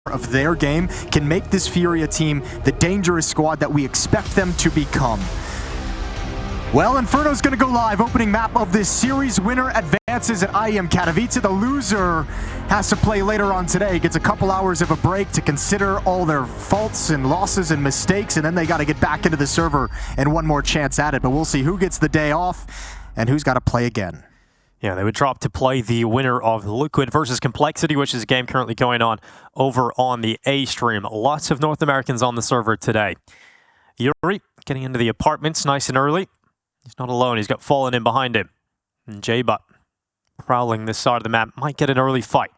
of their game can make this FURIA team the dangerous squad that we expect them to become. Well, Inferno's going to go live. Opening map of this series. Winner advances at IEM Katowice. The loser has to play later on today. Gets a couple hours of a break to consider all their faults and losses and mistakes, and then they got to get back into the server and one more chance at it. But we'll see who gets the day off and who's got to play again. Yeah, they would drop to play the winner of Liquid versus Complexity, which is a game currently going on over on the A stream. Lots of North Americans on the server today. Yuri getting into the apartments nice and early. He's not alone. He's got Fallen in behind him. And J-Butt prowling this side of the map. Might get an early fight.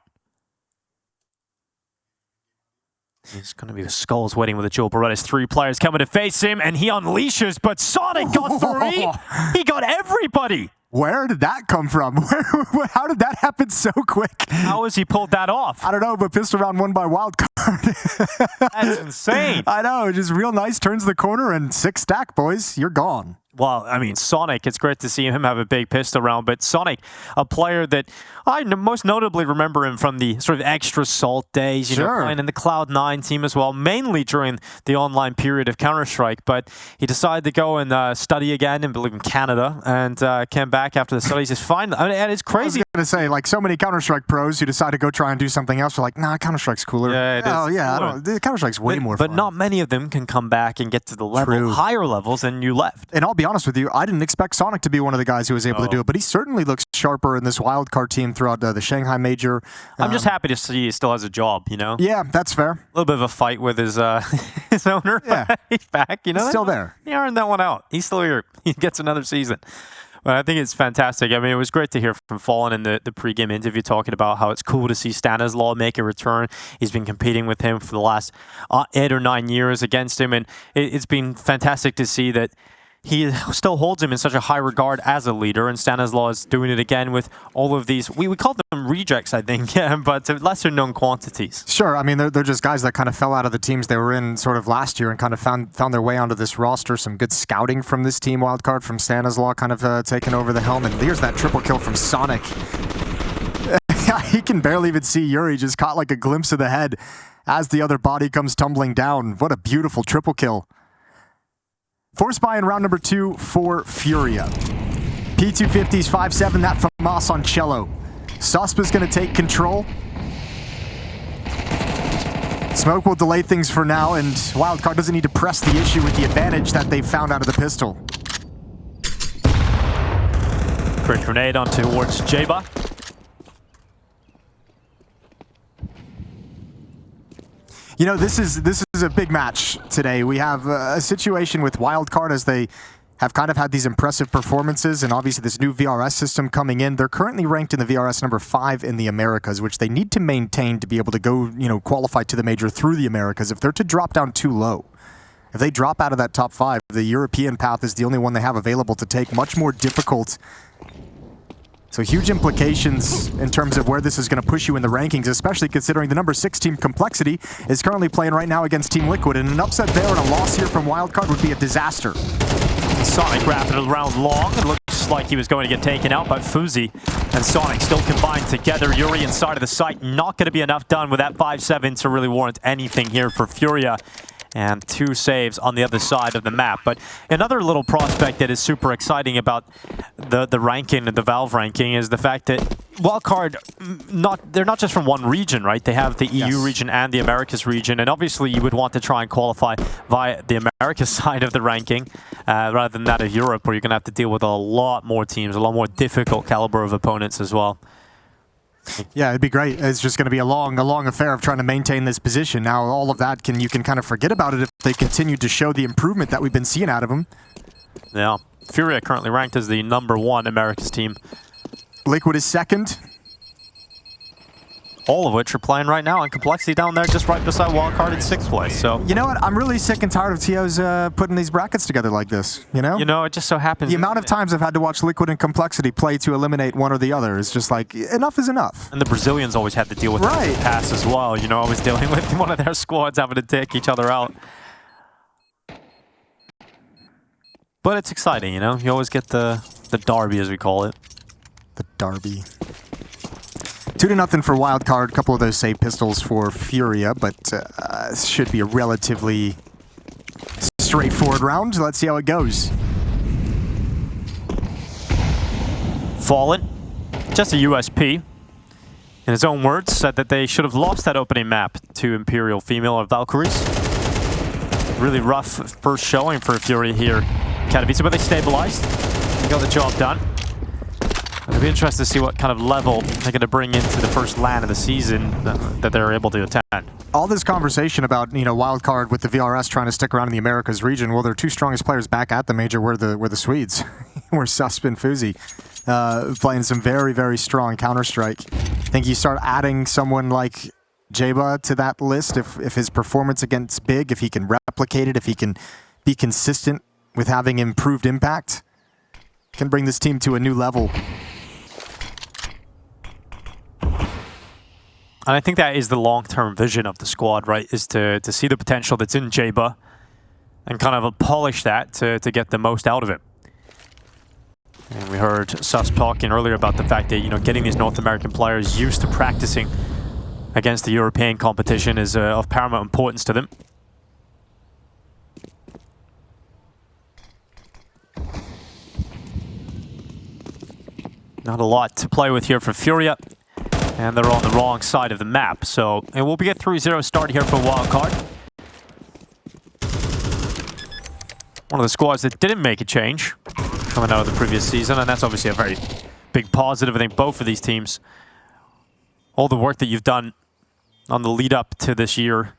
He's going to be the Skulls waiting with the Joel Berettas. 3 players coming to face him, and he unleashes, but Sonic got 3! He got everybody! Where did that come from? How did that happen so quick? How has he pulled that off? I don't know, but pistol round won by Wildcard. That's insane. I know, just real nice, turns the corner, and 6 stack, boys. You're gone. Well, I mean, Sonic, it's great to see him have a big pistol round, but Sonic, a player that I most notably remember him from the sort of extra salt days, you know, playing in the Cloud9 team as well, mainly during the online period of Counter-Strike, but he decided to go and study again, and believe in Canada, and came back after the studies. It's fine, I mean, and it's crazy. I was going to say, like so many Counter-Strike pros who decide to go try and do something else, are like, nah, Counter-Strike's cooler. Yeah, it is. Oh, yeah, Counter-Strike's way more fun. But not many of them can come back and get to the level, higher levels than you left. And I'll be honest with you, I didn't expect Sonic to be one of the guys who was able to do it, but he certainly looks sharper in this Wildcard team throughout the Shanghai Major. I'm just happy to see he still has a job, you know? Yeah, that's fair. A little bit of a fight with his his owner. Yeah. He's back, you know? He's still there. He earned that one out. He's still here. He gets another season. But I think it's fantastic. I mean, it was great to hear from Fallen in the pregame interview talking about how it's cool to see Stanislaw make a return. He's been competing with him for the last 8 or 9 years against him, and it's been fantastic to see that he still holds him in such a high regard as a leader, and Stanislaw is doing it again with all of these, we call them rejects, I think, but lesser known quantities. Sure, I mean, they're just guys that kind of fell out of the teams they were in sort of last year and kind of found their way onto this roster. Some good scouting from this team, Wildcard from Stanislaw kind of taking over the helm, and here's that triple kill from Sonic. He can barely even see Yuri, just caught like a glimpse of the head as the other body comes tumbling down. What a beautiful triple kill. Force buy in round number 2 for FURIA. P250s 5-7, that from Moss on cello. Suspa's going to take control. Smoke will delay things for now, and Wildcard doesn't need to press the issue with the advantage that they've found out of the pistol. Quick grenade on towards J-Butt. You know, this is a big match today. We have a situation with Wildcard as they have kind of had these impressive performances, and obviously this new VRS system coming in. They're currently ranked in the VRS number 5 in the Americas, which they need to maintain to be able to go, you know, qualify to the major through the Americas. If they're to drop down too low, if they drop out of that top 5, the European path is the only one they have available to take. Much more difficult. So huge implications in terms of where this is going to push you in the rankings, especially considering the number 6 team Complexity is currently playing right now against Team Liquid, and an upset there and a loss here from Wildcard would be a disaster. Sonic wrapping it around long. It looks like he was going to get taken out, but phzy and Sonic still combined together. Yuri inside of the site. Not going to be enough done with that 5-7 to really warrant anything here for FURIA. And 2 saves on the other side of the map. But another little prospect that is super exciting about the ranking, the Valve ranking, is the fact that Wildcard, they're not just from one region, right? They have the EU region and the Americas region, and obviously you would want to try and qualify via the Americas side of the ranking, rather than that of Europe, where you're going to have to deal with a lot more teams, a lot more difficult caliber of opponents as well. Yeah, it'd be great. It's just going to be a long affair of trying to maintain this position. Now, all of that, you can kind of forget about it if they continue to show the improvement that we've been seeing out of them. Yeah. FURIA currently ranked as the number 1 Americas team. Liquid is 2nd. All of which are playing right now, and Complexity down there just right beside Wildcard in 6th place. So you know what? I'm really sick and tired of TOs putting these brackets together like this, you know? You know, it just so happens... The amount of times I've had to watch Liquid and Complexity play to eliminate one or the other is just like, enough is enough. And the Brazilians always had to deal with the pass as well, you know, always dealing with one of their squads having to take each other out. But it's exciting, you know? You always get the derby, as we call it. The derby. 2-0 for Wildcard. A couple of those save pistols for FURIA, but should be a relatively straightforward round. Let's see how it goes. Fallen, just a USP, in his own words, said that they should have lost that opening map to Imperial Female or Valkyries. Really rough first showing for FURIA here in Katowice, but they stabilized. They got the job done. It'll be interesting to see what kind of level they're going to bring into the first LAN of the season that they're able to attend. All this conversation about, you know, Wildcard with the VRS trying to stick around in the Americas region. Well, their two strongest players back at the major were the Swedes, were Susp and phzy, playing some very, very strong Counter-Strike. I think you start adding someone like Jeba to that list if his performance against Big, if he can replicate it, if he can be consistent with having improved impact, can bring this team to a new level. And I think that is the long-term vision of the squad, right? Is to see the potential that's in Jeba and kind of polish that to get the most out of it. And we heard Sus talking earlier about the fact that, you know, getting these North American players used to practicing against the European competition is of paramount importance to them. Not a lot to play with here for FURIA. And they're on the wrong side of the map. So it will be a 3-0 start here for Wildcard. One of the squads that didn't make a change coming out of the previous season. And that's obviously a very big positive. I think both of these teams, all the work that you've done on the lead up to this year,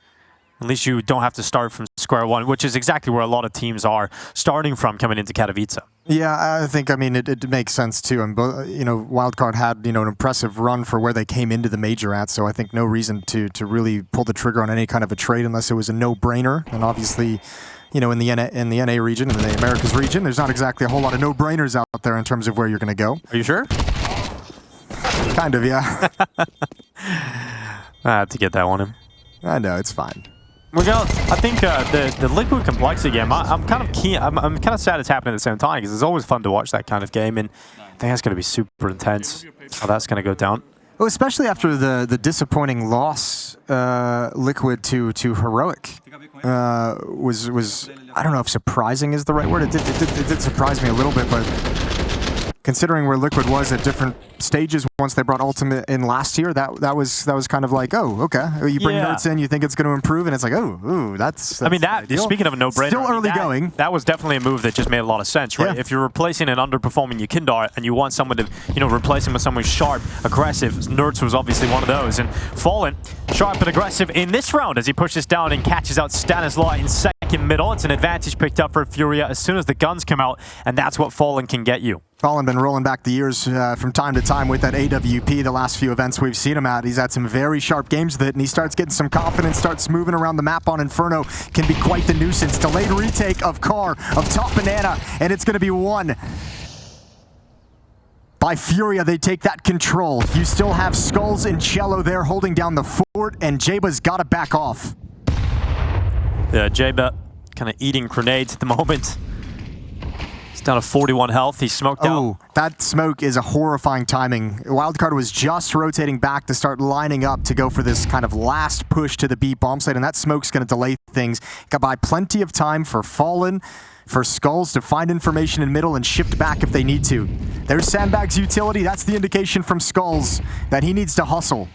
at least you don't have to start from square one, which is exactly where a lot of teams are starting from coming into Katowice. Yeah, I think, I mean, it makes sense too. And, you know, Wildcard had, you know, an impressive run for where they came into the major at, so I think no reason to really pull the trigger on any kind of a trade unless it was a no-brainer. And obviously, you know, in the NA region, in the Americas region, there's not exactly a whole lot of no-brainers out there in terms of where you're going to go. Are you sure? Kind of, yeah. I had to get that one in. I know, it's fine. We're going. I think the Liquid complexity game. I'm kind of keen. I'm kind of sad it's happening at the same time because it's always fun to watch that kind of game, and I think that's going to be super intense. How that's going to go down. Well, especially after the disappointing loss, Liquid to Heroic was I don't know if surprising is the right word. It did surprise me a little bit, but considering where Liquid was at different stages once they brought Ultimate in last year, that was kind of like, oh, okay. You bring Nerds in, you think it's going to improve, and it's like, oh, ooh, that's I mean, that speaking of a no-brainer, still early going. That was definitely a move that just made a lot of sense, right? Yeah. If you're replacing an underperforming Yukindar and you want someone to, you know, replace him with someone sharp, aggressive, Nerds was obviously one of those. And Fallen, sharp and aggressive in this round as he pushes down and catches out Stanislaw in second middle. It's an advantage picked up for FURIA as soon as the guns come out, and that's what Fallen can get you. Fallen been rolling back the years from time to time with that AWP. The last few events we've seen him at, he's had some very sharp games with it, and he starts getting some confidence, starts moving around the map on Inferno. Can be quite the nuisance. Delayed retake of Car, of Top Banana, and it's going to be won by FURIA. They take that control. You still have Skulls and Cello there holding down the fort, and Jeba's got to back off. Yeah, Jeba kind of eating grenades at the moment. Down to 41 health. He's smoked out. Oh, that smoke is a horrifying timing. Wildcard was just rotating back to start lining up to go for this kind of last push to the B bomb site, and that smoke's going to delay things. Got by plenty of time for Fallen, for Skulls to find information in middle and shift back if they need to. There's Sandbag's utility. That's the indication from Skulls that he needs to hustle.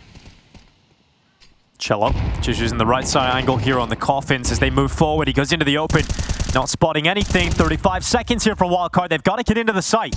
Cello just using the right side angle here on the coffins as they move forward. He goes into the open, not spotting anything. 35 seconds here for Wildcard. They've got to get into the site.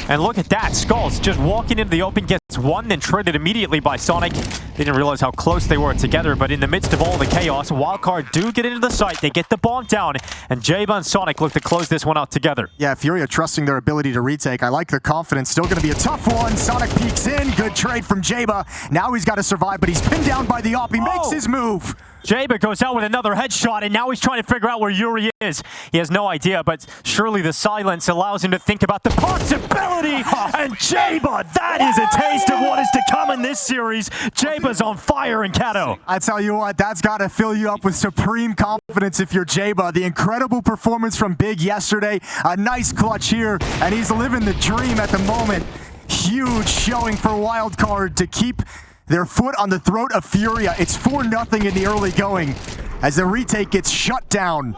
And look at that. Skulls just walking into the open, gets one, then traded immediately by Sonic. They didn't realize how close they were together, but in the midst of all the chaos, Wildcard do get into the site. They get the bomb down, and Jeba and Sonic look to close this one out together. Yeah, FURIA trusting their ability to retake. I like their confidence. Still going to be a tough one. Sonic peeks in. Good trade from Jeba. Now he's got to survive, but he's pinned down by the op. He makes his move. Jeba goes out with another headshot, and now he's trying to figure out where Yuri is. He has no idea, but surely the silence allows him to think about the possibility. And Jeba, that is a taste of what is to come in this series. Jeba's on fire in Kato. I tell you what, that's got to fill you up with supreme confidence if you're Jeba. The incredible performance from Big yesterday, a nice clutch here, and he's living the dream at the moment. Huge showing for Wildcard to keep their foot on the throat of FURIA. It's 4-0 in the early going as the retake gets shut down.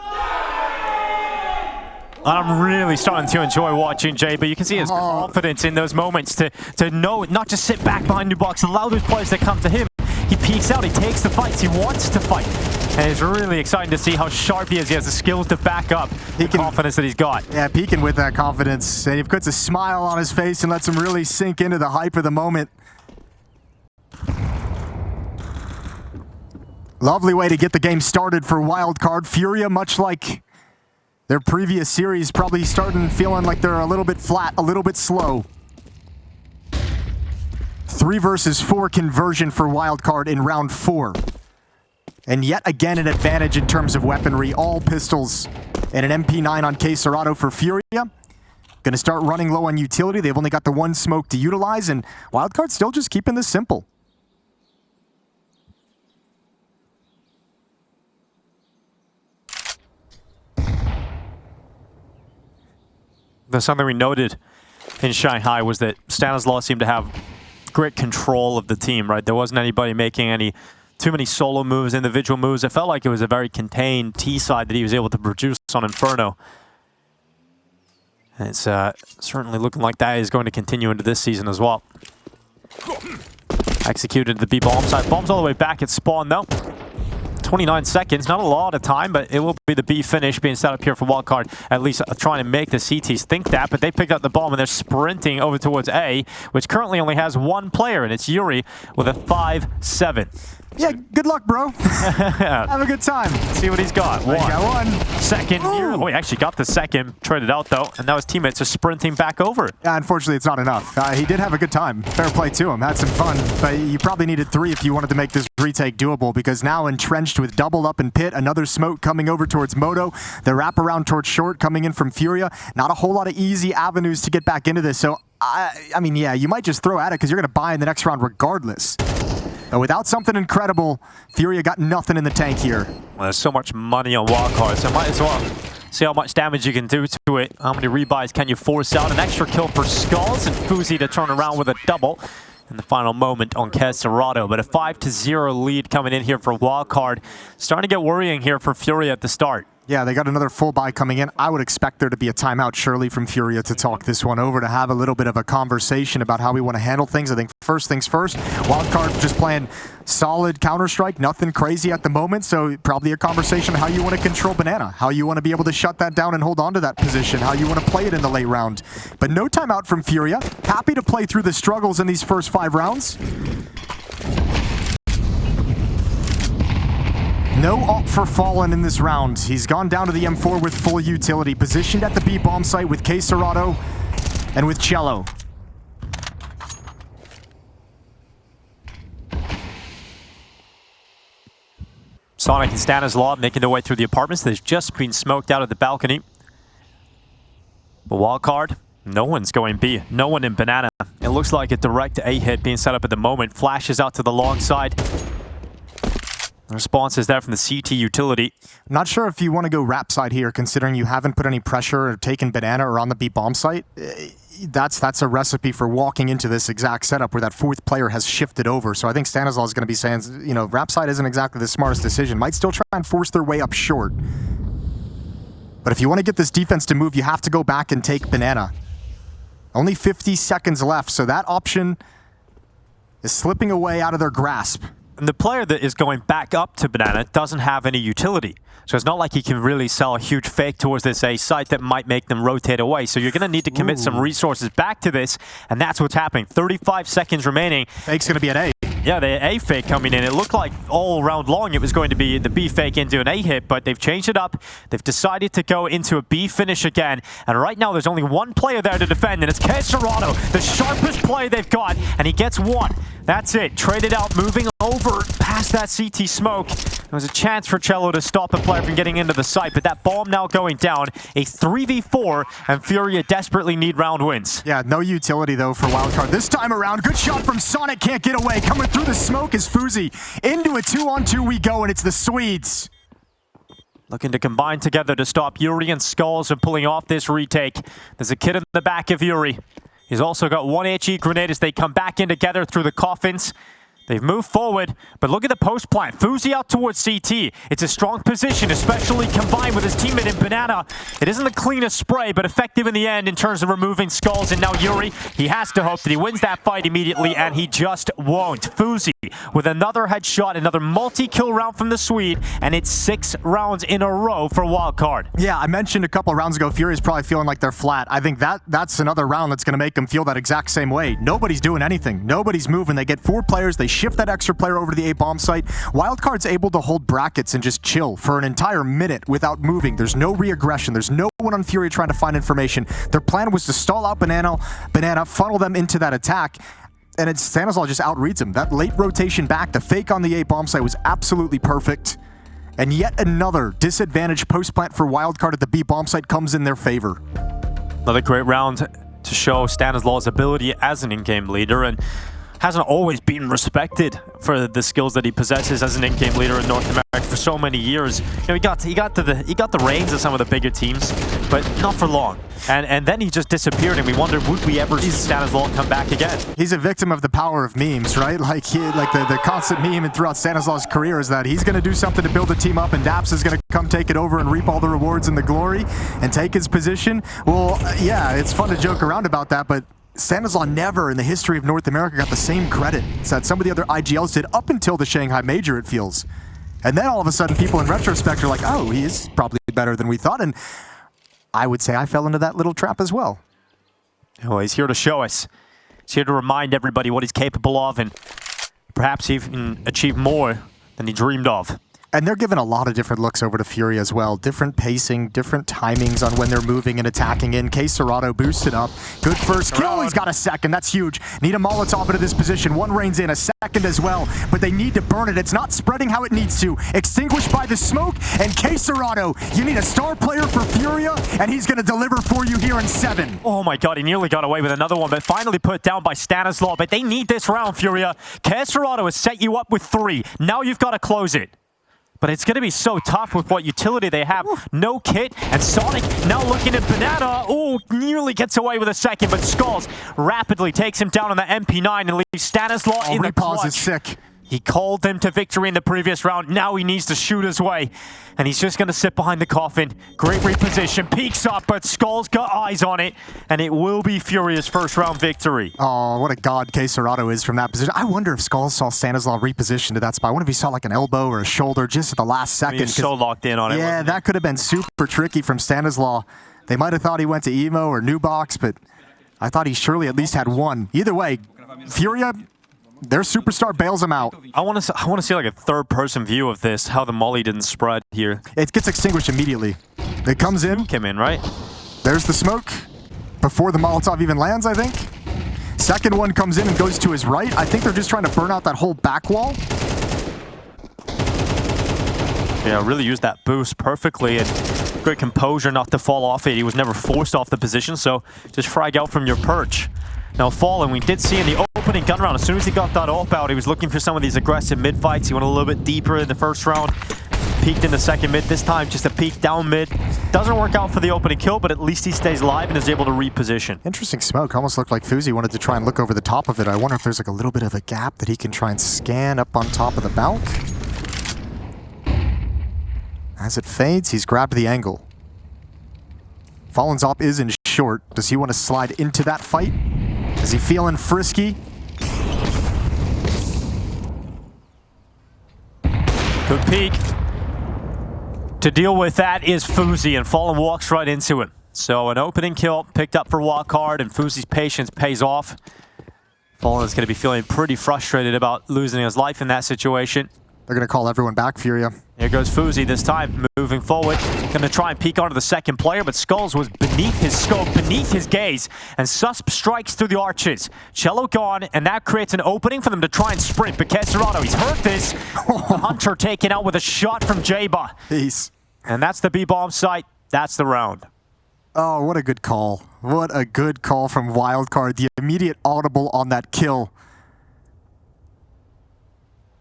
I'm really starting to enjoy watching Jay, but you can see his confidence in those moments to know, not just sit back behind the box, allow those players that come to him. He peeks out, he takes the fights, he wants to fight. And it's really exciting to see how sharp he is. He has the skills to back up the confidence that he's got. Yeah, peeking with that confidence. And he puts a smile on his face and lets him really sink into the hype of the moment. Lovely way to get the game started for Wildcard. FURIA, much like their previous series, probably starting feeling like they're a little bit flat, a little bit slow. 3 versus 4 conversion for Wildcard in round 4. And yet again an advantage in terms of weaponry. All pistols and an MP9 on phzy for FURIA. Gonna start running low on utility. They've only got the 1 smoke to utilize, and Wildcard still just keeping this simple. There's something we noted in Shanghai was that Stanislaw seemed to have great control of the team, right? There wasn't anybody making too many solo moves, individual moves. It felt like it was a very contained T side that he was able to produce on Inferno. And it's certainly looking like that is going to continue into this season as well. Executed the B bomb side. Bombs all the way back at spawn though. 29 seconds, not a lot of time, but it will be the B finish being set up here for Wildcard, at least trying to make the CTs think that, but they picked up the bomb and they're sprinting over towards A, which currently only has 1 player, and it's Yuri with a 5-7. Yeah, good luck, bro. Have a good time. See what he's got. He got 1. Second. Oh, he actually got the second. Traded out, though. And now his teammates are sprinting back over. Unfortunately, it's not enough. He did have a good time. Fair play to him. Had some fun. But you probably needed 3 if you wanted to make this retake doable, because now entrenched with double up in pit, another smoke coming over towards Moto, the wraparound towards short coming in from FURIA. Not a whole lot of easy avenues to get back into this. So, I mean, yeah, you might just throw at it because you're going to buy in the next round regardless. But without something incredible, FURIA got nothing in the tank here. Well, there's so much money on Wildcard, so might as well see how much damage you can do to it. How many rebuys can you force out? An extra kill for Skulls and phzy to turn around with a double in the final moment on phzy. But a 5-0 lead coming in here for Wildcard. Starting to get worrying here for FURIA at the start. Yeah, they got another full buy coming in. I would expect there to be a timeout surely from FURIA to talk this one over, to have a little bit of a conversation about how we want to handle things. I think first things first, Wildcard just playing solid Counter-Strike, nothing crazy at the moment, so probably a conversation how you want to control Banana, how you want to be able to shut that down and hold on to that position, how you want to play it in the late round. But no timeout from FURIA. Happy to play through the struggles in these first 5 rounds. No ult for Fallen in this round. He's gone down to the M4 with full utility, positioned at the B bomb site with phzy and with Cello. Sonic and Stanislaw making their way through the apartments. They've just been smoked out of the balcony. But Wildcard, no one's going B. No one in Banana. It looks like a direct A hit being set up at the moment. Flashes out to the long side. The response is there from the CT utility. Not sure if you want to go rap side here, considering you haven't put any pressure or taken Banana or on the B bomb site. That's a recipe for walking into this exact setup where that 4th player has shifted over. So I think Stanislaw is going to be saying, you know, rap side isn't exactly the smartest decision. Might still try and force their way up short. But if you want to get this defense to move, you have to go back and take Banana. Only 50 seconds left, so that option is slipping away out of their grasp. And the player that is going back up to Banana doesn't have any utility. So it's not like he can really sell a huge fake towards this A site that might make them rotate away. So you're going to need to commit some resources back to this, and that's what's happening. 35 seconds remaining. Fake's going to be at A. Yeah, the A fake coming in. It looked like all round long it was going to be the B fake into an A hit, but they've changed it up. They've decided to go into a B finish again. And right now there's only 1 player there to defend, and it's phzy, the sharpest play they've got, and he gets 1. That's it. Traded out, moving over past that CT smoke. There was a chance for Cello to stop a player from getting into the site, but that bomb now going down. A 3v4, and FURIA desperately need round wins. Yeah, no utility though for Wildcard this time around. Good shot from Sonic, can't get away. Coming through the smoke is phzy. Into a 2-on-2 we go, and it's the Swedes. Looking to combine together to stop Yuri and Skulls from pulling off this retake. There's a kid in the back of Yuri. He's also got one HE grenade as they come back in together through the coffins. They've moved forward, but look at the post plant. phzy out towards CT. It's a strong position, especially combined with his teammate in Banana. It isn't the cleanest spray, but effective in the end in terms of removing skulls. And now Yuri, he has to hope that he wins that fight immediately, and he just won't. phzy with another headshot, another multi-kill round from the Swede, and it's 6 rounds in a row for Wildcard. Yeah, I mentioned a couple rounds ago, FURIA's probably feeling like they're flat. I think that's another round that's going to make them feel that exact same way. Nobody's doing anything. Nobody's moving. They get 4 players. They shift that extra player over to the A-bomb site. Wildcard's able to hold brackets and just chill for an entire minute without moving. There's no re-aggression. There's no one on FURIA trying to find information. Their plan was to stall out Banana, funnel them into that attack, and Stanislaw just outreads him. That late rotation back, the fake on the A-bomb site was absolutely perfect. And yet another disadvantaged post-plant for Wildcard at the B-bomb site comes in their favor. Another great round to show Stanislaw's ability as an in-game leader, and hasn't always been respected for the skills that he possesses as an in-game leader in North America for so many years. You know, he got the reins of some of the bigger teams, but not for long. And then he just disappeared, and we wondered, would we ever see Stanislaw come back again? He's a victim of the power of memes, right? Like the constant meme and throughout Stanislaw's career is that he's going to do something to build the team up, and Daps is going to come take it over and reap all the rewards and the glory and take his position. Well, yeah, it's fun to joke around about that, but Stanislaw never in the history of North America got the same credit that some of the other IGLs did up until the Shanghai Major, it feels. And then all of a sudden people in retrospect are like, oh, he is probably better than we thought. And I would say I fell into that little trap as well. Well, he's here to show us. He's here to remind everybody what he's capable of, and perhaps even achieve more than he dreamed of. And they're given a lot of different looks over to FURIA as well. Different pacing, different timings on when they're moving and attacking in. phzy boosted up. Good first kill. He's got a second. That's huge. Need a Molotov into this position. One rains in, a second as well. But they need to burn it. It's not spreading how it needs to. Extinguished by the smoke. And phzy, you need a star player for FURIA, and he's going to deliver for you here in 7. Oh my god, he nearly got away with another one, but finally put down by Stanislaw. But they need this round, FURIA. phzy has set you up with 3. Now you've got to close it. But it's going to be so tough with what utility they have. No kit, and Sonic now looking at Banana. Oh, nearly gets away with a second, but Skulls rapidly takes him down on the MP9 and leaves Stanislaw in the clutch. Pause is sick. He called them to victory in the previous round. Now he needs to shoot his way. And he's just going to sit behind the coffin. Great reposition. Peeks up, but Skull's got eyes on it. And it will be FURIA's first round victory. Oh, what a god phzy is from that position. I wonder if Skulls saw Stanislaw reposition to that spot. I wonder if he saw like an elbow or a shoulder just at the last second. He's so locked in on it. Yeah, that could have been super tricky from Stanislaw. They might have thought he went to Emo or New Box, but I thought he surely at least had one. Either way, FURIA, their superstar bails him out. I want to see like a third-person view of this, how the molly didn't spread here. It gets extinguished immediately. It comes in. Came in, right? There's the smoke before the Molotov even lands, I think. Second one comes in and goes to his right. I think they're just trying to burn out that whole back wall. Yeah, really used that boost perfectly, and great composure not to fall off it. He was never forced off the position, so just frag out from your perch. Now Fallen, we did see in the opening gun round, as soon as he got that AWP out, he was looking for some of these aggressive mid fights. He went a little bit deeper in the first round, peeked in the second mid. This time just a peek down mid. Doesn't work out for the opening kill, but at least he stays alive and is able to reposition. Interesting smoke. Almost looked like phzy wanted to try and look over the top of it. I wonder if there's like a little bit of a gap that he can try and scan up on top of the balk. As it fades, he's grabbed the angle. Fallen's op is in short. Does he want to slide into that fight? Is he feeling frisky? Good peek. To deal with that is phzy, and Fallen walks right into him. So an opening kill picked up for Wildcard, and phzy's patience pays off. Fallen is going to be feeling pretty frustrated about losing his life in that situation. They're going to call everyone back, FURIA. Here goes phzy this time, moving forward. Going to try and peek onto the second player, but Skulls was beneath his scope, beneath his gaze, and Susp strikes through the arches. Cello gone, and that creates an opening for them to try and sprint, but phzy, he's hurt this. The Hunter taken out with a shot from Jaba. Peace. And that's the B-bomb site. That's the round. Oh, what a good call. What a good call from Wildcard. The immediate audible on that kill.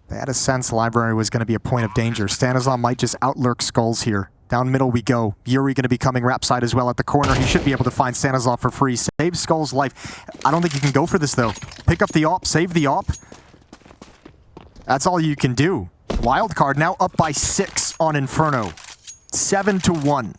They had a sense Library was going to be a point of danger. Stanislaw might just outlurk Skulls here. Down middle we go. Yuri going to be coming rap side as well at the corner. He should be able to find Stanislav for free. Save Skull's life. I don't think you can go for this, though. Pick up the op, save the op. That's all you can do. Wildcard now up by 6 on Inferno. 7-1.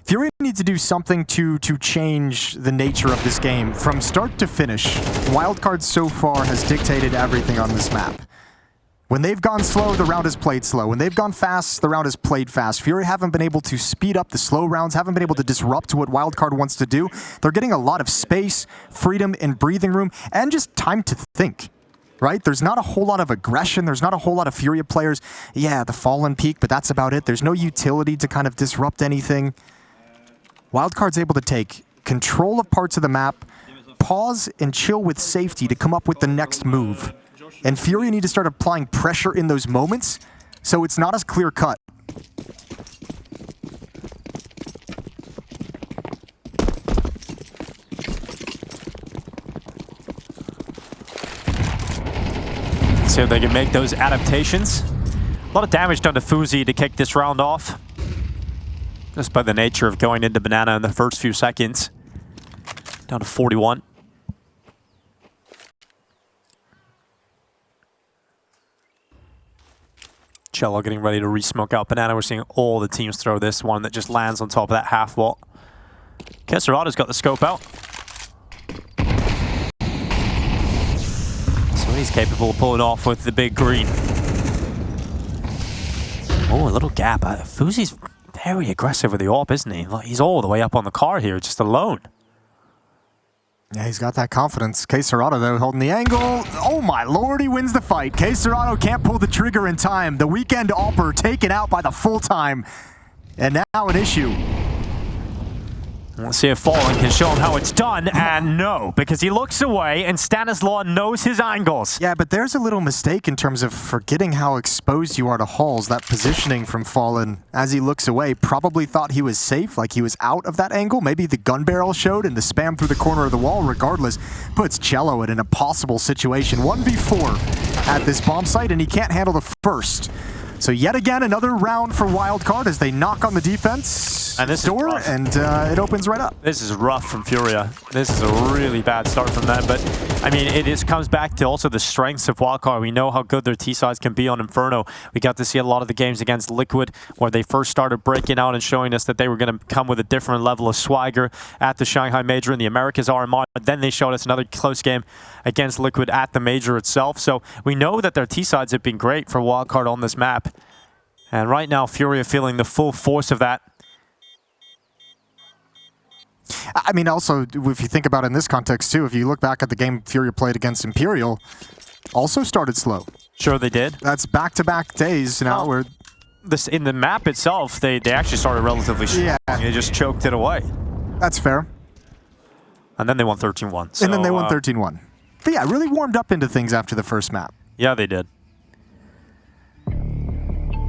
FURIA needs to do something to change the nature of this game. From start to finish, Wildcard so far has dictated everything on this map. When they've gone slow, the round is played slow. When they've gone fast, the round is played fast. FURIA haven't been able to speed up the slow rounds, haven't been able to disrupt what Wildcard wants to do. They're getting a lot of space, freedom, and breathing room, and just time to think. Right? There's not a whole lot of aggression. There's not a whole lot of FURIA players. Yeah, the Fallen peak, but that's about it. There's no utility to kind of disrupt anything. Wildcard's able to take control of parts of the map, pause and chill with safety to come up with the next move. And FURIA need to start applying pressure in those moments so it's not as clear-cut. See if they can make those adaptations. A lot of damage done to phzy to kick this round off. Just by the nature of going into Banana in the first few seconds. Down to 41. Cello getting ready to re-smoke out Banana. We're seeing all the teams throw this one that just lands on top of that half wall. Kesserato's got the scope out. So he's capable of pulling off with the big green. Oh, a little gap. phzy's very aggressive with the AWP, isn't he? He's all the way up on the car here, just alone. Yeah, he's got that confidence. Keserato, though, holding the angle. Oh my lord, he wins the fight. Keserato can't pull the trigger in time. The weekend AWPer taken out by the full-time. And now an issue. Let's see if Fallen can show him how it's done, and no, because he looks away and Stanislav knows his angles. Yeah, but there's a little mistake in terms of forgetting how exposed you are to hulls. That positioning from Fallen as he looks away, probably thought he was safe, like he was out of that angle. Maybe the gun barrel showed and the spam through the corner of the wall, regardless, puts Cello in an impossible situation. 1v4 at this bomb site, and he can't handle the first. So yet again, another round for Wildcard as they knock on the defense and this door, and it opens right up. This is rough from FURIA. This is a really bad start from them, but I mean, it just comes back to also the strengths of Wildcard. We know how good their T-sides can be on Inferno. We got to see a lot of the games against Liquid where they first started breaking out and showing us that they were going to come with a different level of swagger at the Shanghai Major in the Americas RMR. Then they showed us another close game against Liquid at the Major itself. So we know that their T-sides have been great for Wildcard on this map. And right now, FURIA feeling the full force of that. I mean, also, if you think about it in this context, too, if you look back at the game FURIA played against Imperial, also started slow. Sure they did. That's back-to-back days now where... This, in the map itself, they actually started relatively strong. Yeah. They just choked it away. That's fair. And then they won 13-1. So, and then they won 13-1. But yeah, really warmed up into things after the first map. Yeah, they did.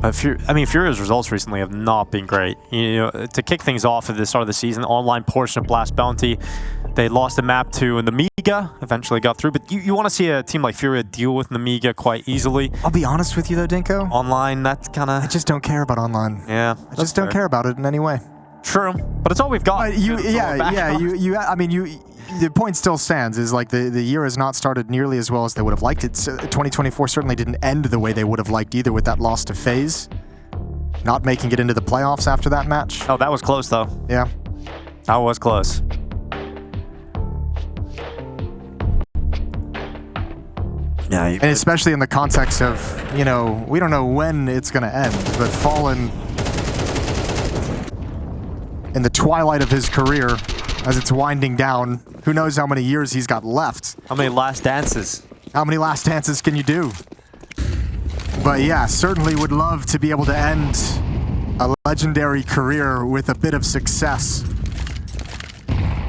I mean, FURIA's results recently have not been great. You know, to kick things off at the start of the season, online portion of Blast Bounty, they lost a map to Namiga, eventually got through. But you want to see a team like FURIA deal with Namiga quite easily. I'll be honest with you though, Dinko. Online, that's kind of... I just don't care about online. Yeah, I just don't care about it in any way. True, but it's all we've got. The point still stands, is like the year has not started nearly as well as they would have liked it. So 2024 certainly didn't end the way they would have liked either with that loss to FaZe. Not making it into the playoffs after that match. Oh, that was close though. Yeah. That was close. Yeah, and especially in the context of, you know, we don't know when it's going to end, but Fallen in the twilight of his career, as it's winding down, who knows how many years he's got left. How many last dances? How many last dances can you do? But yeah, certainly would love to be able to end a legendary career with a bit of success.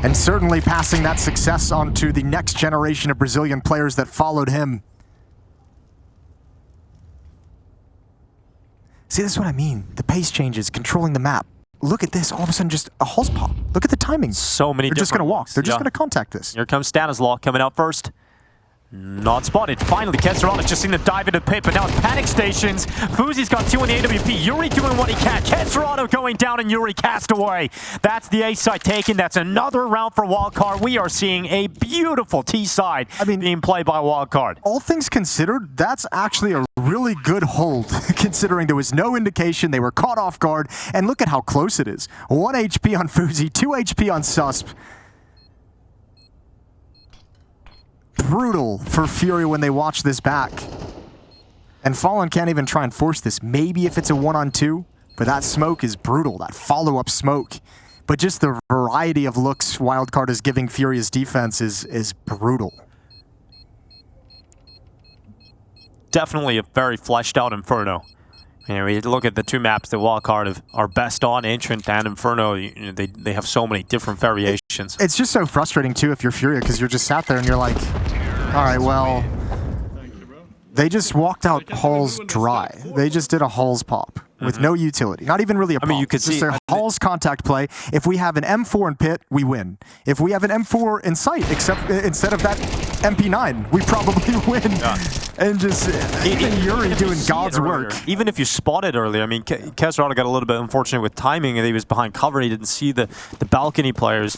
And certainly passing that success on to the next generation of Brazilian players that followed him. See, this is what I mean. The pace changes, controlling the map. Look at this, all of a sudden just a hulls pop. Look at the timing. So many They're just going to walk. They're just going to contact this. Here comes Stanislav coming out first. Not spotted. Finally, Keserato's just seen them dive into the pit, but now it's panic stations. phzy's got 2 in the AWP. Yuri doing what he can. Keserато going down and Yuri cast away. That's the A side taken. That's another round for Wildcard. We are seeing a beautiful T side being played by Wildcard. All things considered, that's actually a really good hold, considering there was no indication. They were caught off guard, and look at how close it is. 1 HP on phzy, 2 HP on Susp. Brutal for FURIA when they watch this back. And Fallen can't even try and force this. Maybe if it's a 1-on-2, but that smoke is brutal, that follow-up smoke. But just the variety of looks Wildcard is giving FURIA's defense is brutal. Definitely a very fleshed out Inferno. You know, you look at the 2 maps that Wildcard are best on, Ancient and Inferno. You know, they have so many different variations. It's just so frustrating too if you're FURIA, because you're just sat there and you're like, all right, well, they just walked out Halls dry. They just did a Halls pop with no utility. Not even really a pop. I mean, you could just see a Halls contact play. If we have an M4 in pit, we win. If we have an M4 in sight, instead of that MP9, we probably win. And just even Yuri doing God's work. Even if you spotted earlier, I mean, Keserado got a little bit unfortunate with timing, and he was behind cover. He didn't see the balcony players.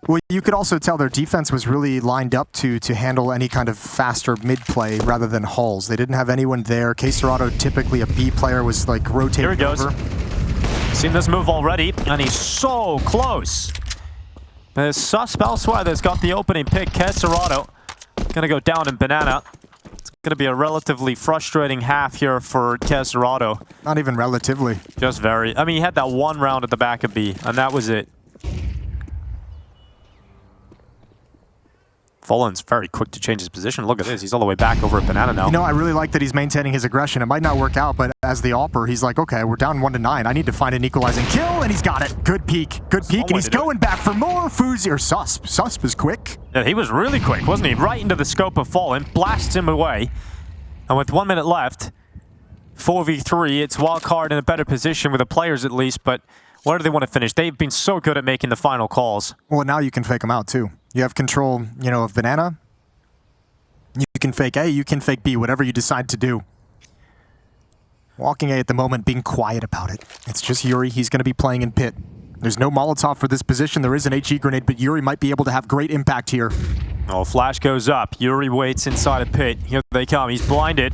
Well, you could also tell their defense was really lined up to handle any kind of faster mid play rather than Halls. They didn't have anyone there. Keserado, typically a B player, was like rotating Here he goes. over. Seen this move already, and he's so close. There's Susp elsewhere that's got the opening pick. Keserado gonna go down in Banana. It's gonna be a relatively frustrating half here for Keserado. Not even relatively. Just very. I mean, he had that 1 round at the back of B, and that was it. Fallen's very quick to change his position. Look at this. He's all the way back over at Banana now. You know, I really like that he's maintaining his aggression. It might not work out, but as the AWPer, he's like, okay, we're down 1-9. I need to find an equalizing kill, and he's got it. Good peek. Good peek, and he's going back for more. phzy or Susp. Susp is quick. Yeah, he was really quick, wasn't he? Right into the scope of Fallen, blasts him away. And with 1 minute left, 4v3, it's Wildcard in a better position with the players at least, but where do they want to finish? They've been so good at making the final calls. Well, now you can fake them out, too. You have control, you know, of Banana. You can fake A, you can fake B, whatever you decide to do. Walking A at the moment, being quiet about it. It's just Yuri. He's going to be playing in pit. There's no Molotov for this position. There is an HE grenade, but Yuri might be able to have great impact here. Oh, flash goes up. Yuri waits inside a pit. Here they come. He's blinded.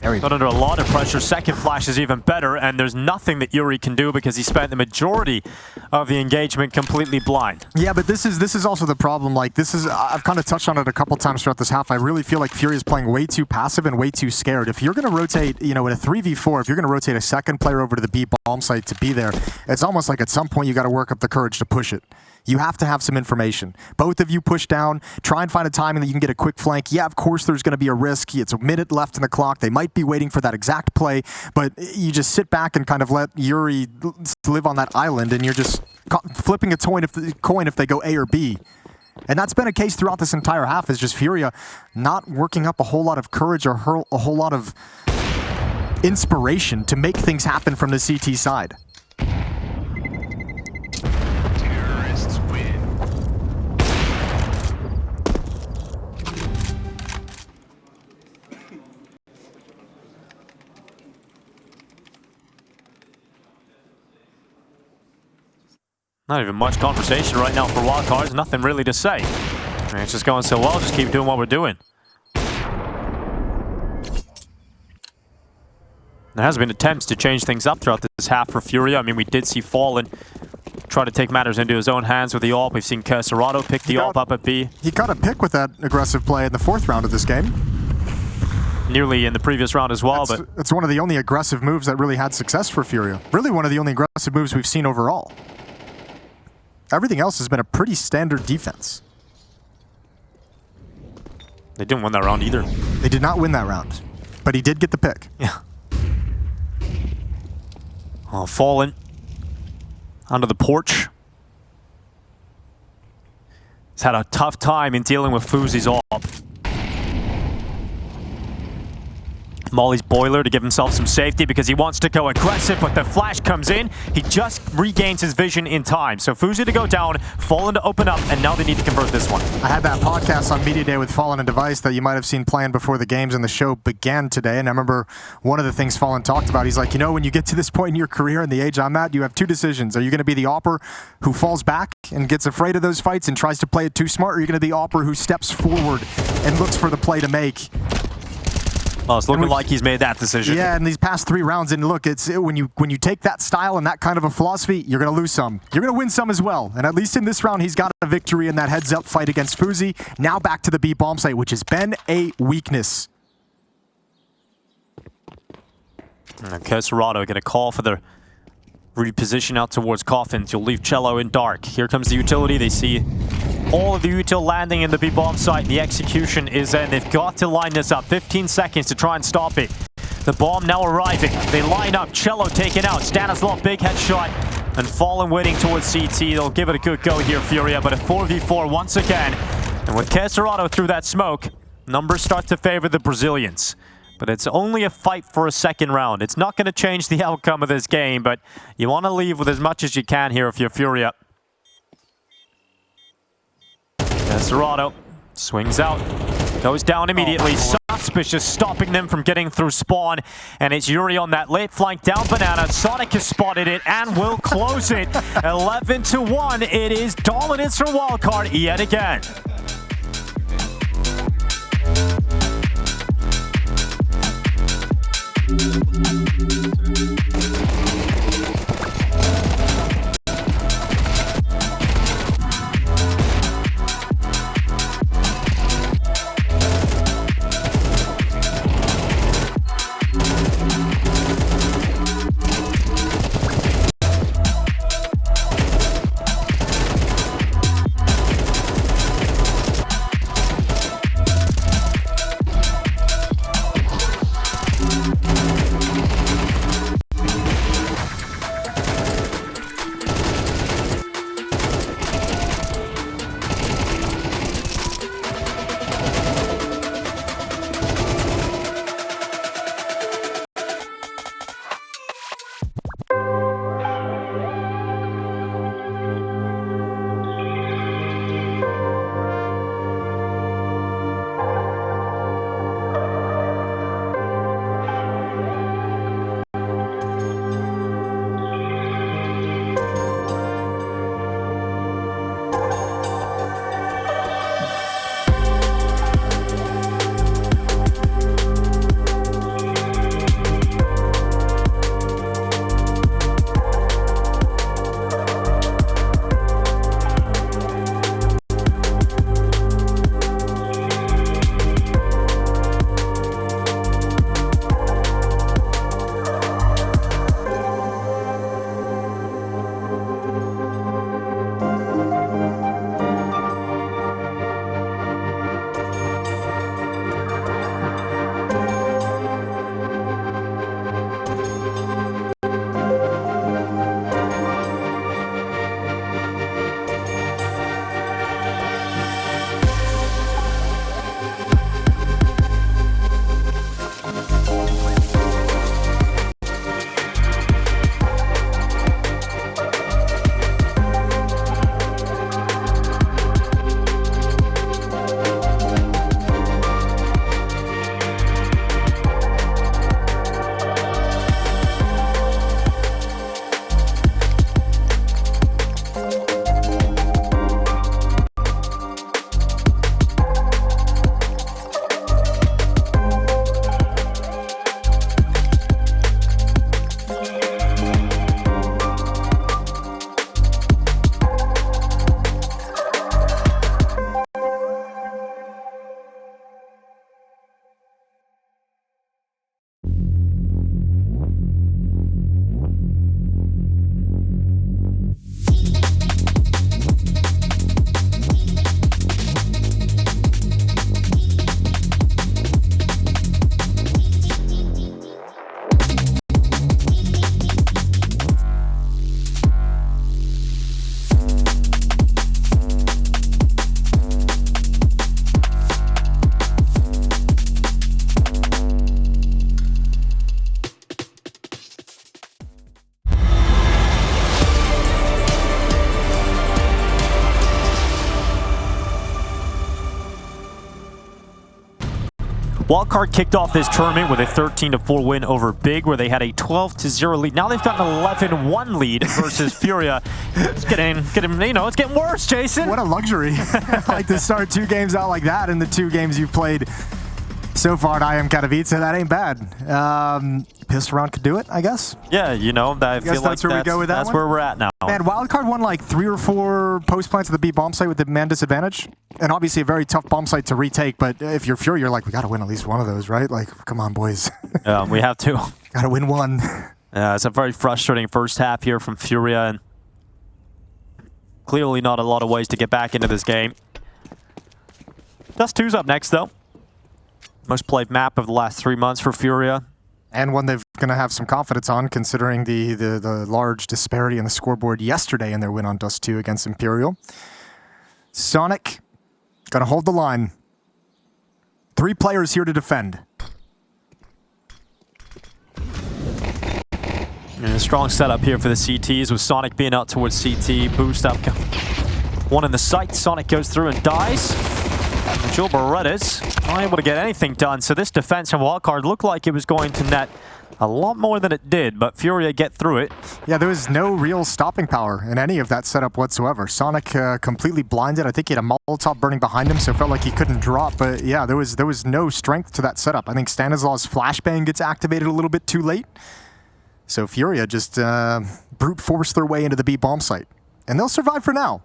Got under a lot of pressure. Second flash is even better, and there's nothing that Yuri can do because he spent the majority of the engagement completely blind. Yeah, but this is also the problem. Like, this is, I've kind of touched on it a couple times throughout this half. I really feel like FURIA is playing way too passive and way too scared. If you're going to rotate, you know, in a 3v4, if you're going to rotate a second player over to the B bomb site to be there, it's almost like at some point you got to work up the courage to push it. You have to have some information. Both of you push down, try and find a timing that you can get a quick flank. Yeah, of course there's going to be a risk. It's a minute left in the clock. They might be waiting for that exact play, but you just sit back and kind of let Yuri live on that island, and you're just flipping a coin if they go A or B. And that's been a case throughout this entire half, is just FURIA not working up a whole lot of courage or a whole lot of inspiration to make things happen from the CT side. Not even much conversation right now for Wildcard. There's nothing really to say. I mean, it's just going so well. Just keep doing what we're doing. There has been attempts to change things up throughout this half for FURIA. I mean, we did see Fallen try to take matters into his own hands with the AWP. We've seen Keserado pick the AWP up at B. He got a pick with that aggressive play in the 4th round of this game. Nearly in the previous round as well. But it's one of the only aggressive moves that really had success for FURIA. Really one of the only aggressive moves we've seen overall. Everything else has been a pretty standard defense. They didn't win that round either. They did not win that round, but he did get the pick. Yeah. Oh, Fallen onto the porch. He's had a tough time in dealing with phzy's AWP. Molly's boiler to give himself some safety because he wants to go aggressive, but the flash comes in. He just regains his vision in time. So phzy to go down, Fallen to open up, and now they need to convert this one. I had that podcast on Media Day with Fallen and Device that you might have seen playing before the games and the show began today. And I remember one of the things Fallen talked about, he's like, you know, when you get to this point in your career and the age I'm at, you have two decisions. Are you going to be the Opper who falls back and gets afraid of those fights and tries to play it too smart, or are you going to be the Opper who steps forward and looks for the play to make? Well, it's looking like he's made that decision. Yeah, in these past 3 rounds, and look, it's when you take that style and that kind of a philosophy, you're going to lose some. You're going to win some as well. And at least in this round, he's got a victory in that heads-up fight against phzy. Now back to the B bomb site, which has been a weakness. Okay, Serrato going to call for the reposition out towards Coffins. You'll leave Cello in dark. Here comes the utility. They see all of the util landing in the B-bomb site. The execution is in. They've got to line this up. 15 seconds to try and stop it. The bomb now arriving. They line up. Cello taken out. Stanislav, big headshot. And Fallen waiting towards CT. They'll give it a good go here, Furia. But a 4v4 once again. And with Serrato through that smoke, numbers start to favor the Brazilians. But it's only a fight for a second round. It's not going to change the outcome of this game, but you want to leave with as much as you can here if you're Furia. Serrato swings out, goes down immediately. Suspicious, stopping them from getting through spawn. And it's Yuri on that late flank down banana. Sonic has spotted it and will close it. 11-1. It is dominance for Wildcard yet again. Wildcard kicked off this tournament with a 13-4 win over Big, where they had a 12-0 lead. Now they've got an 11-1 lead versus FURIA. It's getting, it's getting worse, Jason. What a luxury. Like to start 2 games out like that in the 2 games you've played so far at IEM Katowice. That ain't bad. Pistol round could do it, I guess. Yeah, I feel like that's where we go with that that's one? where we're at now. Man, Wildcard won like 3 or 4 post plants at the B bomb site with the man disadvantage. And obviously a very tough bomb site to retake, but if you're FURIA, you're like, we got to win at least one of those, right? Like, come on, boys. We have to. Got to win one. It's a very frustrating first half here from FURIA, and clearly not a lot of ways to get back into this game. Dust2's up next, though. Most played map of the last 3 months for FURIA. And one they're going to have some confidence on, considering the large disparity in the scoreboard yesterday in their win on Dust2 against Imperial. Sonic going to hold the line. 3 players here to defend. And a strong setup here for the CTs, with Sonic being out towards CT. Boost up. One in the sight. Sonic goes through and dies. Joe Beretta's not able to get anything done, so this defense from Wildcard looked like it was going to net a lot more than it did, but FURIA get through it. Yeah, there was no real stopping power in any of that setup whatsoever. Sonic completely blinded. I think he had a Molotov burning behind him, so it felt like he couldn't drop, but yeah, there was no strength to that setup. I think Stanislaus' flashbang gets activated a little bit too late, so FURIA just brute force their way into the B bomb site, and they'll survive for now.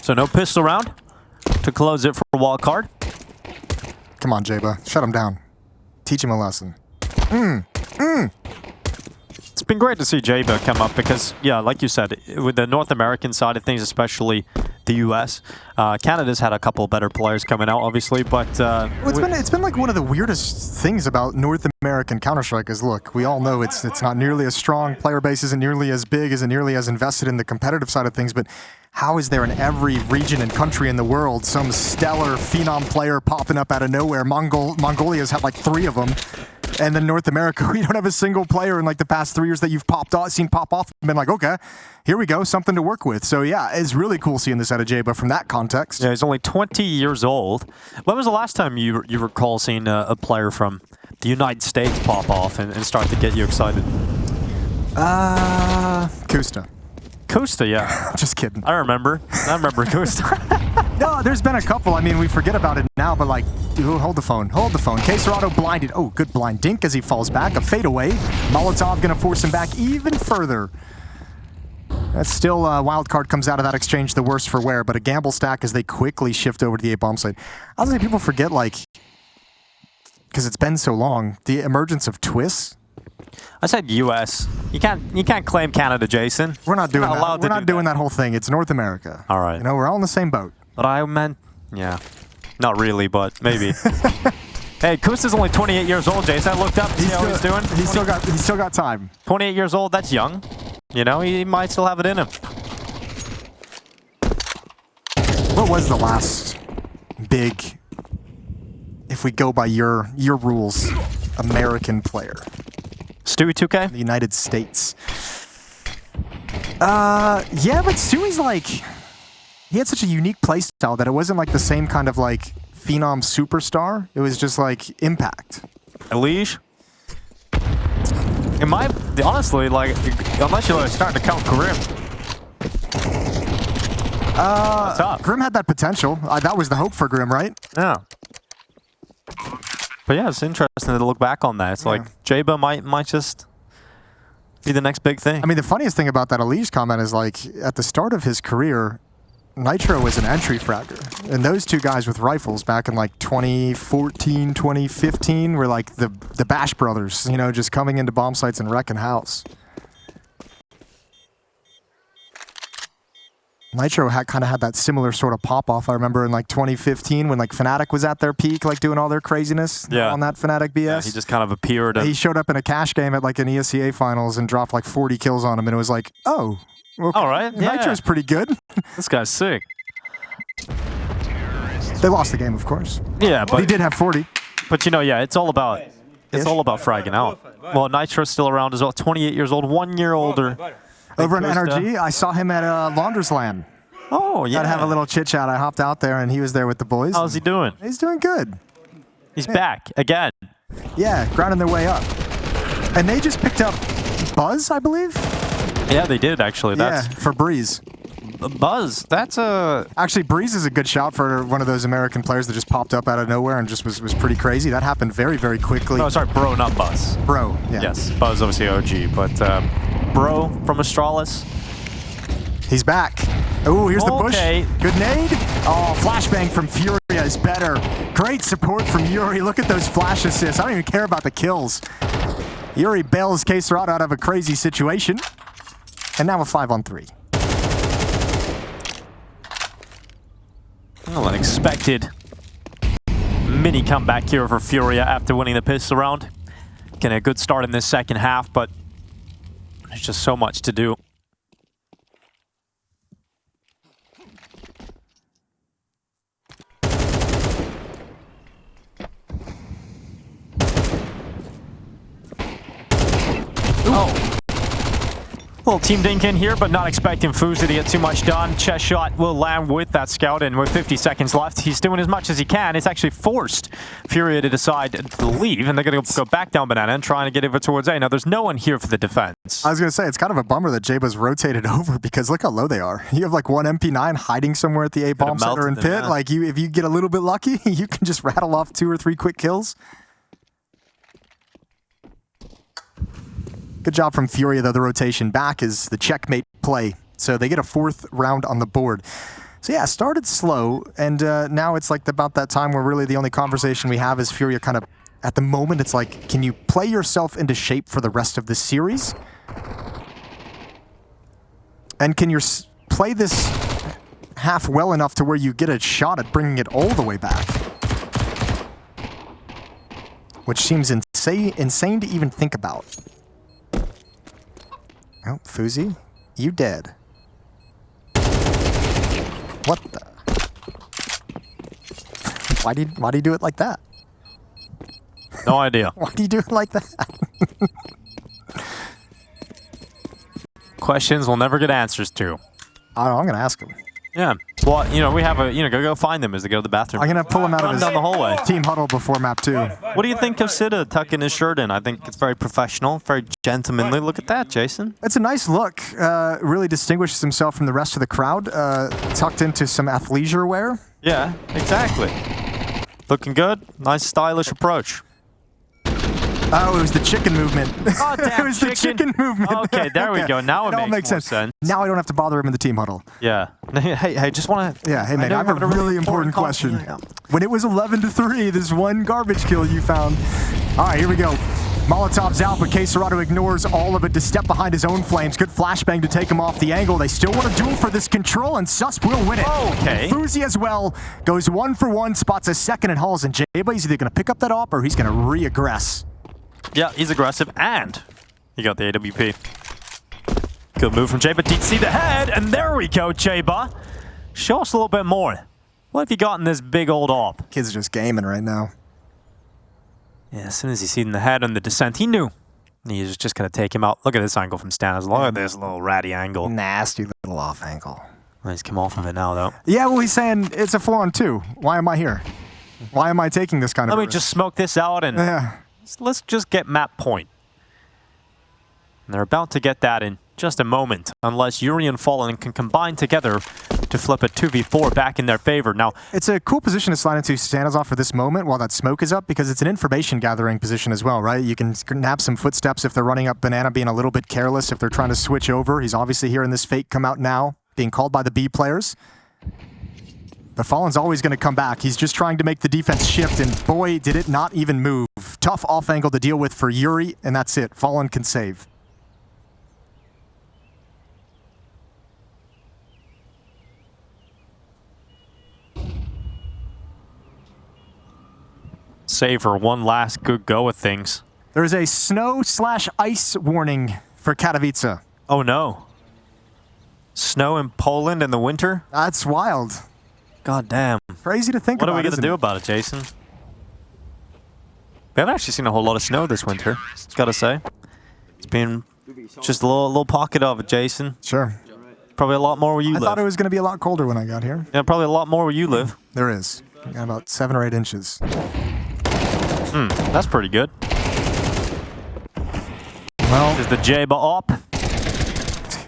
So no pistol round to close it for Wildcard. Come on, Jaba. Shut him down. Teach him a lesson. It's been great to see Jaba come up because, yeah, like you said, with the North American side of things, especially the U.S., Canada's had a couple better players coming out, obviously, but... well, it's been like one of the weirdest things about North American Counter-Strike is, look, we all know it's not nearly as strong, player base isn't nearly as big, isn't nearly as invested in the competitive side of things, but how is there in every region and country in the world some stellar phenom player popping up out of nowhere? Mongolia's had like 3 of them. And then North America, we don't have a single player in like the past 3 years that you've seen pop off and been like, okay, here we go, something to work with. So yeah, it's really cool seeing this out of Jay, but from that context. Yeah, he's only 20 years old. When was the last time you recall seeing a player from the United States pop off and start to get you excited? Kusta. Kusta, yeah. Just kidding. I remember Kusta. No, there's been a couple. I mean, we forget about it now, but like, dude, hold the phone. Hold the phone. Queserado blinded. Oh, good blind dink as he falls back. A fadeaway. Molotov going to force him back even further. That's still, Wildcard comes out of that exchange the worse for wear, but a gamble stack as they quickly shift over to the A-bomb site. I was like, people forget, like, because it's been so long, the emergence of twists. I said U.S. You can't claim Canada, Jason. We're not doing that. We're not doing that that whole thing. It's North America. All right. You know, we're all in the same boat. But I meant, yeah, not really, but maybe. Hey, Kusta's only 28 years old, Jason. I looked up to see how he's doing. He's still got time. 28 years old. That's young. You know, he might still have it in him. What was the last big, if we go by your rules, American player? Stewie 2K? The United States. Yeah, but Stewie's like, he had such a unique playstyle that it wasn't like the same kind of like phenom superstar. It was just like impact. Elige? It might, honestly, like, unless you're starting to count Grim. Grim had that potential. That was the hope for Grim, right? Yeah. But yeah, it's interesting to look back on that. It's like Jaba might just be the next big thing. I mean, the funniest thing about that Elige comment is like at the start of his career, Nitro was an entry fragger. And those 2 guys with rifles back in like 2014, 2015 were like the Bash brothers, you know, just coming into bomb sites and wrecking house. Nitro kind of had that similar sort of pop-off, I remember, in like 2015 when like Fnatic was at their peak, like doing all their craziness on that Fnatic BS. Yeah, he just kind of appeared. He showed up in a cash game at like an ESEA finals and dropped like 40 kills on him, and it was like, oh, okay. All right. Yeah. Nitro's pretty good. This guy's sick. They lost the game, of course. Yeah, but he did have 40. But you know, yeah, it's all about fragging out. Well, Nitro's still around as well. 28 years old, 1 year older. Over in NRG, I saw him at Laundersland. Oh, yeah. Gotta have a little chit-chat. I hopped out there, and he was there with the boys. How's he doing? He's doing good. He's back again. Yeah, grinding their way up. And they just picked up Buzz, I believe? Yeah, they did, actually. That's for Breeze. Buzz, that's a... Actually, Breeze is a good shout for one of those American players that just popped up out of nowhere and just was pretty crazy. That happened very, very quickly. Oh, sorry, Bro, not Buzz. Bro, yeah. Yes, Buzz obviously OG, but Bro from Astralis. He's back. Oh, here's the bush. Good nade. Oh, flashbang from FURIA is better. Great support from Yuri. Look at those flash assists. I don't even care about the kills. Yuri bails KSRADA out of a crazy situation. And now a 5-on-3. Well, an expected mini comeback here for FURIA after winning the pistol round. Getting a good start in this second half, but there's just so much to do. Oh. Little team dink in here, but not expecting phzy to get too much done. Chest shot will land with that scout, and with 50 seconds left, he's doing as much as he can. It's actually forced FURIA to decide to leave, and they're going to go back down Banana and trying to get over towards A. Now, there's no one here for the defense. I was going to say, it's kind of a bummer that Jaba's rotated over because look how low they are. You have like one MP9 hiding somewhere at the A bomb center and pit. Yeah. Like, if you get a little bit lucky, you can just rattle off 2 or 3 quick kills. Good job from FURIA, though. The rotation back is the checkmate play. So they get a 4th round on the board. So yeah, started slow, and now it's like about that time where really the only conversation we have is FURIA kind of, at the moment, it's like, can you play yourself into shape for the rest of the series? And can you play this half well enough to where you get a shot at bringing it all the way back? Which seems insane to even think about. Oh, phzy, you dead. What the? Why do you do it like that? No idea. Why do you do it like that? Questions we'll never get answers to. I don't know, I'm gonna ask him. Yeah. Well, you know, we have a, go find them as they go to the bathroom. I'm gonna pull him out of his down the hallway. Team huddle before map 2. What do you think of Sida tucking his shirt in? I think it's very professional, very gentlemanly. Look at that, Jason. It's a nice look. Really distinguishes himself from the rest of the crowd. Tucked into some athleisure wear. Yeah, exactly. Looking good. Nice, stylish approach. Oh, it was the chicken movement. Oh, damn, it was the chicken movement. Okay, there we go. Now it makes more sense. Now I don't have to bother him in the team huddle. Yeah. Hey, just want to... Yeah, hey, man, I have a really important question. When it was 11-3, this one garbage kill you found. All right, here we go. Molotov's out, but KSRADA ignores all of it to step behind his own flames. Good flashbang to take him off the angle. They still want to duel for this control, and Sus will win it. Okay. phzy as well goes 1 for 1, spots a second and hauls, and Jaba, he's either going to pick up that op or he's going to re-aggress. Yeah, he's aggressive, and he got the AWP. Good move from Jaba. Did see the head, and there we go, Jaba. Show us a little bit more. What have you got in this big old op? Kids are just gaming right now. Yeah, as soon as he seen the head on the descent, he knew. He was just going to take him out. Look at this angle from Stanis. Look at this little ratty angle. Nasty little off angle. Well, he's come off of it now, though. Yeah, well, he's saying it's a 4-on-2. Why am I here? Why am I taking this kind of Let me risk? just smoke this out and... Yeah. Let's just get map point. And they're about to get that in just a moment, unless Yuri and Fallen can combine together to flip a 2v4 back in their favor. Now, it's a cool position to slide into Stanislav for this moment while that smoke is up, because it's an information gathering position as well, right? You can nab some footsteps if they're running up Banana, being a little bit careless, if they're trying to switch over. He's obviously hearing this fake come out now, being called by the B players. But Fallen's always going to come back. He's just trying to make the defense shift, and boy, did it not even move. Tough off angle to deal with for Yuri, and that's it. Fallen can save. save for one last good go of things. There is a snow/ice warning for Katowice. Oh no. Snow in Poland in the winter? That's wild. God damn. Crazy to think What about. What are we going to do about it, Jason? We haven't actually seen a whole lot of snow this winter, gotta say. It's been just a little pocket of it, Jason. Sure. Probably a lot more where you live. I thought it was going to be a lot colder when I got here. Yeah, probably a lot more where you live. There is. Got about 7 or 8 inches. That's pretty good. Well, Is the Jaba op? I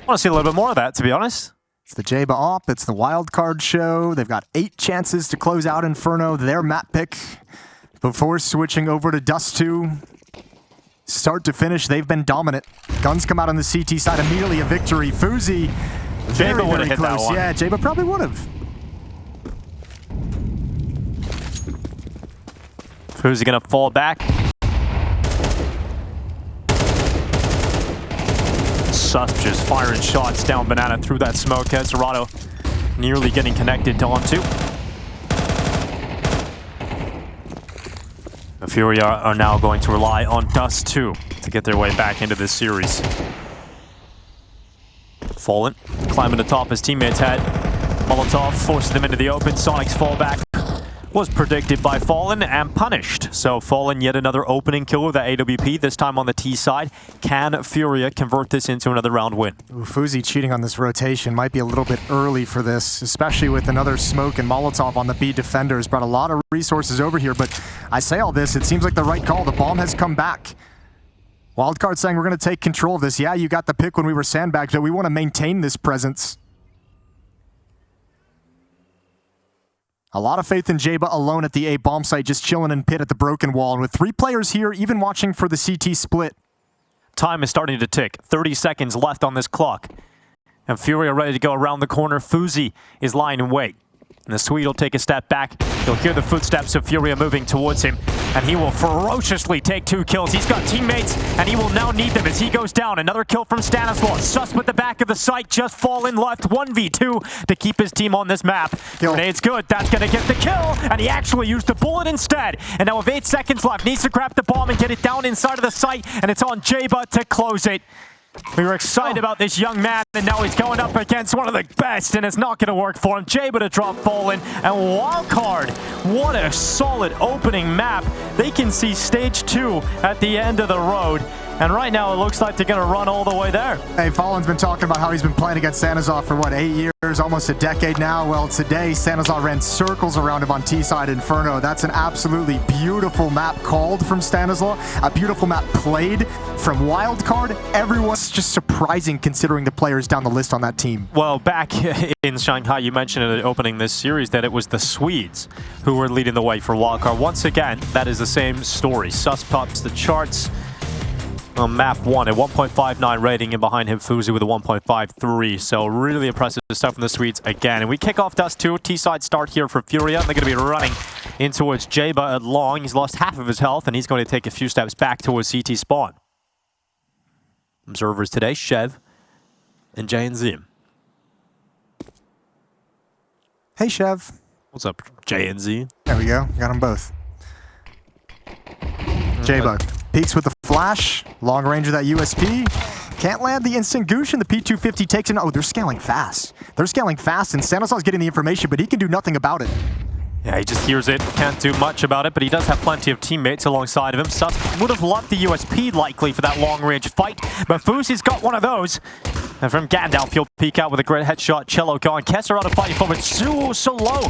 want to see a little bit more of that, to be honest. it's the Jaba op. It's the Wildcard show. They've got 8 chances to close out Inferno, their map pick, before switching over to Dust2. Start to finish, they've been dominant. Guns come out on the CT side, immediately a victory. Phzy, very, would've very hit that close. one. Yeah, Jaba probably would have. Who's gonna fall back? Sus just firing shots down Banana through that smoke. Zerato nearly getting connected to on 2. The FURIA are now going to rely on Dust2 to get their way back into this series. Fallen climbing the top his teammates had. Molotov forces them into the open. Sonic's fallback was predicted by Fallen and punished. So Fallen yet another opening kill with that AWP, this time on the T side. Can FURIA convert this into another round win? Ooh, Phzy cheating on this rotation might be a little bit early for this, especially with another smoke and Molotov on the B defenders. Brought a lot of resources over here, but I say all this, it seems like the right call. The bomb has come back. Wildcard saying we're going to take control of this. Yeah, you got the pick when we were sandbagged, but we want to maintain this presence. A lot of faith in Jaba alone at the A bomb site, just chilling in pit at the broken wall. And with 3 players here, even watching for the CT split. Time is starting to tick. 30 seconds left on this clock. And FURIA ready to go around the corner. Phzy is lying in wait. And the Swede will take a step back. You'll hear the footsteps of FURIA moving towards him. And he will ferociously take 2 kills. He's got teammates, and he will now need them as he goes down. Another kill from Stanislav. Sus with the back of the site, just fallen left. 1v2 to keep his team on this map. Grenade's good. That's going to get the kill. And he actually used the bullet instead. And now with 8 seconds left, needs to grab the bomb and get it down inside of the site. And it's on Jaba to close it. We were excited about this young man, and now he's going up against one of the best, and it's not going to work for him. Jaba to drop Fallen, and Wildcard. What a solid opening map. They can see stage 2 at the end of the road, and right now it looks like they're going to run all the way there. Hey, Fallen's been talking about how he's been playing against Stanislav for, what, 8 years, almost a decade now? Well, today, Stanislav ran circles around him on T-side Inferno. That's an absolutely beautiful map called from Stanislav, a beautiful map played from Wildcard. Everyone's just surprising considering the players down the list on that team. Well, back in Shanghai, you mentioned at opening this series that it was the Swedes who were leading the way for Wildcard. Once again, that is the same story. Sus pops the charts on map 1 at 1.59 rating, and behind him Phzy with a 1.53. So really impressive stuff from the Swedes again. And we kick off Dust2. T-side start here for FURIA. They're going to be running in towards Jaba at long. He's lost half of his health, and he's going to take a few steps back towards CT spawn. Observers today, Shev and JNZ. Hey, Shev. What's up, JNZ? There we go. Got them both. Jaba peeks with the flash. Long range of that USP. Can't land the instant goosh, and the P250 takes it. Oh, they're scaling fast. They're scaling fast, and Stanislav's getting the information, but he can do nothing about it. Yeah, he just hears it, can't do much about it, but he does have plenty of teammates alongside of him. Sus would have loved the USP likely for that long-range fight, but Phzy's got one of those. And from Gandalf, he'll peek out with a great headshot. Cello gone. Kesserado fighting for it. So low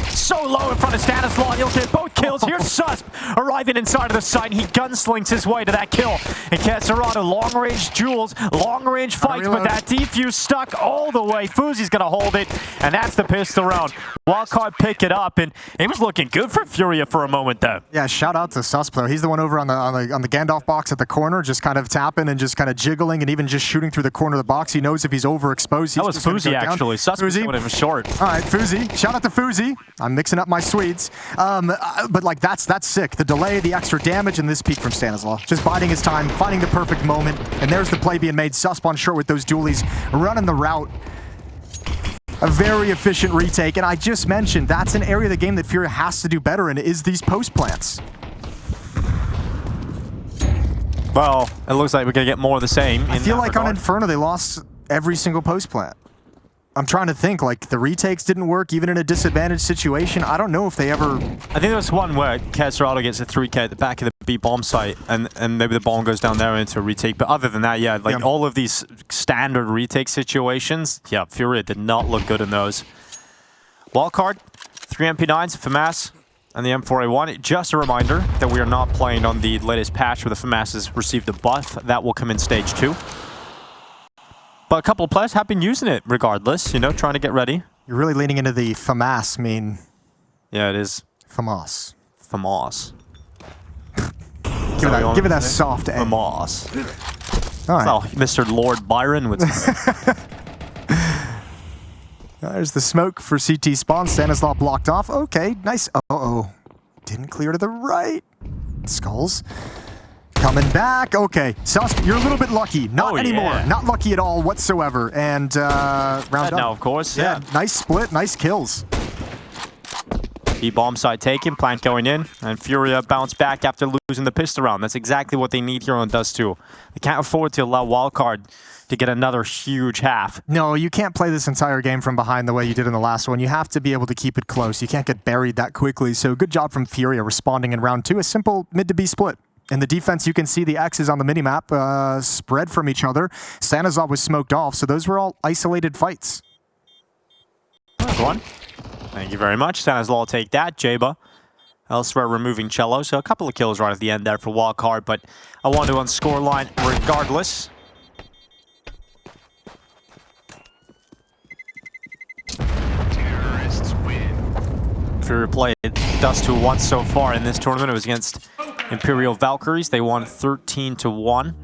in front of Stanislav. He'll get both kills. Here's Sus arriving inside of the site. He gunslings his way to that kill. And Kesserado, long-range duels, long-range fights, but that defuse stuck all the way. Phzy's going to hold it, and that's the pistol round. Wildcard pick it up, and it was looking good for FURIA for a moment there. Yeah, shout out to Sus though. He's the one over on the Gandalf box at the corner, just kind of tapping and just kind of jiggling and even just shooting through the corner of the box. He knows if he's overexposed. That was Phzy actually. Sus was doing him short. All right, Phzy. Shout out to Phzy. I'm mixing up my Swedes. But like that's sick. The delay, the extra damage, and this peak from Stanislav. Just biding his time, finding the perfect moment, and there's the play being made. Sus on short with those dualies, running the route. A very efficient retake, and I just mentioned that's an area of the game that FURIA has to do better in, is these post plants. Well, it looks like we're going to get more of the same. I feel like on Inferno they lost every single post plant. I'm trying to think, like the retakes didn't work even in a disadvantaged situation. I don't know if they ever... I think there was one where Kesserado gets a 3K at the back of the B bomb site, and maybe the bomb goes down there into a retake. But other than that, yeah, like all of these standard retake situations, yeah, FURIA did not look good in those. Wildcard, 3 MP9s, FAMAS, and the M4A1. Just a reminder that we are not playing on the latest patch where the FAMAS has received a buff. That will come in stage 2. But a couple of players have been using it regardless, you know, trying to get ready. You're really leaning into the FAMAS mean. Yeah, it is. FAMAS. FAMAS. Give it that soft A. FAMAS. All right. Well, Mr. Lord Byron would say. There's the smoke for CT spawn. Stanislaw blocked off. Okay, nice. Uh-oh. Didn't clear to the right. Skulls. Coming back. Okay. Sauce, you're a little bit lucky. Not anymore. Yeah. Not lucky at all whatsoever. And round up. Now, of course. Yeah. Nice split. Nice kills. B-bomb side taken, plant going in, and FURIA bounce back after losing the pistol round. That's exactly what they need here on Dust2. They can't afford to allow Wildcard to get another huge half. No, you can't play this entire game from behind the way you did in the last one. You have to be able to keep it close. You can't get buried that quickly. So good job from FURIA responding in round 2. A simple mid to B split. In the defense, you can see the X's on the minimap spread from each other. Stanislaw was smoked off, so those were all isolated fights. That's one. Thank you very much. Stanislaw will take that. Jaba elsewhere removing Cello. So a couple of kills right at the end there for Wildcard, but I want to on scoreline regardless. Terrorists win. FURIA played Dust2 once so far in this tournament. It was against Imperial Valkyries. They won 13-1.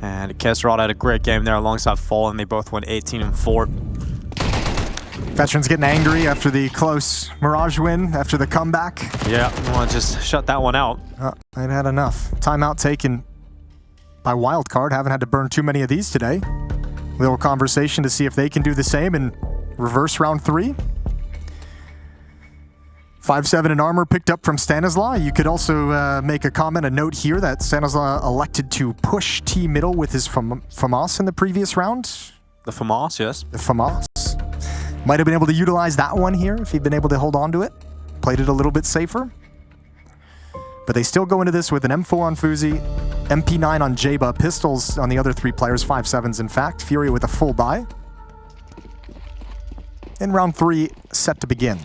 And Kesserad had a great game there alongside Fallen. They both went 18-4. Veterans getting angry after the close Mirage win, after the comeback. Yeah, I want to just shut that one out. I'd had enough. Timeout taken by Wildcard. Haven't had to burn too many of these today. Little conversation to see if they can do the same in reverse round 3. 5-7 in armor picked up from Stanislaw. You could also make a comment, a note here that Stanislaw elected to push T middle with his FAMAS in the previous round. The FAMAS, yes. The FAMAS. Might have been able to utilize that one here if he'd been able to hold on to it. Played it a little bit safer. But they still go into this with an M4 on phzy, MP9 on Jaba, pistols on the other 3 players, 5.7s in fact. FURIA with a full buy. And round 3 set to begin.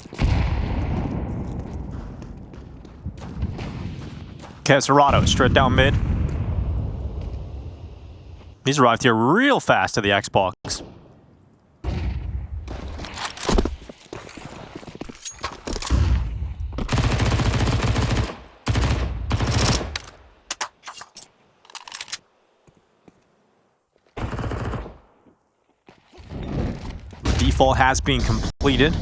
Kesserado straight down mid. He's arrived here real fast to the Xbox. Default has been completed.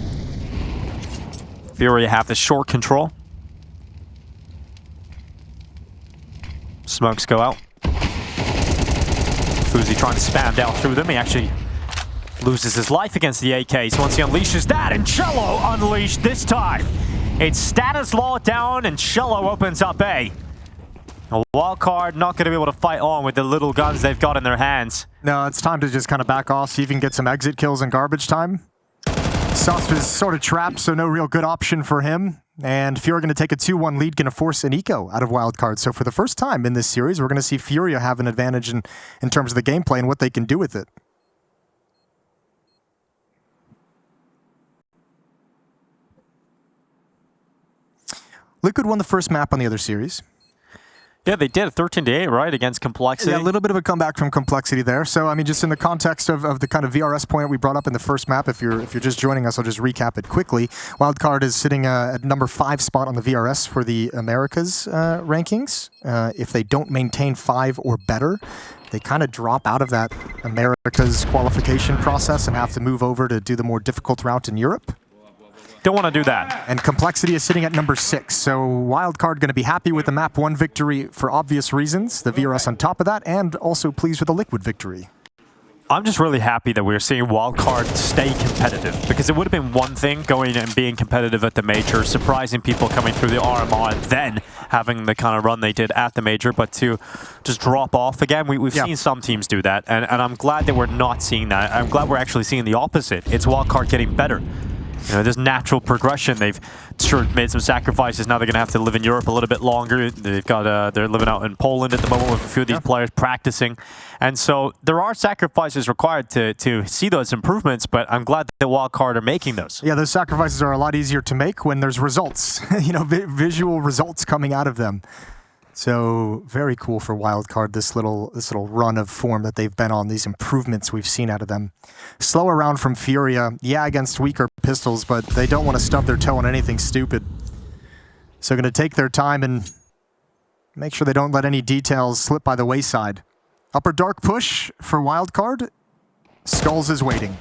FURIA have the short control. Smokes go out. phzy trying to spam down through them. He actually loses his life against the AKs once he unleashes that, and Cello unleashed this time. It's Stanislaw down, and Cello opens up A. A Wildcard not going to be able to fight on with the little guns they've got in their hands. No, it's time to just kind of back off, see if you can get some exit kills in garbage time. Susp is sort of trapped, so no real good option for him. And FURIA going to take a 2-1 lead, going to force an eco out of Wildcard. So for the first time in this series, we're going to see FURIA have an advantage in terms of the gameplay and what they can do with it. Liquid won the first map on the other series. Yeah, they did. 13-8, right, against Complexity. Yeah, a little bit of a comeback from Complexity there. So, I mean, just in the context of the kind of VRS point we brought up in the first map, if you're just joining us, I'll just recap it quickly. Wildcard is sitting at number 5 spot on the VRS for the Americas rankings. If they don't maintain 5 or better, they kind of drop out of that Americas qualification process and have to move over to do the more difficult route in Europe. Don't want to do that. And Complexity is sitting at number 6. So Wildcard going to be happy with the map 1 victory for obvious reasons. The VRS on top of that, and also pleased with the Liquid victory. I'm just really happy that we're seeing Wildcard stay competitive, because it would have been one thing going and being competitive at the major, surprising people coming through the RMR and then having the kind of run they did at the major, but to just drop off again, we've seen some teams do that, and I'm glad that we're not seeing that. I'm glad we're actually seeing the opposite. It's Wildcard getting better. You know, there's natural progression. They've sure made some sacrifices. Now they're going to have to live in Europe a little bit longer. They've got they're living out in Poland at the moment with a few of these players practicing. And so there are sacrifices required to see those improvements, but I'm glad that Wildcard are making those. Yeah, those sacrifices are a lot easier to make when there's results, you know, visual results coming out of them. So very cool for Wildcard, this little run of form that they've been on, these improvements we've seen out of them. Slower round from FURIA, yeah, against weaker pistols, but they don't want to stub their toe on anything stupid. So going to take their time and make sure they don't let any details slip by the wayside. Upper dark push for Wildcard. Skulls is waiting.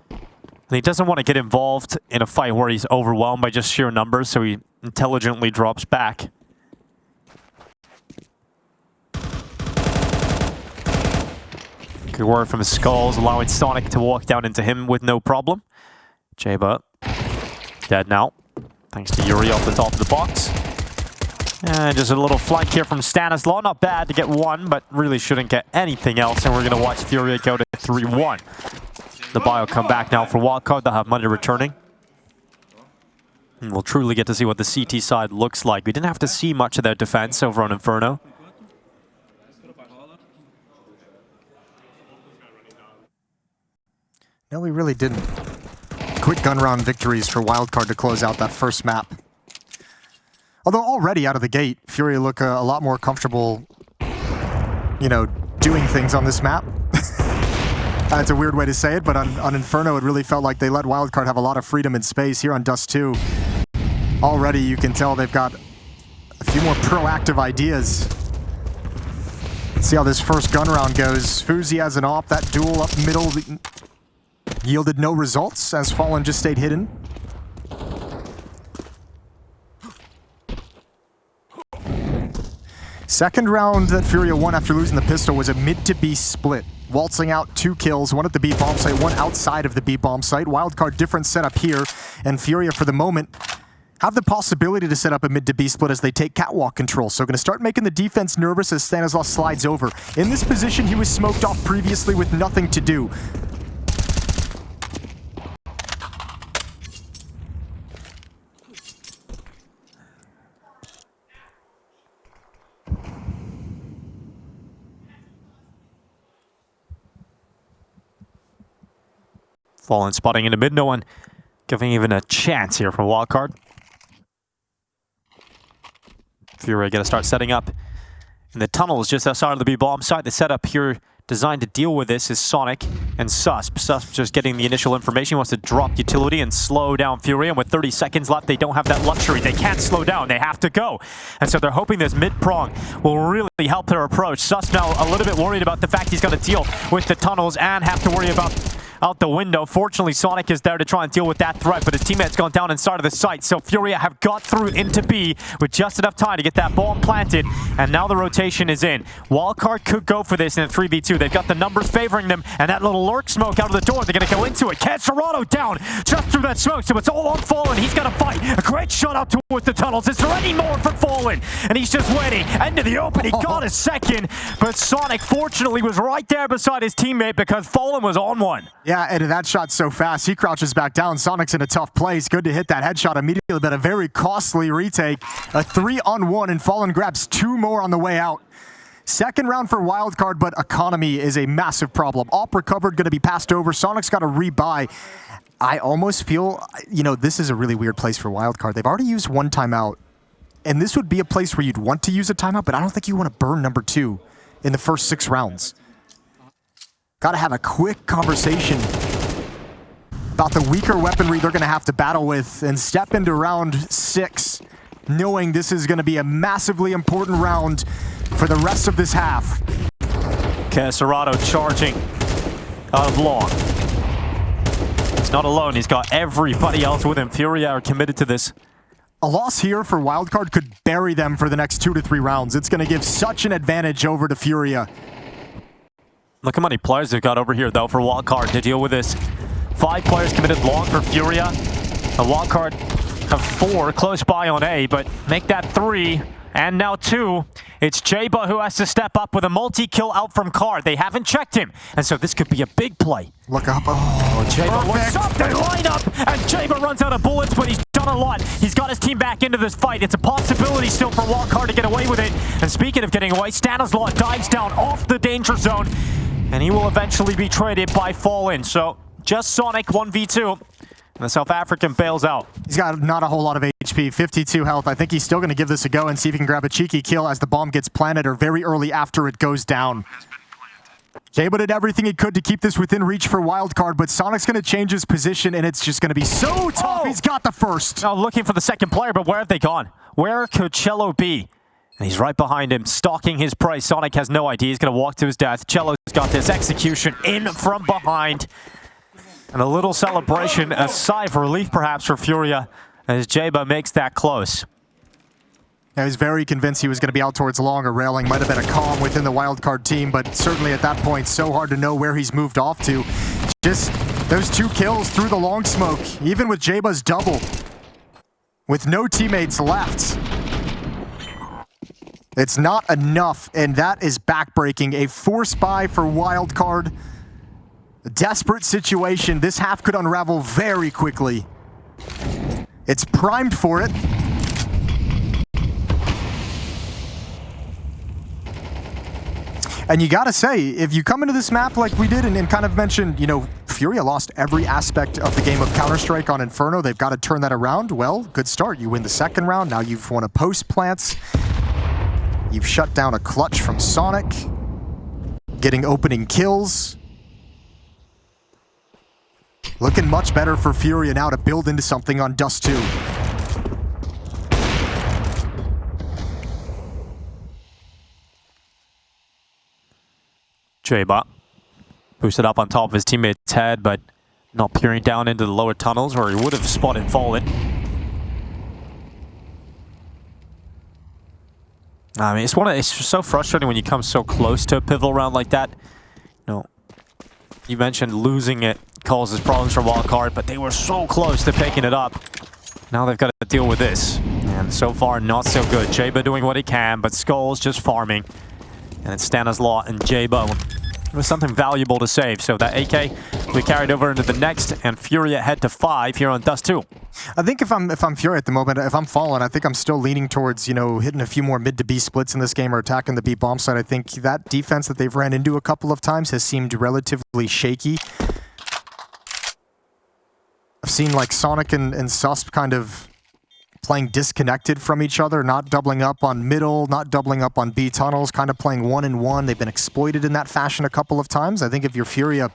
And he doesn't want to get involved in a fight where he's overwhelmed by just sheer numbers, so he intelligently drops back. Good work from his Skulls, allowing Sonic to walk down into him with no problem. Jaba dead now, thanks to Yuri off the top of the box. And just a little flank here from Stanislaw. Not bad to get one, but really shouldn't get anything else. And we're going to watch FURIA go to 3-1. The bio come back now for Wildcard. They'll have Monday returning. And we'll truly get to see what the CT side looks like. We didn't have to see much of their defense over on Inferno. No, we really didn't. Quick gun round victories for Wildcard to close out that first map. Although already out of the gate, FURIA look a lot more comfortable, you know, doing things on this map. That's a weird way to say it, but on Inferno it really felt like they let Wildcard have a lot of freedom and space. Here on Dust2, already you can tell they've got a few more proactive ideas. Let's see how this first gun round goes. phzy has an op, that duel up middle yielded no results as Fallen just stayed hidden. Second round that FURIA won after losing the pistol was a mid to B split. Waltzing out 2 kills, one at the B bomb site, one outside of the B bomb site. Wildcard different setup here, and FURIA for the moment have the possibility to set up a mid to B split as they take catwalk control. So going to start making the defense nervous as Stanislaw slides over. In this position, he was smoked off previously with nothing to do. Fallen spotting into mid, no one giving even a chance here for Wildcard. FURIA gonna start setting up in the tunnels just outside of the B bomb site. The setup here designed to deal with this is Sonic and Susp. Susp just getting the initial information. He wants to drop utility and slow down FURIA. And with 30 seconds left, they don't have that luxury. They can't slow down. They have to go. And so they're hoping this mid-prong will really help their approach. Susp now a little bit worried about the fact he's got to deal with the tunnels and have to worry about out the window. Fortunately, Sonic is there to try and deal with that threat, but his teammate's gone down inside of the site. So FURIA have got through into B with just enough time to get that bomb planted, and now the rotation is in. Wildcard could go for this in a 3v2. They've got the numbers favoring them, and that little lurk smoke out of the door. They're going to go into it. Caserado down just through that smoke, so it's all on Fallen. He's got to fight. A great shot out towards the tunnels. Is there any more for Fallen? And he's just waiting. Into the open. He got a second, but Sonic fortunately was right there beside his teammate because Fallen was on one. Yeah, and that shot's so fast, he crouches back down. Sonic's in a tough place. Good to hit that headshot immediately, but a very costly retake. A 3-on-1, and Fallen grabs 2 more on the way out. Second round for Wildcard, but economy is a massive problem. Op recovered, going to be passed over. Sonic's got to rebuy. I almost feel, you know, this is a really weird place for Wildcard. They've already used 1 timeout, and this would be a place where you'd want to use a timeout, but I don't think you want to burn number 2 in the first 6 rounds. Got to have a quick conversation about the weaker weaponry they're going to have to battle with and step into round 6, knowing this is going to be a massively important round for the rest of this half. Caserado charging out of long. He's not alone. He's got everybody else with him. FURIA are committed to this. A loss here for Wildcard could bury them for the next 2 to 3 rounds. It's going to give such an advantage over to FURIA. Look how many players they've got over here, though, for Wildcard to deal with this. 5 players committed long for FURIA. The Wildcard have 4 close by on A, but make that 3, And now 2. It's Jaba who has to step up with a multi-kill out from Card. They haven't checked him, and so this could be a big play. Look up. Oh, Jaba looks up, they line up, and Jaba runs out of bullets, but he's done a lot. He's got his team back into this fight. It's a possibility still for Wildcard to get away with it. And speaking of getting away, Stanislaw dives down off the danger zone, and he will eventually be traded by Fallen. So just Sonic 1v2. And the South African bails out. He's got not a whole lot of HP, 52 health. I think he's still going to give this a go and see if he can grab a cheeky kill as the bomb gets planted or very early after it goes down. Jaba did everything he could to keep this within reach for Wildcard, but Sonic's going to change his position, and it's just going to be so tough. Oh. He's got the first. Now looking for the second player, but where have they gone? Where could Cello be? And he's right behind him, stalking his prey. Sonic has no idea. He's going to walk to his death. Cello's got this execution in from behind. And a little celebration, a sigh of relief perhaps for FURIA as Jaba makes that close. I was very convinced he was going to be out towards long or railing. Might have been a calm within the Wildcard team, but certainly at that point, so hard to know where he's moved off to. Just those 2 kills through the long smoke, even with Jaba's double, with no teammates left. It's not enough, and that is backbreaking. A force buy for Wildcard. A desperate situation. This half could unravel very quickly. It's primed for it. And you gotta say, if you come into this map like we did and kind of mentioned, you know, FURIA lost every aspect of the game of Counter-Strike on Inferno. They've got to turn that around. Well, good start. You win the second round. Now you've won a post plants. You've shut down a clutch from Sonic. Getting opening kills. Looking much better for FURIA now to build into something on Dust2. Jaba boosted up on top of his teammate's head, but not peering down into the lower tunnels where he would have spotted Fallen. I mean, it's so frustrating when you come so close to a pivotal round like that. You know, you mentioned losing it causes problems for Wildcard, but they were so close to picking it up. Now they've got to deal with this. And so far, not so good. Jaba doing what he can, but Skull's just farming. And it's Stanislaw and Jaba with something valuable to save. So that AK will be carried over into the next, and FURIA head to 5 here on Dust2. I think if I'm FURIA at the moment, if I'm Fallen, I think I'm still leaning towards, you know, hitting a few more mid to B splits in this game or attacking the B bomb side. I think that defense that they've ran into a couple of times has seemed relatively shaky. I've seen like Sonic and Susp kind of playing disconnected from each other, not doubling up on middle, not doubling up on B tunnels, kind of playing 1-in-1. They've been exploited in that fashion a couple of times. I think if you're FURIA,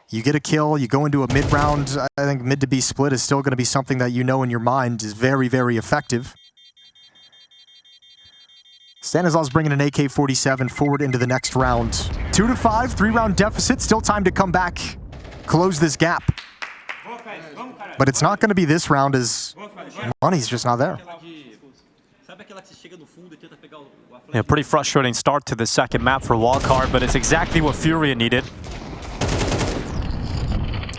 you get a kill, you go into a mid-round, I think mid to B split is still going to be something that you know in your mind is very, very effective. Stanislaw's bringing an AK-47 forward into the next round. 2-5, 3-round deficit, still time to come back, close this gap. But it's not going to be this round as money's just not there. Yeah, pretty frustrating start to the second map for Wildcard, but it's exactly what FURIA needed.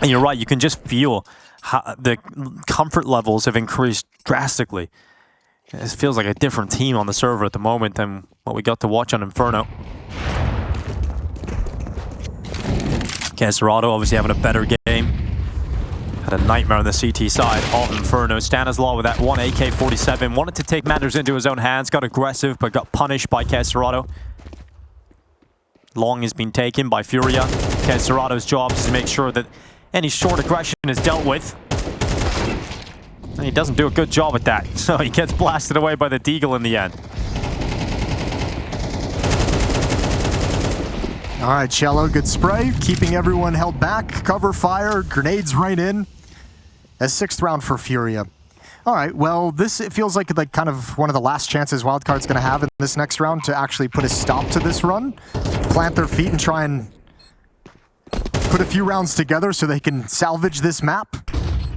And you're right, you can just feel how the comfort levels have increased drastically. It feels like a different team on the server at the moment than what we got to watch on Inferno. Caserado obviously having a better game. Had a nightmare on the CT side of Inferno. Stanislaw with that one AK-47. Wanted to take matters into his own hands. Got aggressive, but got punished by Caserado. Long has been taken by FURIA. Caserado's job is to make sure that any short aggression is dealt with. And he doesn't do a good job at that. So he gets blasted away by the Deagle in the end. All right, Cello, good spray. Keeping everyone held back. Cover fire, grenades right in. A 6th round for FURIA. All right, well, it feels like kind of one of the last chances Wildcard's going to have in this next round to actually put a stop to this run. Plant their feet and try and put a few rounds together so they can salvage this map,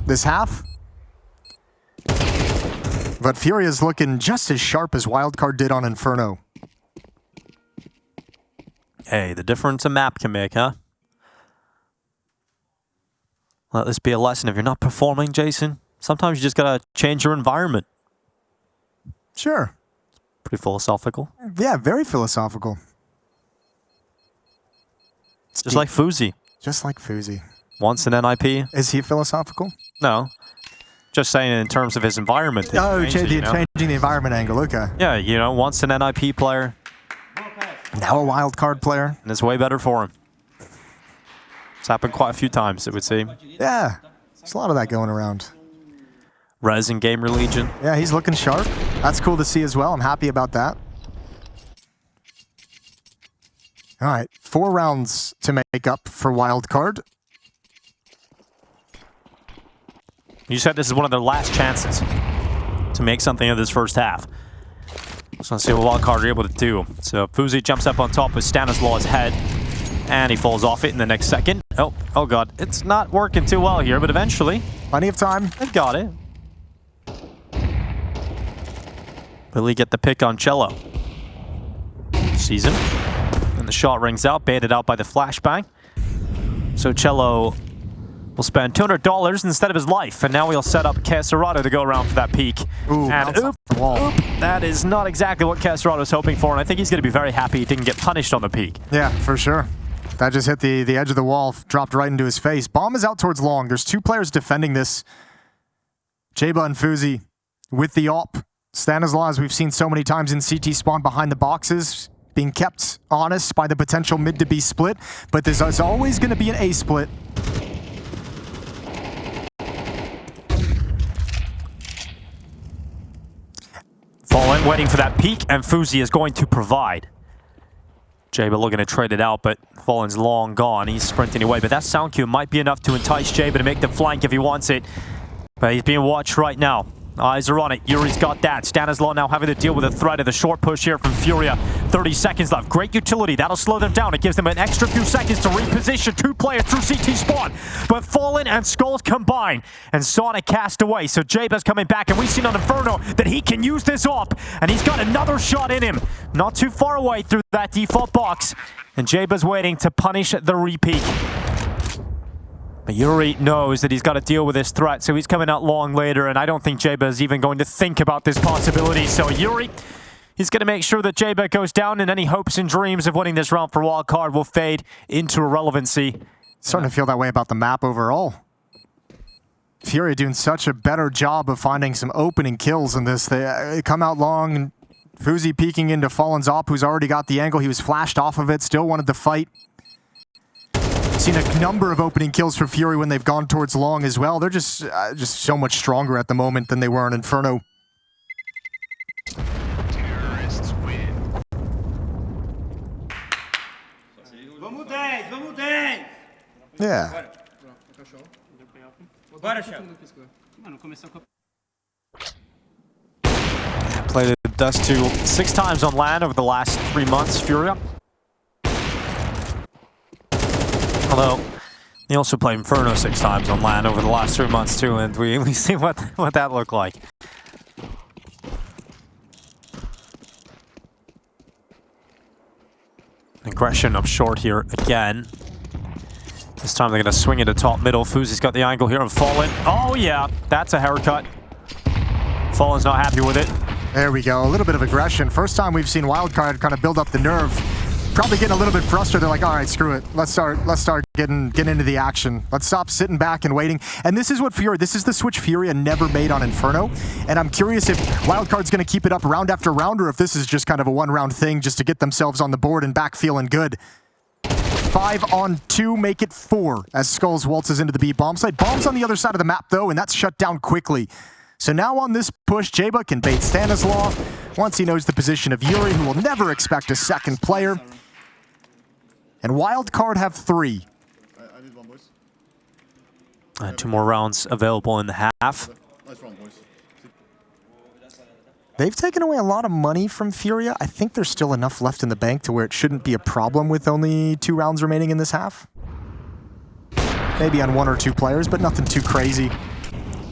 this half. But FURIA's looking just as sharp as Wildcard did on Inferno. Hey, the difference a map can make, huh? Let this be a lesson. If you're not performing, Jason, sometimes you just gotta change your environment. Sure. Pretty philosophical. Yeah, very philosophical. Just like phzy. Just like phzy. Wants an NIP. Is he philosophical? No. Just saying in terms of his environment. Oh, Changing changing the environment angle, okay. Yeah, you know, wants an NIP player. Now a wild card player. And it's way better for him. It's happened quite a few times, it would seem. Yeah, there's a lot of that going around. Rez and Gamer Legion. Yeah, he's looking sharp. That's cool to see as well. I'm happy about that. All right, 4 rounds to make up for Wildcard. You said this is one of their last chances to make something of this first half. So let's see what Wildcard are able to do. So phzy jumps up on top with Stanislaus' head, and he falls off it in the next second. Oh god, it's not working too well here, but eventually, Plenty of time. they've got it. Really get the pick on Cello. Sees him, and the shot rings out, baited out by the flashbang. So Cello will spend $200 instead of his life, and now he'll set up Caserado to go around for that peak. Ooh, and off the wall. that is not exactly what Caserado was hoping for, and I think he's going to be very happy he didn't get punished on the peak. Yeah, for sure. That just hit the edge of the wall, dropped right into his face. Bomb is out towards long. There's 2 players defending this. Jeba and phzy with the op. Stanislaus, we've seen so many times in CT spawn behind the boxes, being kept honest by the potential mid to be split, but there's always going to be an A split. Fallen waiting for that peak, and phzy is going to provide. Jaba looking to trade it out, but Fallen's long gone. He's sprinting away, but that sound cue might be enough to entice Jaba to make the flank if he wants it. But he's being watched right now. Eyes are on it. Yuri's got that. Stanislaus now having to deal with the threat of the short push here from FURIA. 30 seconds left. Great utility. That'll slow them down. It gives them an extra few seconds to reposition 2 players through CT spawn. But Fallen and Skulls combine, and Sonic cast away. So Jaba's coming back, and we've seen on Inferno that he can use this op, and he's got another shot in him. Not too far away through that default box, and Jaba's waiting to punish the repeat. But Yuri knows that he's got to deal with this threat, so he's coming out long later, and I don't think Jaba is even going to think about this possibility. So Yuri, he's going to make sure that Jaba goes down, and any hopes and dreams of winning this round for Wildcard will fade into irrelevancy. Starting to feel that way about the map overall. FURIA doing such a better job of finding some opening kills in this. They come out long, and phzy peeking into Fallen's op, who's already got the angle. He was flashed off of it, still wanted to fight. Seen a number of opening kills for FURIA when they've gone towards long as well. They're just so much stronger at the moment than they were in Inferno. Terrorists win. Vamos 10, vamos 10! Yeah. Bora, Chão. Mano, começou com Played Dust2 6 times on LAN over the last 3 months, FURIA. Although, he also played Inferno 6 times on LAN over the last 3 months too, and we see what that looked like. Aggression up short here again. This time they're going to swing into top middle. phzy's got the angle here of Fallen. Oh yeah, that's a haircut. Fallen's not happy with it. There we go, a little bit of aggression. First time we've seen Wildcard kind of build up the nerve. Probably getting a little bit frustrated. They're like, all right, screw it. Let's start getting into the action. Let's stop sitting back and waiting. And this is what FURIA, this is the switch FURIA never made on Inferno. And I'm curious if Wildcard's going to keep it up round after round, or if this is just kind of a 1-round thing just to get themselves on the board and back feeling good. 5 on 2, make it 4 as Skulls waltzes into the B bomb site. Bomb's on the other side of the map though, and that's shut down quickly. So now on this push, Jaba can bait Stanislaus once he knows the position of Yuri, who will never expect a second player. And Wildcard have 3. I need 1, boys. 2 more rounds available in the half. Nice round, boys. They've taken away a lot of money from FURIA. I think there's still enough left in the bank to where it shouldn't be a problem with only 2 rounds remaining in this half. Maybe on 1 or 2 players, but nothing too crazy.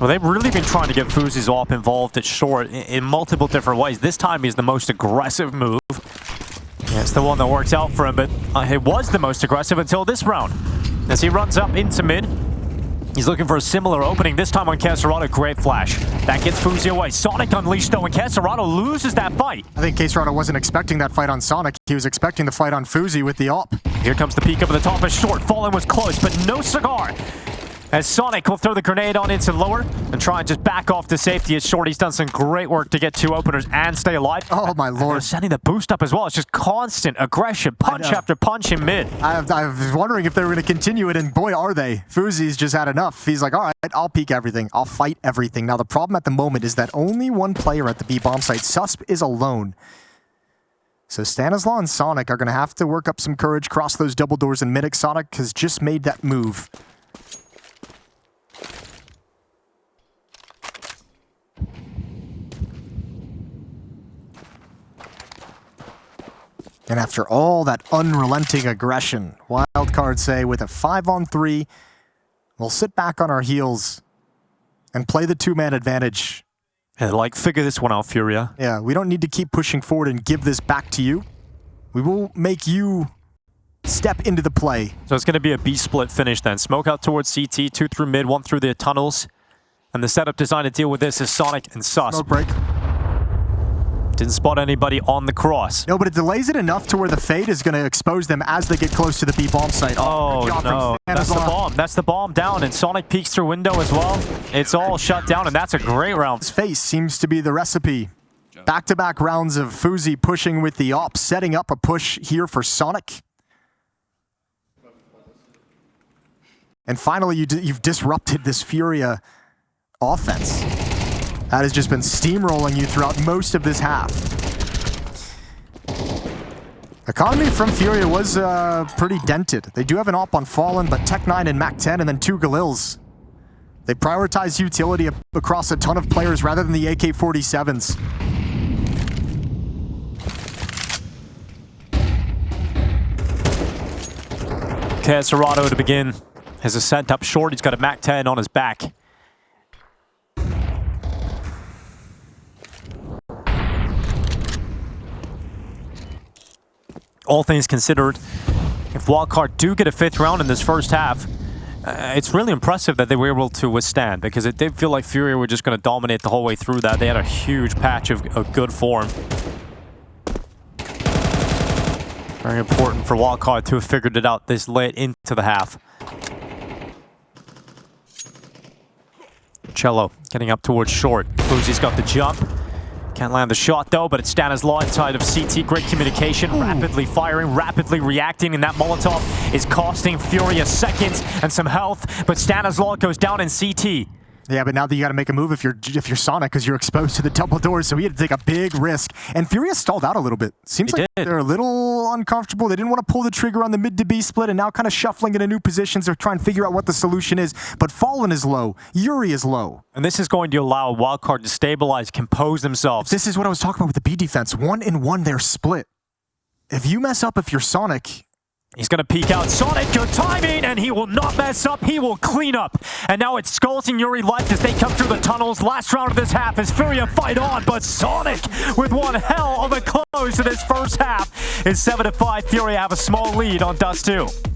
Well, they've really been trying to get phzy's op involved at short in multiple different ways. This time he's the most aggressive move. Yeah, it's the one that works out for him, but it was the most aggressive until this round. As he runs up into mid, He's looking for a similar opening, this time on Caserado. Great flash. That gets phzy away. Sonic unleashed though, and Caserado loses that fight. I think Caserado wasn't expecting that fight on Sonic. He was expecting the fight on phzy with the AWP. Here comes the peek over the top of short. Fallen was close, but no cigar. As Sonic will throw the grenade on into lower and try and just back off to safety. As short, he's done some great work to get 2 openers and stay alive. Oh my And they're lord. sending the boost up as well. It's just constant aggression, punch after punch in mid. I was wondering if they were going to continue it, and boy, are they. phzy's just had enough. He's like, all right, I'll peek everything. I'll fight everything. Now, the problem at the moment is that only one player at the B bomb site, Susp, is alone. So Stanislaw and Sonic are going to have to work up some courage, cross those double doors, and Minik. Sonic has just made that move. And after all that unrelenting aggression, Wildcard say with a 5-on-3, we'll sit back on our heels and play the 2-man advantage. And like, figure this one out, FURIA. Yeah, we don't need to keep pushing forward and give this back to you. We will make you step into the play. So it's going to be a B split finish then. Smoke out towards CT, 2 through mid, 1 through the tunnels. And the setup designed to deal with this is Sonic and Sus. Smoke break. Didn't spot anybody on the cross. No, but it delays it enough to where the fade is going to expose them as they get close to the B bomb site. Oh good job from no, that's the Stanislaw. bomb. That's the bomb down, and Sonic peeks through window as well. It's all shut down, and that's a great round. His face seems to be the recipe. Back-to-back rounds of phzy pushing with the AWP, setting up a push here for Sonic. And finally, you've disrupted this FURIA offense. That has just been steamrolling you throughout most of this half. Economy from FURIA was pretty dented. They do have an AWP on Fallen, but Tech9 and Mac-10, and then 2 Galils. They prioritize utility across a ton of players rather than the AK-47s. Caserado to begin his ascent up short. He's got a Mac-10 on his back. All things considered, if Wildcard do get a 5th round in this first half, it's really impressive that they were able to withstand, because it did feel like FURIA were just going to dominate the whole way through that. They had a huge patch of good form. Very important for Wildcard to have figured it out this late into the half. Cello getting up towards short. phzy's got the jump. Can't land the shot though, but it's Stanislaw inside of CT. Great communication, rapidly firing, rapidly reacting, and that Molotov is costing FURIA seconds and some health, but Stanislaw goes down in CT. Yeah, but now that you got to make a move if you're Sonic, because you're exposed to the double doors, so he had to take a big risk. And FURIA stalled out a little bit. Seems like they're a little uncomfortable. They didn't want to pull the trigger on the mid to B split, and now kind of shuffling into new positions. They're trying to figure out what the solution is. But Fallen is low. Yuri is low. And this is going to allow Wildcard to stabilize, compose themselves. This is what I was talking about with the B defense. 1-in-1, they're split. If you mess up if you're Sonic, he's going to peek out. Sonic, good timing, and he will not mess up. He will clean up. And now it's Skulls and Yuri left as they come through the tunnels. Last round of this half as FURIA fight on, but Sonic with one hell of a close to this first half. It's 7-5. FURIA have a small lead on Dust2.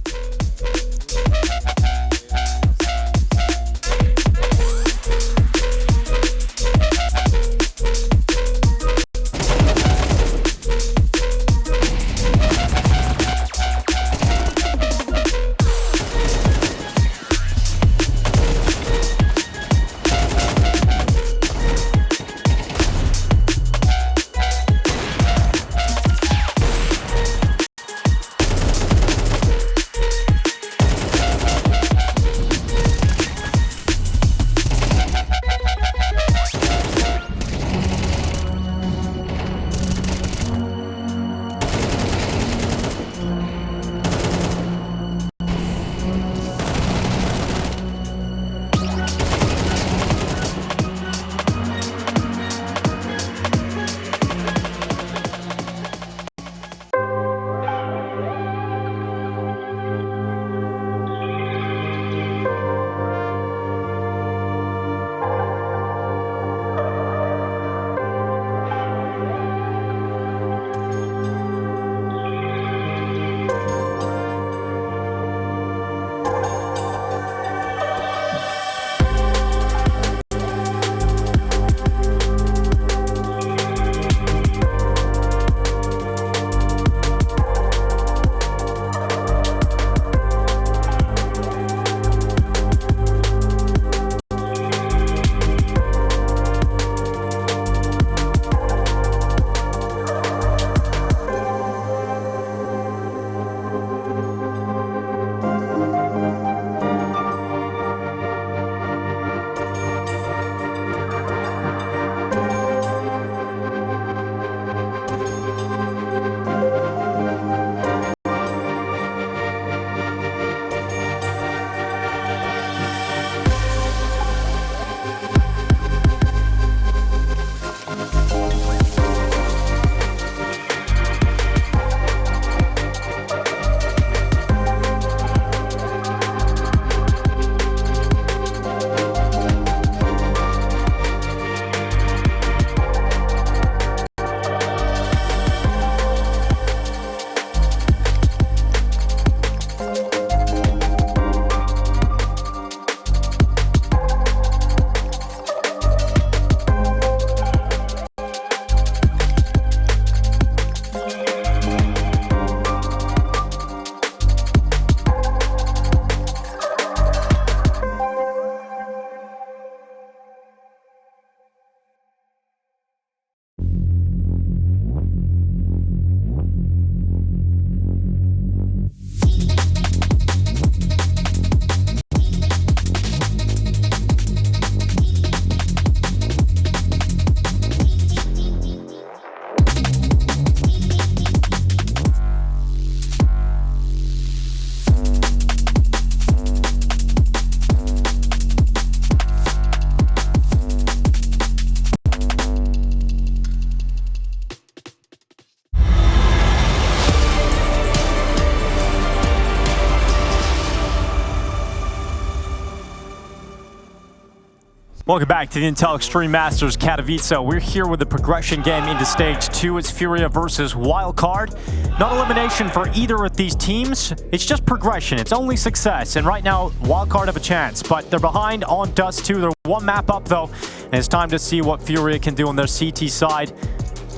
Welcome back to the Intel Extreme Masters Katowice. We're here with the progression game into Stage 2. It's FURIA versus Wildcard. Not elimination for either of these teams. It's just progression. It's only success. And right now, Wildcard have a chance. But they're behind on Dust2. They're one map up, though. And it's time to see what FURIA can do on their CT side.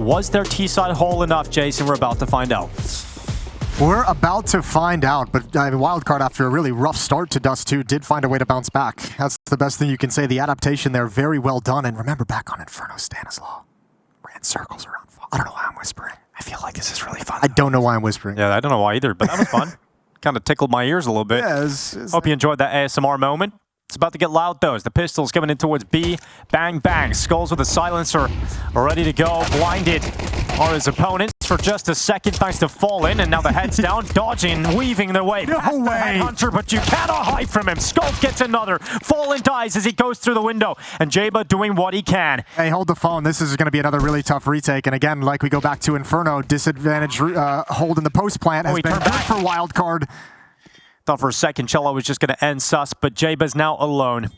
Was their T side whole enough, Jason? We're about to find out. We're about to find out, but Wildcard, after a really rough start to Dust2, did find a way to bounce back. That's the best thing you can say. The adaptation there, very well done. And remember, back on Inferno, Stanislaw ran circles around. I don't know why I'm whispering. I feel like this is really fun. I don't know why I'm whispering. Yeah, I don't know why either, but that was fun. Kind of tickled my ears a little bit. Yeah, Hope you enjoyed that ASMR moment. It's about to get loud, though, as the pistol's coming in towards B. Bang, bang. Skulls with a silencer ready to go. Blinded are his opponents for just a second, thanks to Fallen. And now the head's down, dodging, weaving their way. No way. Hunter, but you cannot hide from him. Skulls gets another. Fallen dies as he goes through the window. And Jaba doing what he can. Hey, hold the phone. This is going to be another really tough retake. And again, like we go back to Inferno, disadvantage hold in the post plant has been good for Wildcard. Thought for a second Cello was just going to end sus, but Jaba's now alone.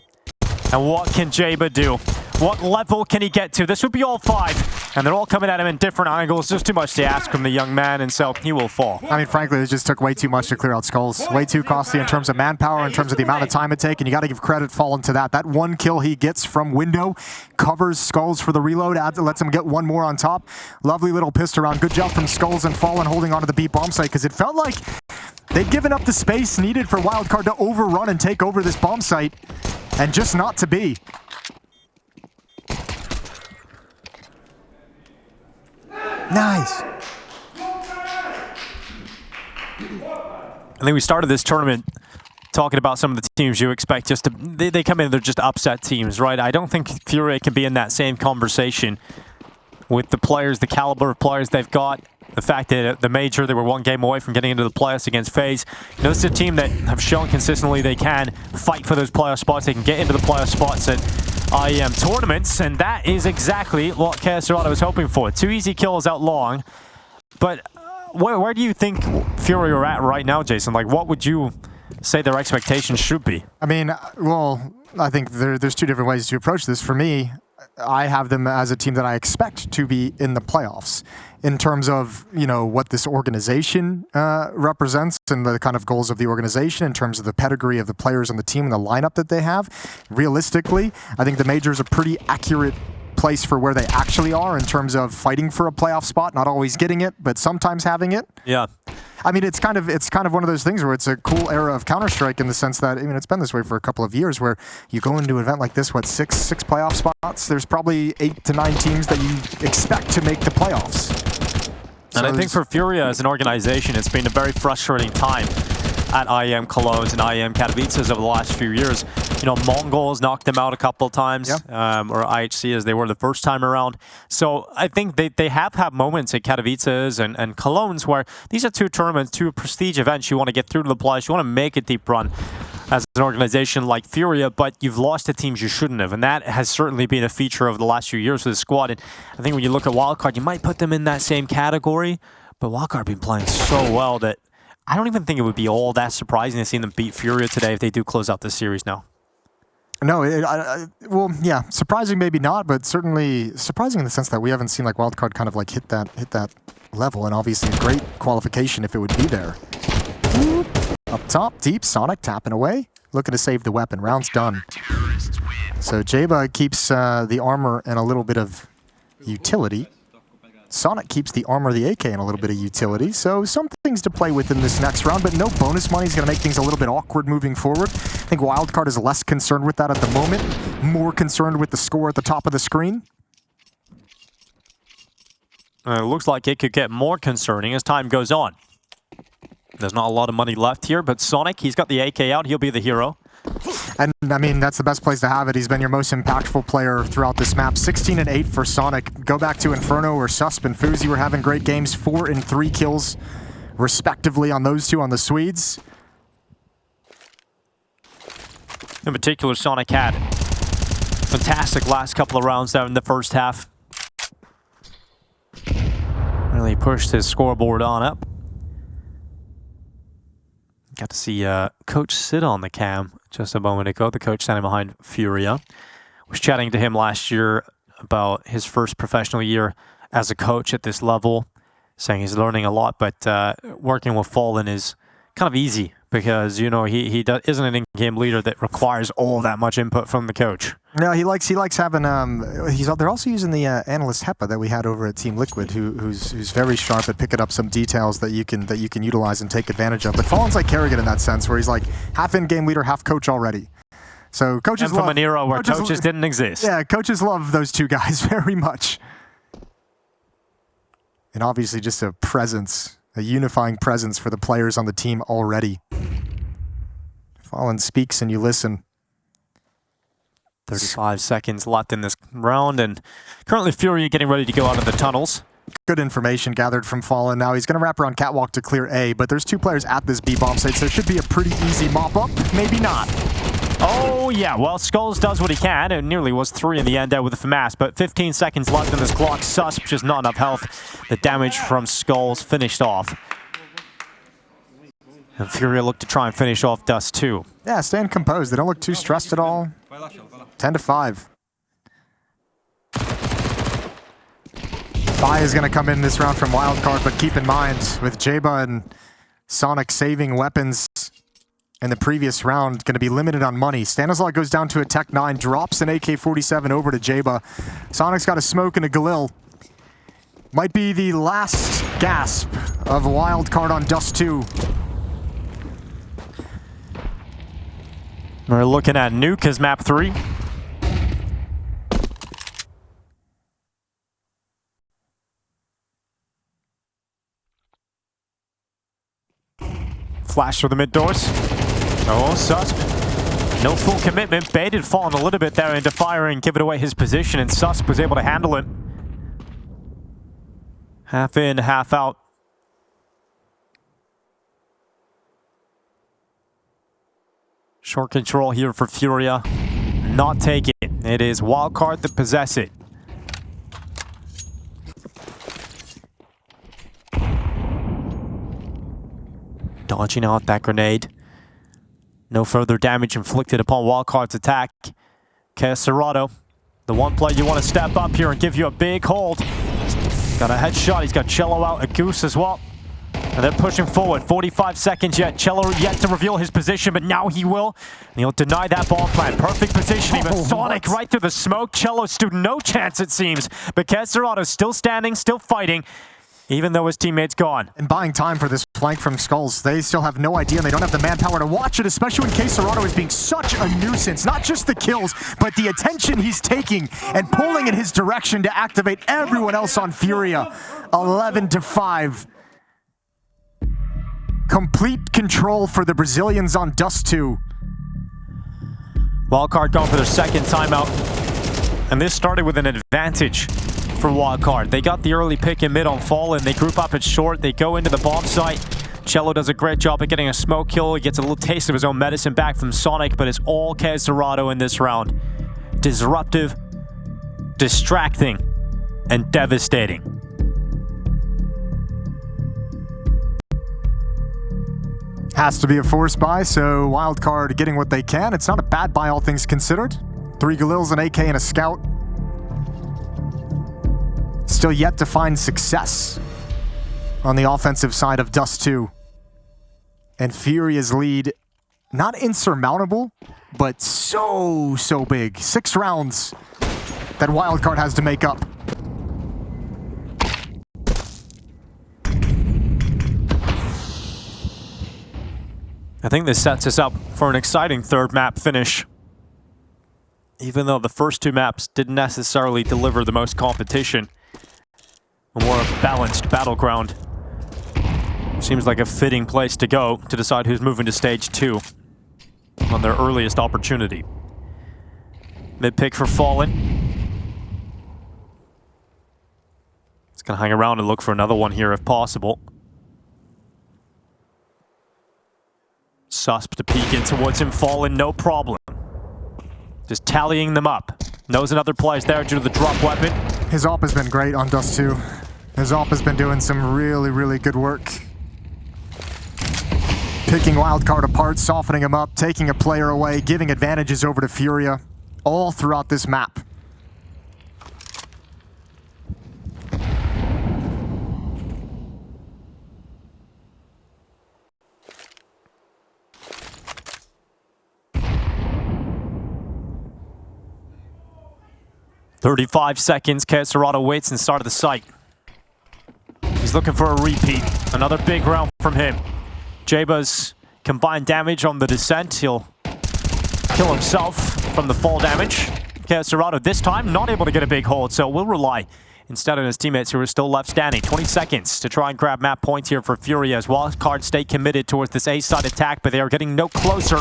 And what can Jaba do? What level can he get to? This would be all 5, and they're all coming at him in different angles. Just too much to ask from the young man, and so he will fall. I mean, frankly, it just took way too much to clear out skulls. Way too costly in terms of manpower, in terms of the amount of time it takes, and you got to give credit Fallen to that. That one kill he gets from window covers Skulls for the reload, lets him get one more on top. Lovely little pistol round. Good job from Skulls and Fallen holding onto the B bomb site, because it felt like they'd given up the space needed for Wildcard to overrun and take over this bomb site, and just not to be. Nice. I think we started this tournament talking about some of the teams you expect just to... They come in, they're just upset teams, right? I don't think FURIA can be in that same conversation with the players, the caliber of players they've got. The fact that at the major, they were one game away from getting into the playoffs against FaZe. You know, this is a team that have shown consistently they can fight for those playoff spots. They can get into the playoff spots at IEM tournaments, and that is exactly what KSRado was hoping for. 2 easy kills out long. But where do you think FURIA are at right now, Jason? Like, what would you say their expectations should be? I mean, well, I think there's 2 different ways to approach this. For me, I have them as a team that I expect to be in the playoffs in terms of, you know, what this organization represents and the kind of goals of the organization, in terms of the pedigree of the players on the team and the lineup that they have. Realistically, I think the major is a pretty accurate place for where they actually are in terms of fighting for a playoff spot, not always getting it, but sometimes having it. Yeah. I mean, it's kind of one of those things where it's a cool era of Counter-Strike in the sense that, I mean, it's been this way for a couple of years, where you go into an event like this, what, six playoff spots? There's probably 8 to 9 teams that you expect to make the playoffs. And I think for FURIA as an organization, it's been a very frustrating time at IEM Colognes and IEM Katowice over the last few years. You know, Mongols knocked them out a couple of times, or IHC as they were the first time around. So I think they have had moments at Katowice and Colognes where these are 2 tournaments, 2 prestige events. You want to get through to the playoffs, you want to make a deep run as an organization like FURIA, but you've lost to teams you shouldn't have, and that has certainly been a feature of the last few years for the squad. And I think when you look at Wildcard, you might put them in that same category, but Wildcard have been playing so well that I don't even think it would be all that surprising to see them beat FURIA today if they do close out this series now. No, well, yeah, surprising maybe not, but certainly surprising in the sense that we haven't seen like Wildcard kind of like hit that level, and obviously a great qualification if it would be there. Up top, deep, Sonic tapping away, looking to save the weapon. Round's done. So Jaba keeps the armor and a little bit of utility. Sonic keeps the armor, the AK, and a little bit of utility. So some things to play with in this next round, but no bonus money is going to make things a little bit awkward moving forward. I think Wildcard is less concerned with that at the moment, more concerned with the score at the top of the screen. It looks like it could get more concerning as time goes on. There's not a lot of money left here, but Sonic, he's got the AK out. He'll be the hero. And, I mean, that's the best place to have it. He's been your most impactful player throughout this map. 16 and 8 for Sonic. Go back to Inferno, where Susp and phzy were having great games. 4 and 3 kills, respectively, on those 2 on the Swedes. In particular, Sonic had fantastic last couple of rounds there in the first half. Really pushed his scoreboard on up. Got to see Coach sit on the cam just a moment ago. The coach standing behind FURIA. Was chatting to him last year about his first professional year as a coach at this level, saying he's learning a lot, but working with Fallen is kind of easy because, you know, he isn't an in-game leader that requires all that much input from the coach. No, he likes having they're also using the analyst HEPA that we had over at Team Liquid, who's very sharp at picking up some details that you can utilize and take advantage of. But Fallen's like Kerrigan in that sense, where he's like half in-game leader, half coach already. So coaches and from an era where coaches didn't exist. Yeah, coaches love those two guys very much. And obviously just a presence, a unifying presence for the players on the team already. Fallen speaks and you listen. 35 seconds left in this round, and currently FURIA getting ready to go out of the tunnels. Good information gathered from Fallen. Now he's going to wrap around Catwalk to clear A, but there's two players at this B bomb site, so it should be a pretty easy mop-up. Maybe not. Oh, yeah. Well, Skulls does what he can. It nearly was 3 in the end there with the FAMAS, but 15 seconds left in this clock. Susp, just not enough health. The damage from Skulls finished off. And FURIA look to try and finish off Dust2. Yeah, staying composed. They don't look too stressed at all. 10-5. Phi is going to come in this round from Wildcard, but keep in mind, with Jeba and Sonic saving weapons in the previous round, going to be limited on money. Stanislaw goes down to a Tech 9, drops an AK-47 over to Jeba. Sonic's got a smoke and a Galil. Might be the last gasp of Wildcard on Dust2. We're looking at Nuke as map 3. Flash through the mid doors. Oh, Susp. No full commitment. Baited falling a little bit there into firing, giving away his position, and Susp was able to handle it. Half in, half out. Short control here for FURIA. Not take it. It is Wildcard that possess it. Dodging out that grenade. No further damage inflicted upon Wildcard's attack. Serato, the one player you want to step up here and give you a big hold. Got a headshot. He's got Cello out, a Goose as well. And they're pushing forward. 45 seconds yet. Cello yet to reveal his position, but now he will. And he'll deny that bomb plant. Perfect positioning, but Sonic right through the smoke. Cello stood no chance, it seems. But Serato's still standing, still fighting, even though his teammate's gone. And buying time for this flank from Skulls. They still have no idea, and they don't have the manpower to watch it, especially when Serato is being such a nuisance. Not just the kills, but the attention he's taking and pulling in his direction to activate everyone else on FURIA. 11-5. Complete control for the Brazilians on Dust2. Wildcard going for their second timeout. And this started with an advantage for Wildcard. They got the early pick in mid on Fallen. They group up at short. They go into the bomb site. Cello does a great job at getting a smoke kill. He gets a little taste of his own medicine back from Sonic, but it's all Serato in this round. Disruptive, distracting, and devastating. Has to be a forced buy, so Wildcard getting what they can. It's not a bad buy, all things considered. 3 Galils, an AK, and a Scout. Still yet to find success on the offensive side of Dust2. And FURIA's lead, not insurmountable, but so big. 6 rounds that Wildcard has to make up. I think this sets us up for an exciting third map finish. Even though the first 2 maps didn't necessarily deliver the most competition, a more balanced battleground seems like a fitting place to go to decide who's moving to stage 2 on their earliest opportunity. Mid pick for Fallen. It's gonna hang around and look for another one here if possible. Susp to peek in towards him, Fallen, no problem. Just tallying them up. Knows another player's there due to the drop weapon. His op has been great on Dust2. His op has been doing some really good work. Picking Wildcard apart, softening him up, taking a player away, giving advantages over to FURIA. all throughout this map. "35 seconds, Katowice waits inside of the site. He's looking for a repeat. Another big round from him. Jaba's combined damage on the descent. He'll kill himself from the fall damage. Katowice this time not able to get a big hold, so will rely instead on his teammates who are still left standing. 20 seconds to try and grab map points here for FURIA as Wildcard stay committed towards this A-side attack, but they are getting no closer.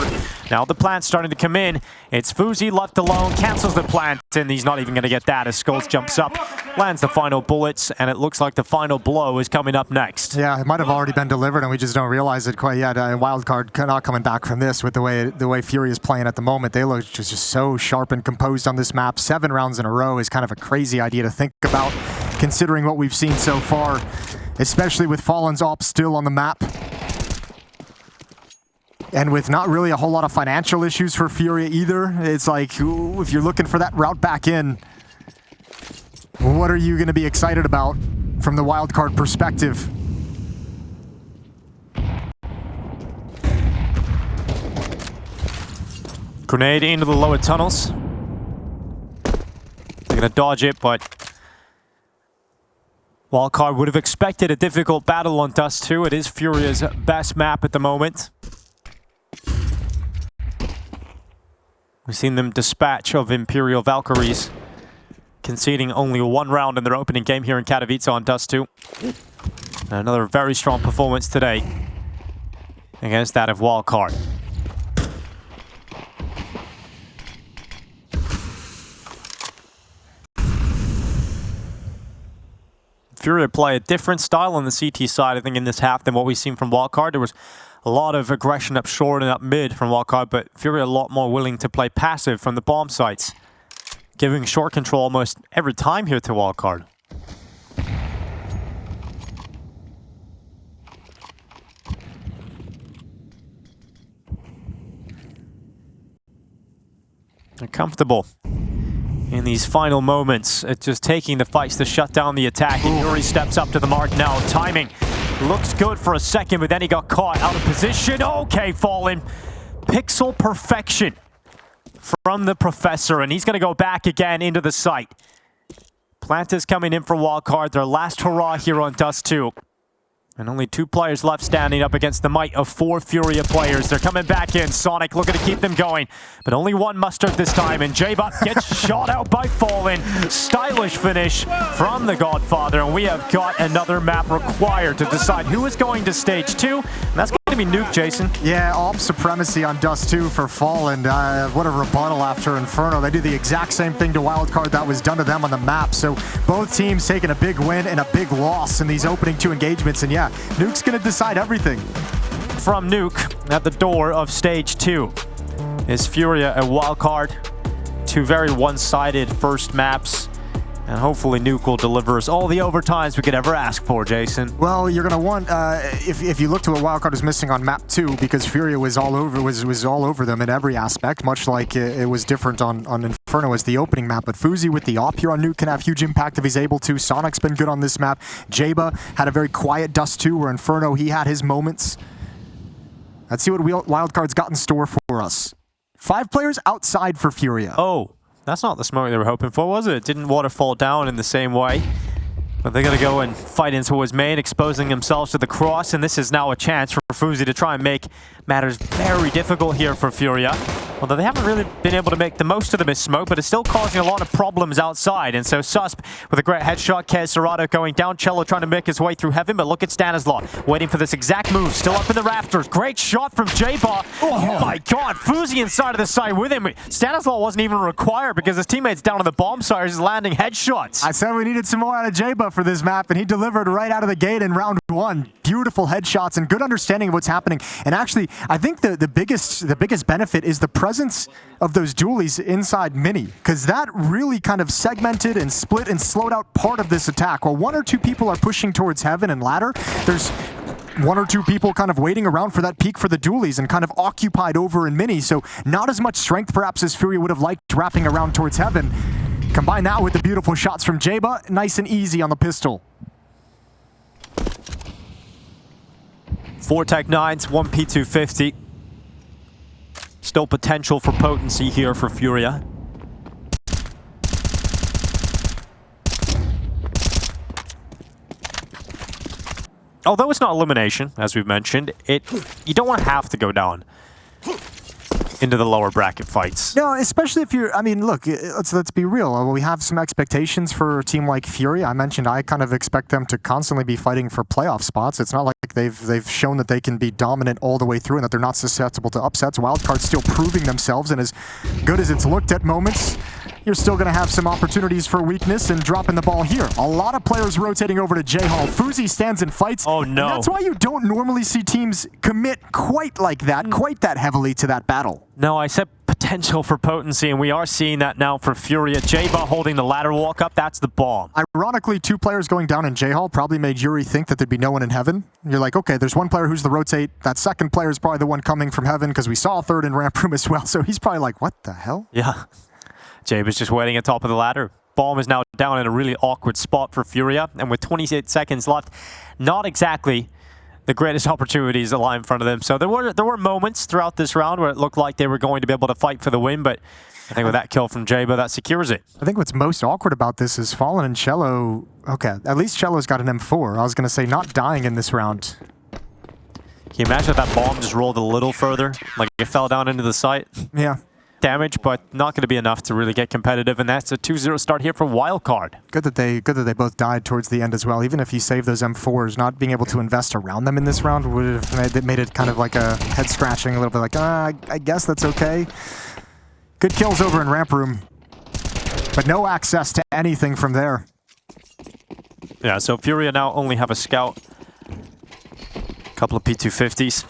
Now the plant's starting to come in. It's phzy left alone, cancels the plant, and he's not even going to get that as Skulls jumps up, lands the final bullets, and it looks like the final blow is coming up next. Yeah, it might have already been delivered and we just don't realize it quite yet. Wildcard not coming back from this with the way FURIA is playing at the moment. They look just so sharp and composed on this map. 7 rounds in a row is kind of a crazy idea to think about, considering what we've seen so far, especially with Fallen's op still on the map. And with not really a whole lot of financial issues for FURIA either. It's like, ooh, if you're looking for that route back in, what are you going to be excited about from the Wildcard perspective? Grenade into the lower tunnels. They're going to dodge it, but Wildcard would have expected a difficult battle on Dust2. It is FURIA's best map at the moment. We've seen them dispatch of Imperial Valkyries, conceding only 1 round in their opening game here in Katowice on Dust2. Another very strong performance today against that of Wildcard. FURIA play a different style on the CT side, I think, in this half than what we've seen from Wildcard. There was a lot of aggression up short and up mid from Wildcard, but FURIA a lot more willing to play passive from the bomb sites, giving short control almost every time here to Wildcard. They're comfortable in these final moments. It's just taking the fights to shut down the attack. And Yuri steps up to the mark now. Timing looks good for a second, but then he got caught out of position. Okay, Fallen. Pixel perfection from the Professor, and he's going to go back again into the site. Plant is coming in for Wildcard, their last hurrah here on Dust2. And only 2 players left standing up against the might of 4 FURIA players. They're coming back in. Sonic looking to keep them going. But only 1 mustard this time. And J-Bot gets shot out by Fallen. Stylish finish from the Godfather. And we have got another map required to decide who is going to stage 2. And that's going to be Nuke, Jason. Yeah, AWP supremacy on Dust2 for Fallen. What a rebuttal after Inferno. They do the exact same thing to Wildcard that was done to them on the map. So both teams taking a big win and a big loss in these opening 2 engagements. And yeah, Nuke's going to decide everything. From Nuke at the door of stage 2 is FURIA and Wildcard. 2 very one-sided first maps. And hopefully Nuke will deliver us all the overtimes we could ever ask for, Jason. Well, you're going to want, if you look to what Wildcard is missing on map 2, because FURIA was all over them in every aspect, much like it was different on Inferno as the opening map. But phzy with the op here on Nuke can have huge impact if he's able to. Sonic's been good on this map. Jaba had a very quiet Dust2 where Inferno, he had his moments. Let's see what Wildcard's got in store for us. 5 players outside for FURIA. Oh. That's not the smoke they were hoping for, was it? It didn't waterfall down in the same way. But they're going to go and fight into his main, exposing themselves to the cross. And this is now a chance for phzy to try and make matters very difficult here for FURIA. Although they haven't really been able to make the most of the missed smoke, but it's still causing a lot of problems outside. And so Susp with a great headshot, Katowice going down, Cello trying to make his way through heaven, but look at Stanislaw waiting for this exact move, still up in the rafters. Great shot from J-Bar. Oh my god, phzy inside of the side with him. Stanislaw wasn't even required because his teammates down on the bomb side are just landing headshots. I said we needed some more out of J-Bar for this map, and he delivered right out of the gate in round 1. Beautiful headshots and good understanding of what's happening. And actually, I think the biggest benefit is the presence of those dualies inside Mini, because that really kind of segmented and split and slowed out part of this attack. While 1 or 2 people are pushing towards heaven and ladder, there's one or two people kind of waiting around for that peak for the dualies and kind of occupied over in mini, so not as much strength perhaps as FURIA would have liked wrapping around towards heaven. Combine that with the beautiful shots from Jaba, nice and easy on the pistol. 4 Tech 9s, 1 P250. Still potential for potency here for FURIA. Although it's not elimination, as we've mentioned, you don't want to have to go down into the lower bracket fights. No, especially if you're, I mean, look, let's be real. We have some expectations for a team like FURIA. I mentioned I kind of expect them to constantly be fighting for playoff spots. It's not like they've shown that they can be dominant all the way through and that they're not susceptible to upsets. Wildcard still proving themselves, and as good as it's looked at moments, you're still going to have some opportunities for weakness and dropping the ball here. A lot of players rotating over to J-Hall. phzy stands and fights. Oh, no. And that's why you don't normally see teams commit quite like that, quite that heavily to that battle. No, I said potential for potency, and we are seeing that now for FURIA. Jaba holding the ladder walk up, that's the bomb. Ironically, 2 players going down in J-Hall probably made Yuri think that there'd be no one in heaven. You're like, okay, there's one player who's the rotate. That second player is probably the one coming from heaven because we saw a third in ramp room as well. So he's probably like, what the hell? Yeah. Jaba's just waiting at top of the ladder. Bomb is now down in a really awkward spot for FURIA, and with 28 seconds left, not exactly the greatest opportunities that lie in front of them. So there were moments throughout this round where it looked like they were going to be able to fight for the win, but I think with that kill from Jaba, that secures it. I think what's most awkward about this is Fallen and Cello. Okay, at least Cello's got an M4. I was going to say not dying in this round. Can you imagine if that bomb just rolled a little further? Like it fell down into the site? Yeah. Damage, but not going to be enough to really get competitive, and that's a 2-0 start here for Wildcard. Good that they both died towards the end as well. Even if you save those M4s, not being able to invest around them in this round would have made it kind of like a head scratching, a little bit like, I guess that's okay. Good kills over in ramp room, but no access to anything from there. Yeah, so FURIA now only have a scout, a couple of P250s.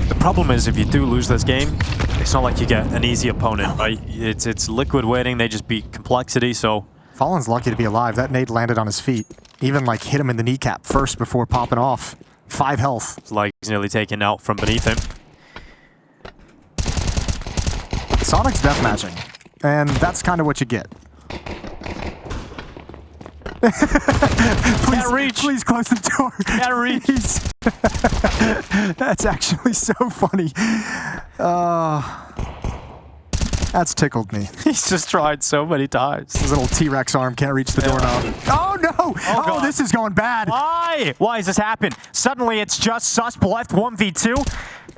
The problem is, if you do lose this game, it's not like you get an easy opponent, right? It's liquid waiting, they just beat complexity, so... Fallen's lucky to be alive. That nade landed on his feet. Even like hit him in the kneecap first before popping off. 5 health. It's like he's nearly taken out from beneath him. Sonic's deathmatching, and that's kind of what you get. Can't reach. Please close the door. Can't reach. That's actually so funny. That's tickled me. He's just tried so many times. His little T-Rex arm can't reach the doorknob. Oh no! Oh, this is going bad. Why? Why has this happened? Suddenly it's just Susp left 1v2.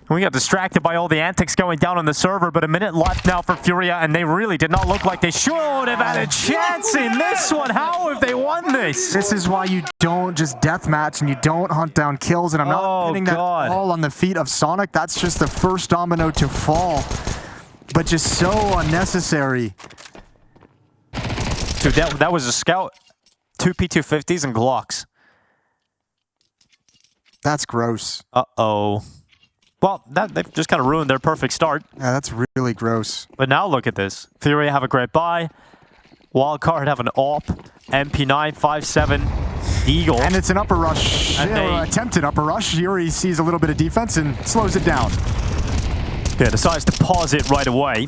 We got distracted by all the antics going down on the server, but a minute left now for FURIA, and they really did not look like they should have had a chance in this one. How have they won this? This is why you don't just deathmatch and you don't hunt down kills, and I'm not pinning that all on the feet of Sonic. That's just the first domino to fall, but just so unnecessary. Dude, that was a scout. 2 P250s and Glocks. That's gross. Uh-oh. Well, they've just kind of ruined their perfect start. Yeah, that's really gross. But now look at this. FURIA have a great buy. Wildcard have an AWP. MP9, 5-7, Eagle. And it's an upper rush. Attempted upper rush. Yuri sees a little bit of defense and slows it down. Yeah, decides to pause it right away.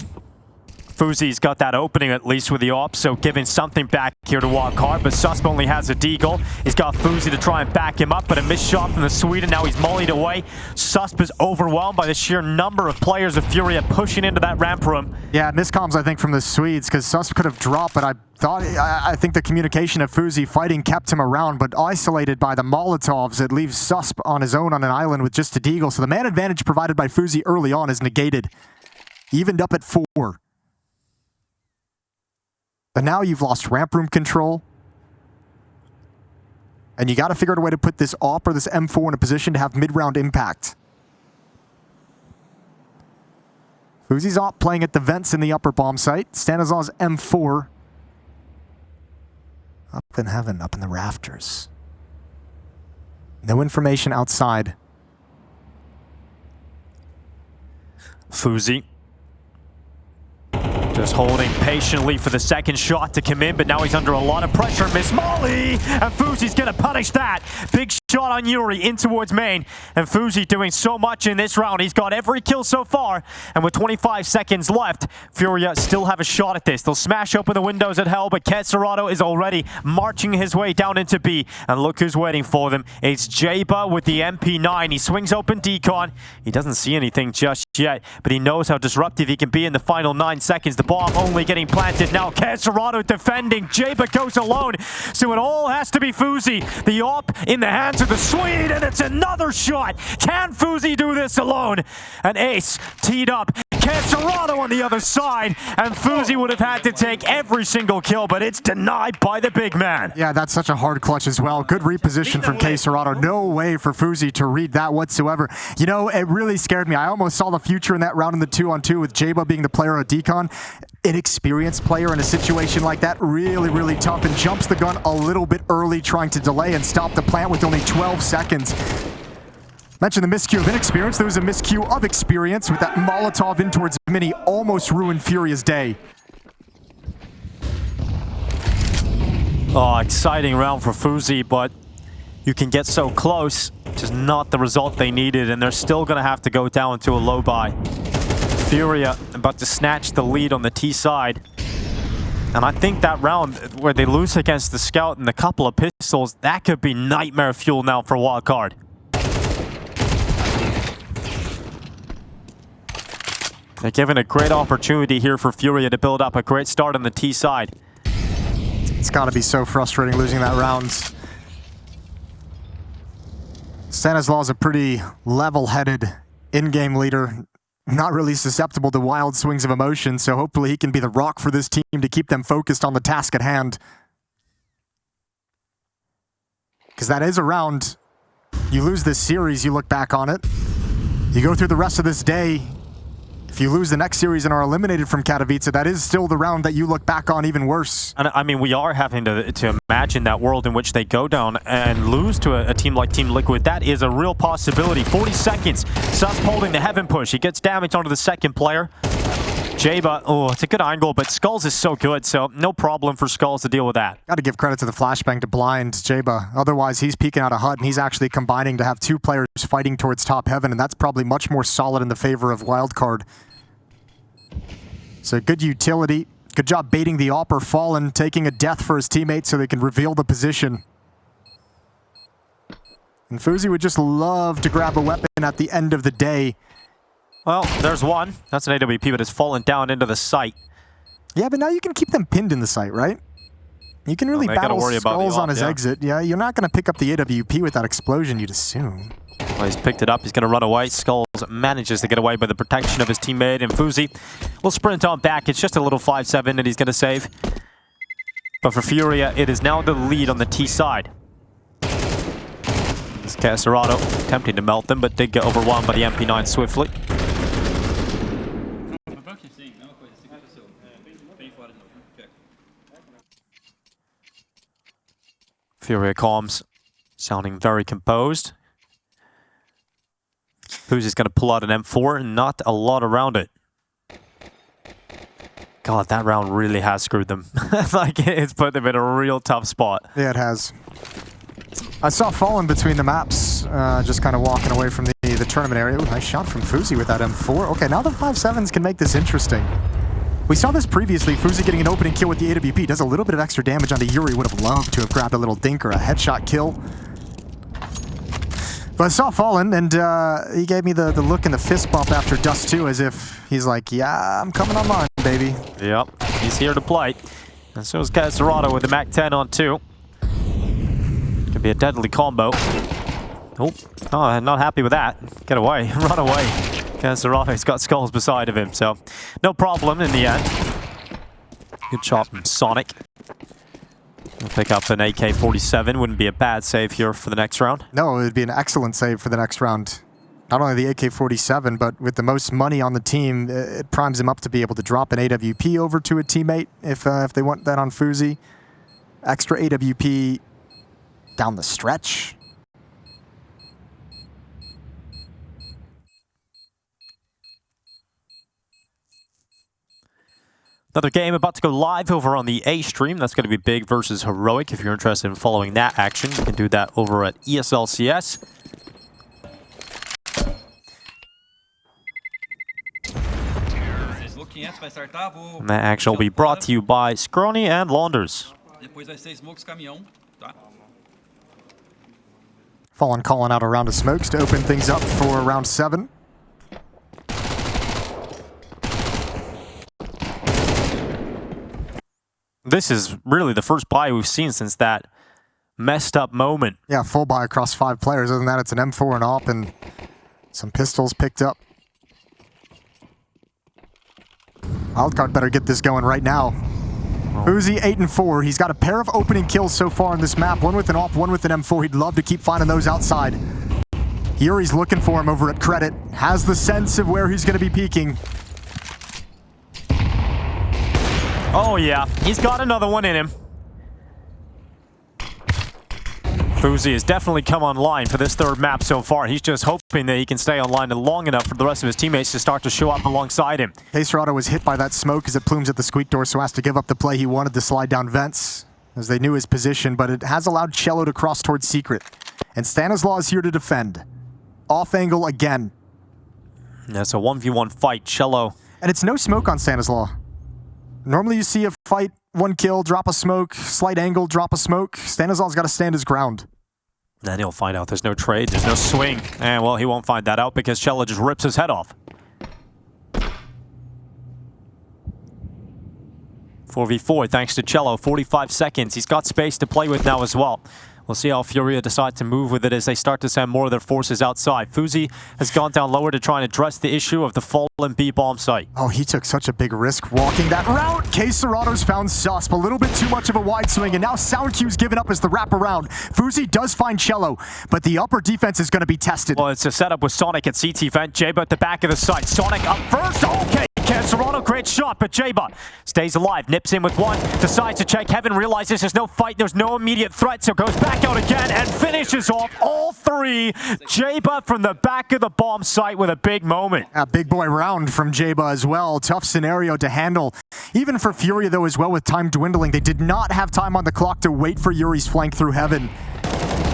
phzy's got that opening at least with the AWP, so giving something back here to Wildcard, but Susp only has a deagle. He's got phzy to try and back him up, but a missed shot from the Swede, now he's mollied away. Susp is overwhelmed by the sheer number of players of FURIA pushing into that ramp room. Yeah, miscoms, I think, from the Swedes, because Susp could have dropped, but I think the communication of phzy fighting kept him around, but isolated by the Molotovs, it leaves Susp on his own on an island with just a deagle, so the man advantage provided by phzy early on is negated. Evened up at 4. But now you've lost ramp room control. And you got to figure out a way to put this AWP or this M4 in a position to have mid-round impact. phzy's AWP playing at the vents in the upper bomb site. Stanislav's M4. Up in heaven, up in the rafters. No information outside. phzy Just holding patiently for the second shot to come in, but now he's under a lot of pressure. Miss Molly! And phzy's gonna punish that. Big shot on Yuri in towards main. And phzy doing so much in this round. He's got every kill so far. And with 25 seconds left, FURIA still have a shot at this. They'll smash open the windows at hell, but Ketsurato is already marching his way down into B. And look who's waiting for them. It's Jaba with the MP9. He swings open Decon. He doesn't see anything just yet, but he knows how disruptive he can be in the final 9 seconds. The bomb only getting planted now. Ketsurato defending. Jaba goes alone. So it all has to be phzy. The op in the hands of the Swede, and it's another shot. Can phzy do this alone? An ace teed up. Ketsurato on the other side, and phzy would have had to take every single kill, but it's denied by the big man. Yeah, that's such a hard clutch as well. Good reposition from Ketsurato. No way for phzy to read that whatsoever. You know, it really scared me. I almost saw the future in that round in the 2-on-2 with Jaba being the player of Decon. Inexperienced player in a situation like that, really, really tough, and jumps the gun a little bit early, trying to delay and stop the plant with only 12 seconds. Mentioned the miscue of inexperience. There was a miscue of experience with that Molotov in towards Mini, almost ruined FURIA's day. Oh, exciting round for phzy, but you can get so close, just not the result they needed, and they're still going to have to go down to a low buy. FURIA about to snatch the lead on the T side. And I think that round where they lose against the Scout and a couple of pistols, that could be nightmare fuel now for Wildcard. They're given a great opportunity here for FURIA to build up a great start on the T side. It's got to be so frustrating losing that round. Stanislaw is a pretty level-headed in-game leader, not really susceptible to wild swings of emotion, so hopefully he can be the rock for this team to keep them focused on the task at hand. Because that is a round. You lose this series, you look back on it. You go through the rest of this day. If you lose the next series and are eliminated from Katowice, that is still the round that you look back on even worse. And I mean, we are having to imagine that world in which they go down and lose to a team like Team Liquid. That is a real possibility. 40 seconds. Sus holding the heaven push. He gets damage onto the second player. Jaba, oh, it's a good angle, but Skulls is so good, so no problem for Skulls to deal with that. Got to give credit to the flashbang to blind Jaba. Otherwise, he's peeking out a HUD, and he's actually combining to have 2 players fighting towards top heaven, and that's probably much more solid in the favor of Wildcard. So good utility. Good job baiting the op or Fallen, taking a death for his teammate so they can reveal the position. And phzy would just love to grab a weapon at the end of the day. Well, there's one. That's an AWP, but it's fallen down into the site. Yeah, but now you can keep them pinned in the site, right? You can really battle Skulls on his exit. Yeah, you're not going to pick up the AWP with that explosion, you'd assume. Well, he's picked it up. He's going to run away. Skulls manages to get away by the protection of his teammate, and phzy will sprint on back. It's just a little 5-7 that he's going to save. But for FURIA, it is now the lead on the T side. This Ketsurato attempting to melt them, but did get overwhelmed by the MP9 swiftly. FURIA comms sounding very composed. phzy's going to pull out an M4 and not a lot around it. God, that round really has screwed them. Like, it's put them in a real tough spot. Yeah, it has. I saw Fallen between the maps, just kind of walking away from the tournament area. Ooh, nice shot from phzy with that M4. Okay, now the 5-7s can make this interesting. We saw this previously, phzy getting an opening kill with the AWP. Does a little bit of extra damage onto Yuri. Would have loved to have grabbed a little dink or a headshot kill. But I saw Fallen, and he gave me the look and the fist bump after Dust2, as if he's like, yeah, I'm coming online, baby. Yep, he's here to play. And so is Ketsurato with the MAC-10 on 2. Could be a deadly combo. Oh, not happy with that. Get away, run away. Ketsurato, got Skulls beside of him, so no problem in the end. Good shot from Sonic. We'll pick up an AK-47. Wouldn't be a bad save here for the next round. No, it would be an excellent save for the next round. Not only the AK-47, but with the most money on the team, it primes him up to be able to drop an AWP over to a teammate if they want that on phzy. Extra AWP down the stretch. Another game about to go live over on the A stream. That's going to be Big versus Heroic. If you're interested in following that action, you can do that over at ESLCS. And that action will be brought to you by Scrawny and Launders. Fallen calling out a round of smokes to open things up for round 7. This is really the first buy we've seen since that messed up moment. Yeah, full buy across 5 players. Other than that, it's an M4 and op and some pistols picked up. Wildcard better get this going right now. phzy 8 and 4. He's got a pair of opening kills so far on this map. One with an op, one with an M4. He'd love to keep finding those outside. Yuri's looking for him over at Credit. Has the sense of where he's going to be peeking. Oh yeah, he's got another one in him. phzy has definitely come online for this 3rd map so far. He's just hoping that he can stay online long enough for the rest of his teammates to start to show up alongside him. phzy was hit by that smoke as it plumes at the squeak door, so has to give up the play he wanted to slide down vents, as they knew his position, but it has allowed Cello to cross towards Secret. And Stanislaw is here to defend. Off angle again. That's a 1v1 fight, Cello. And it's no smoke on Stanislaw. Normally you see a fight, 1 kill, drop a smoke, slight angle, drop a smoke. Stanislaw's got to stand his ground. Then he'll find out there's no trade, there's no swing. And well, he won't find that out because Cello just rips his head off. 4v4 thanks to Cello, 45 seconds. He's got space to play with now as well. We'll see how FURIA decide to move with it as they start to send more of their forces outside. phzy has gone down lower to try and address the issue of the fallen B-bomb site. Oh, he took such a big risk walking that route. Serato's found Susp, a little bit too much of a wide swing, and now SoundQ's given up as the wraparound. phzy does find Cello, but the upper defense is going to be tested. Well, it's a setup with Sonic at CT vent, Jayba at the back of the site. Sonic up first, okay! Serrato, great shot, but Jayba stays alive, nips in with 1, decides to check heaven, realizes there's no fight, there's no immediate threat, so goes back out again and finishes off all 3. Jayba from the back of the bomb site with a big moment. A big boy round from Jayba as well. Tough scenario to handle. Even for FURIA though as well, with time dwindling, they did not have time on the clock to wait for Yuri's flank through heaven.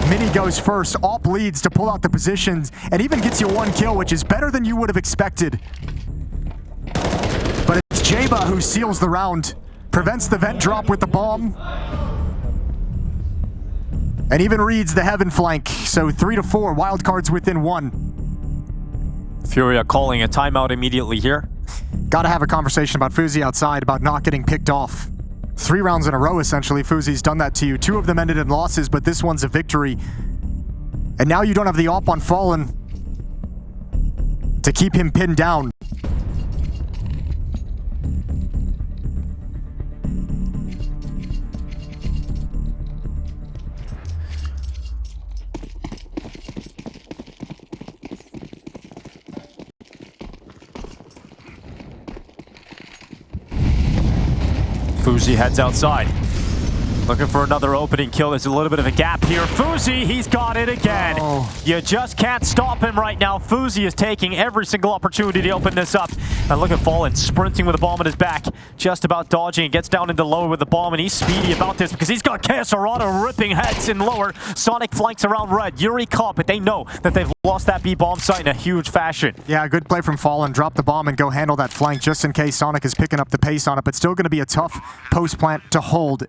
Mini goes first, op leads to pull out the positions, and even gets you 1 kill, which is better than you would have expected. But it's Jayba who seals the round, prevents the vent drop with the bomb, and even reads the heaven flank. So 3-4, Wildcard's within 1. FURIA calling a timeout immediately here. Gotta have a conversation about phzy outside, about not getting picked off. 3 rounds in a row, essentially, phzy's done that to you. 2 of them ended in losses, but this one's a victory. And now you don't have the op on Fallen to keep him pinned down. phzy heads outside. Looking for another opening kill. There's a little bit of a gap here. phzy, he's got it again. Oh. You just can't stop him right now. phzy is taking every single opportunity to open this up. And look at Fallen sprinting with a bomb in his back. Just about dodging. Gets down into lower with the bomb, and he's speedy about this because he's got Serrato ripping heads in lower. Sonic flanks around red. Yuri caught, but they know that they've lost that B-bomb site in a huge fashion. Yeah, good play from Fallen. Drop the bomb and go handle that flank just in case Sonic is picking up the pace on it, but still going to be a tough post plant to hold.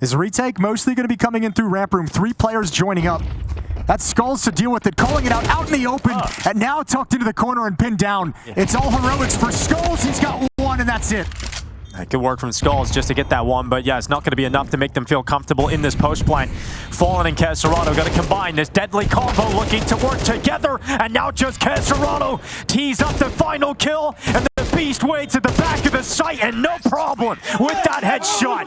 Is retake mostly going to be coming in through ramp room? 3 players joining up. That's Skulls to deal with it, calling it out in the open, and now tucked into the corner and pinned down. Yeah. It's all heroics for Skulls. He's got 1, and that's it. Good work from Skulls just to get that 1, but yeah, it's not going to be enough to make them feel comfortable in this post plant. Fallen and Serrato got to combine this deadly combo, looking to work together, and now just Serrato tees up the final kill, and the beast waits at the back of the site, and no problem with that headshot.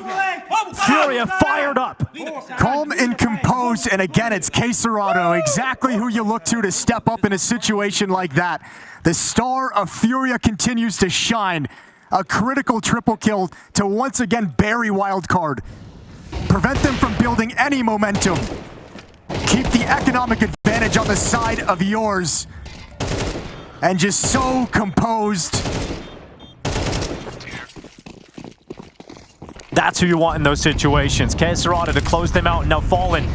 FURIA fired up. Calm and composed, and again, it's Serrato, exactly who you look to step up in a situation like that. The star of FURIA continues to shine. A critical triple kill to once again bury Wildcard. Prevent them from building any momentum. Keep the economic advantage on the side of yours. And just so composed. That's who you want in those situations. phzy to close them out, and now Fallen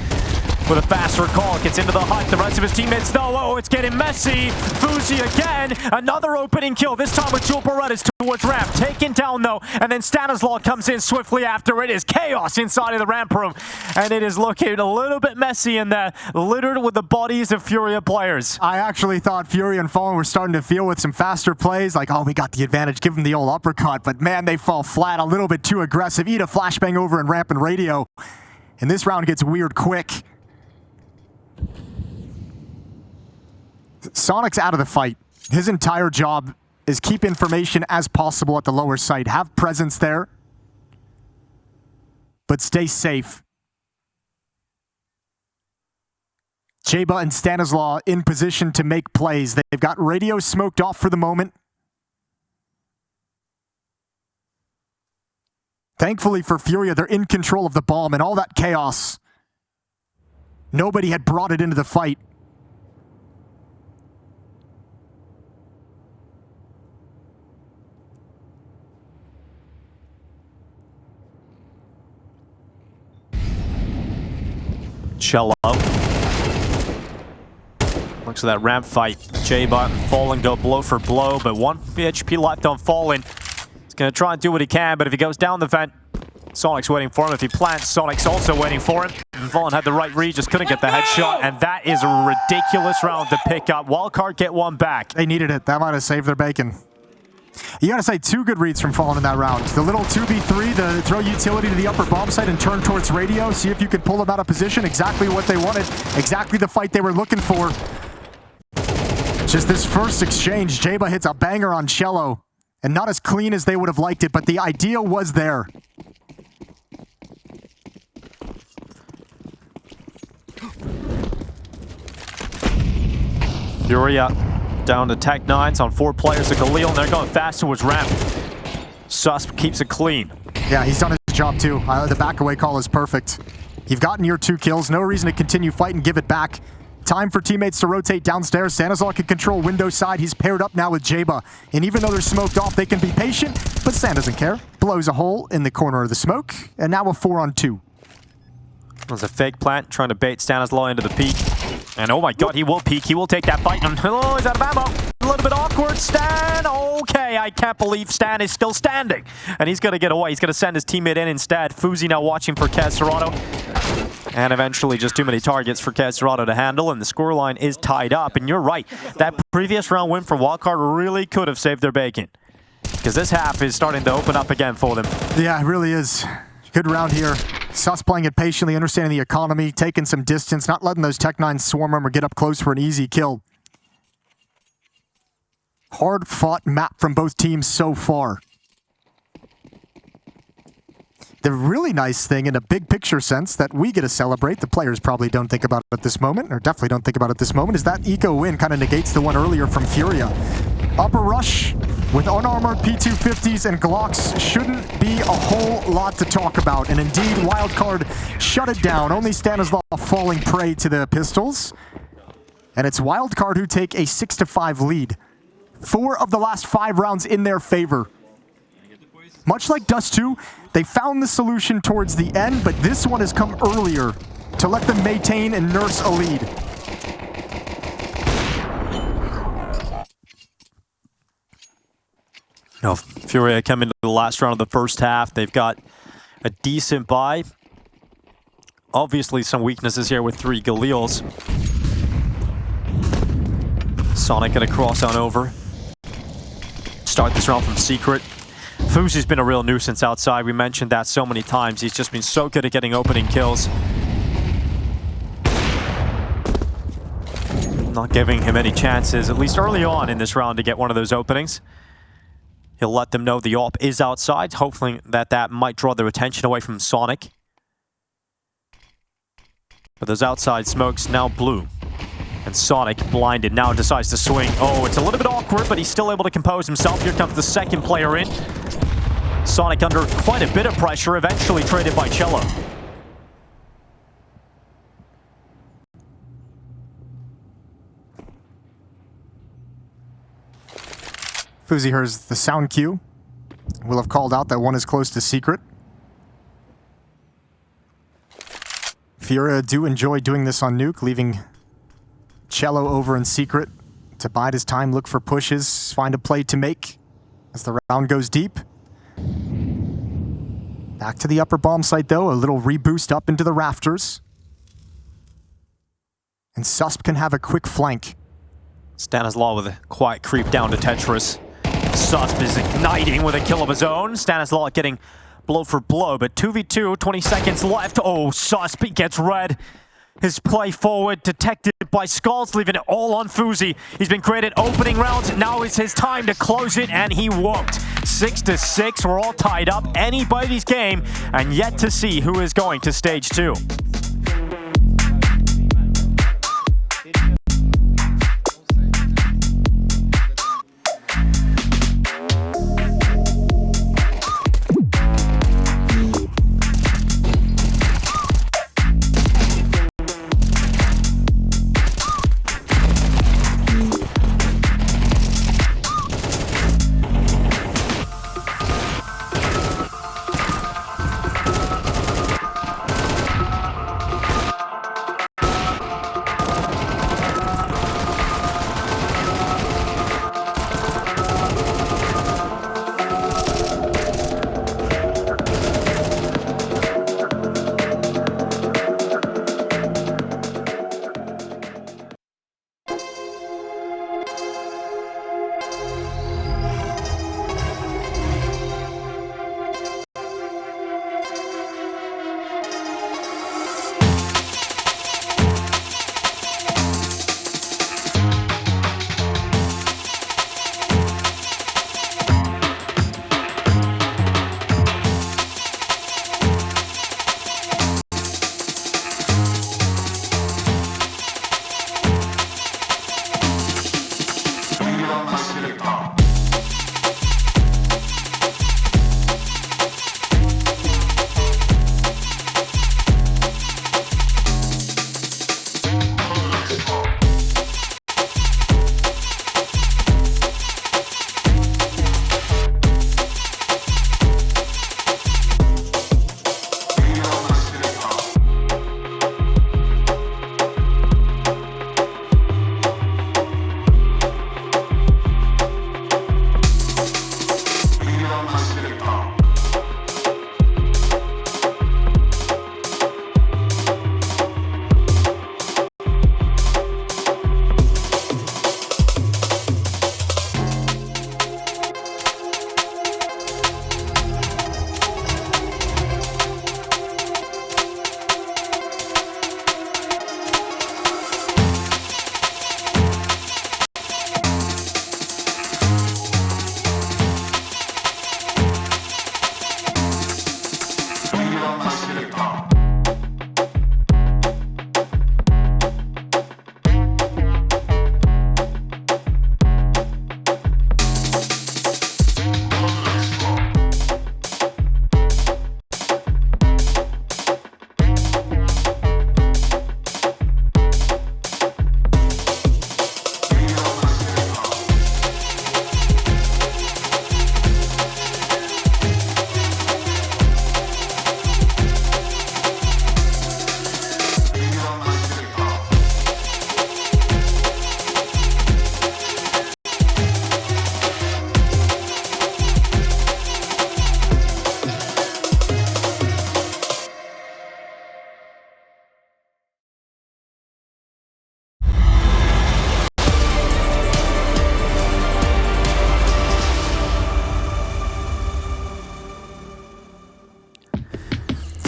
with a fast recall, gets into the hut. The rest of his teammates, though, oh, it's getting messy. phzy again, another opening kill, this time with Jewel Berettas towards ramp. Taken down, though, and then Stanislaw comes in swiftly after. It is chaos inside of the ramp room, and it is looking a little bit messy in there, littered with the bodies of FURIA players. I actually thought FURIA and Fallen were starting to feel with some faster plays, like, oh, we got the advantage, give them the old uppercut, but man, they fall flat, a little bit too aggressive. Eat a flashbang over in ramp and radio, and this round gets weird quick. Sonic's out of the fight. His entire job is keep information as possible at the lower site. Have presence there, but stay safe. Jeba and Stanislaw in position to make plays. They've got radio smoked off for the moment. Thankfully for FURIA, they're in control of the bomb and all that chaos. Nobody had brought it into the fight. Cello. Looks at that ramp fight. Jeba and Fallen go blow for blow, but 1 HP left on Fallen. He's going to try and do what he can, but if he goes down the vent, Sonic's waiting for him. If he plants, Sonic's also waiting for him. Fallen had the right read, just couldn't get the headshot, and that is a ridiculous round to pick up. Wildcard get one back. They needed it. That might have saved their bacon. You gotta say, 2 good reads from Fallen in that round. The little 2v3, the throw utility to the upper bomb site and turn towards radio, see if you could pull them out of position, exactly what they wanted, exactly the fight they were looking for. Just this first exchange, Jeba hits a banger on Cello, and not as clean as they would have liked it, but the idea was there. FURIA down to Tech 9s on 4 players to Galil, and they're going fast towards ramp. Sus keeps it clean. Yeah, he's done his job too. The back-away call is perfect. You've gotten your 2 kills, no reason to continue fighting, give it back. Time for teammates to rotate downstairs. Stanislaw can control window side. He's paired up now with Jeba. And even though they're smoked off, they can be patient, but Stan doesn't care. Blows a hole in the corner of the smoke, and now a 4-on-2. There's a fake plant trying to bait Stanislaw into the peak. And oh my god, he will peek. He will take that fight. Oh, he's out of ammo. A little bit awkward. Stan. Okay, I can't believe Stan is still standing. And he's going to get away. He's going to send his teammate in instead. phzy now watching for phzy. And eventually just too many targets for phzy to handle. And the scoreline is tied up. And you're right. That previous round win for Wildcard really could have saved their bacon. Because this half is starting to open up again for them. Yeah, it really is. Good round here. Sus playing it patiently, understanding the economy, taking some distance, not letting those Tech 9s swarm him or get up close for an easy kill. Hard-fought map from both teams so far. The really nice thing in a big picture sense that we get to celebrate, the players probably don't think about it at this moment, or definitely don't think about it at this moment, is that eco win kind of negates the one earlier from FURIA. Upper rush with unarmored P250s and Glocks shouldn't be a whole lot to talk about, and indeed Wildcard shut it down, only Stanislaw falling prey to the pistols. And it's Wildcard who take a 6-5 lead. 4 of the last 5 rounds in their favor. Much like Dust2, they found the solution towards the end, but this one has come earlier to let them maintain and nurse a lead. No, FURIA come into the last round of the first half. They've got a decent buy. Obviously some weaknesses here with 3 Galils. Sonic gonna cross on over. Start this round from secret. phzy's been a real nuisance outside. We mentioned that so many times. He's just been so good at getting opening kills. Not giving him any chances, at least early on in this round, to get one of those openings. He'll let them know the AWP is outside, hopefully that might draw their attention away from Sonic. But those outside smokes now blue. And Sonic, blinded, now decides to swing. Oh, it's a little bit awkward, but he's still able to compose himself. Here comes the second player in. Sonic under quite a bit of pressure, eventually traded by Cello. phzy hears the sound cue. Will have called out that one is close to secret. FURIA do enjoy doing this on Nuke, leaving Cello over in secret to bide his time, look for pushes, find a play to make as the round goes deep. Back to the upper bomb site though, a little reboost up into the rafters. And Susp can have a quick flank. Stanislaw with a quiet creep down to Tetris. Susp is igniting with a kill of his own. Stanislaw getting blow for blow, but 2v2, 20 seconds left. Oh, Susp gets red. His play forward detected by Skulls, leaving it all on phzy. He's been great at opening rounds. Now is his time to close it, and he won't. 6-6, we're all tied up. Anybody's game, and yet to see who is going to stage 2.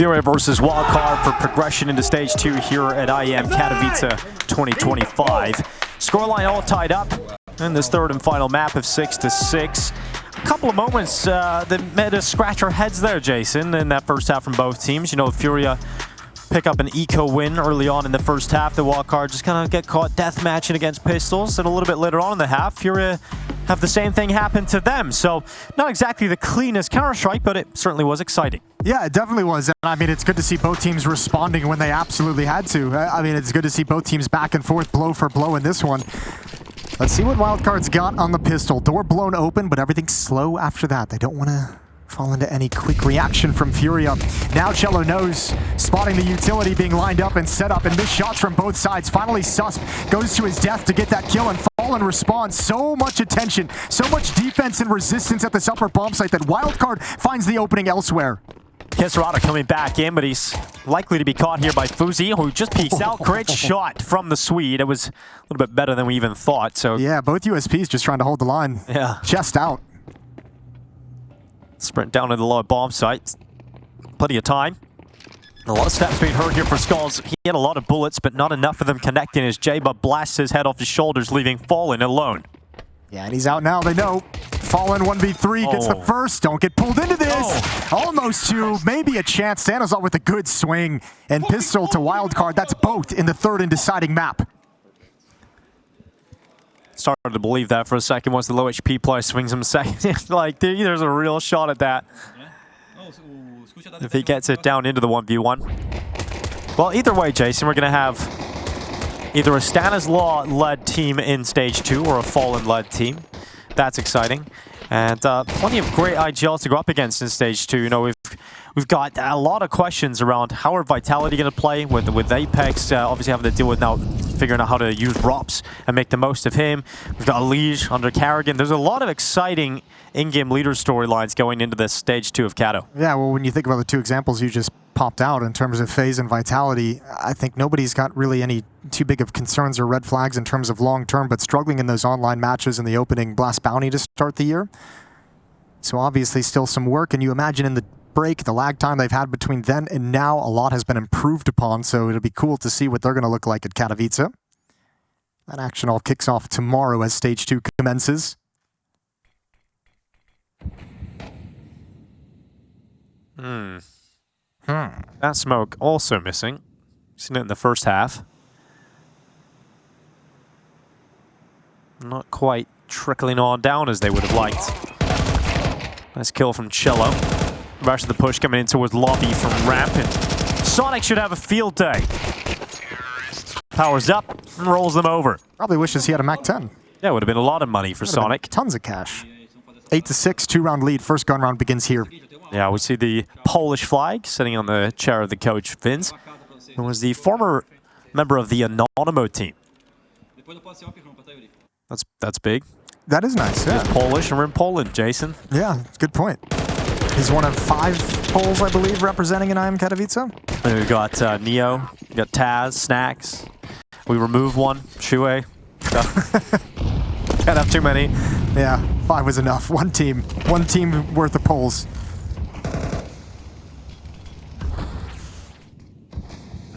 FURIA versus Wildcard for progression into stage 2 here at IEM Katowice 2025. Scoreline all tied up in this third and final map of 6-6. A couple of moments that made us scratch our heads there, Jason, in that first half from both teams. You know, FURIA pick up an eco win early on in the first half. The Wildcard just kind of get caught deathmatching against pistols, and a little bit later on in the half, FURIA have the same thing happen to them. So not exactly the cleanest Counter-Strike, but it certainly was exciting. Yeah, it definitely was. And I mean, it's good to see both teams responding when they absolutely had to. I mean, it's good to see both teams back and forth, blow for blow in this one. Let's see what Wildcard's got on the pistol. Door blown open, but everything's slow after that. They don't want to fall into any quick reaction from FURIA. Now Cello knows, spotting the utility being lined up and set up, and missed shots from both sides. Finally, Susp goes to his death to get that kill, and Fallen responds. So much attention, so much defense and resistance at this upper bomb site that Wildcard finds the opening elsewhere. phzy coming back in, but he's likely to be caught here by phzy, who just peeks out. Great shot from the Swede. It was a little bit better than we even thought. So yeah, both USPs just trying to hold the line. Yeah. Chest out. Sprint down to the lower bomb site. Plenty of time. A lot of steps being heard here for Skulls. He had a lot of bullets, but not enough of them connecting as Jayba blasts his head off his shoulders, leaving Fallen alone. Yeah, and he's out now, they know. Fallen 1v3 gets the first. Don't get pulled into this. Almost two, maybe a chance. Stanislaw with a good swing. And pistol to Wildcard. That's both in the third and deciding map. Started to believe that for a second once the low HP player swings him a second. Like, there's a real shot at that. If he gets it down into the 1v1. Well, either way, Jason, we're going to have either a Stanislaw-led team in Stage 2 or a Fallen-led team. That's exciting. And plenty of great IGLs to go up against in Stage 2. You know, we've got a lot of questions around how are Vitality going to play with Apex, obviously having to deal with now figuring out how to use Rops and make the most of him. We've got Liege under Carrigan. There's a lot of exciting in-game leader storylines going into this Stage 2 of Kato. Yeah, well, when you think about the two examples you just popped out in terms of FaZe and Vitality, I think nobody's got really any too big of concerns or red flags in terms of long-term, but struggling in those online matches in the opening Blast Bounty to start the year. So obviously still some work, and you imagine in the break, the lag time they've had between then and now, a lot has been improved upon, so it'll be cool to see what they're going to look like at Katowice. That action all kicks off tomorrow as Stage 2 commences. That smoke also missing. Seen it in the first half. Not quite trickling on down as they would have liked. Nice kill from Cello. Bash of the push coming in towards lobby from Ramp, and Sonic should have a field day. Powers up and rolls them over. Probably wishes he had a MAC-10. Yeah, it would have been a lot of money for Sonic. Tons of cash. 8-6, 2-round lead. First gun round begins here. Yeah, we see the Polish flag sitting on the chair of the coach, Vince, who was the former member of the Anonymous team. That's big. That is nice, yeah. He's Polish, and we're in Poland, Jason. Yeah, good point. He's one of 5 Poles, I believe, representing an IEM Katowice. And we've got Neo, we've got Taz, Snacks. We removed one, Shue. Can't have too many. Yeah, 5 was enough. One team worth of Poles.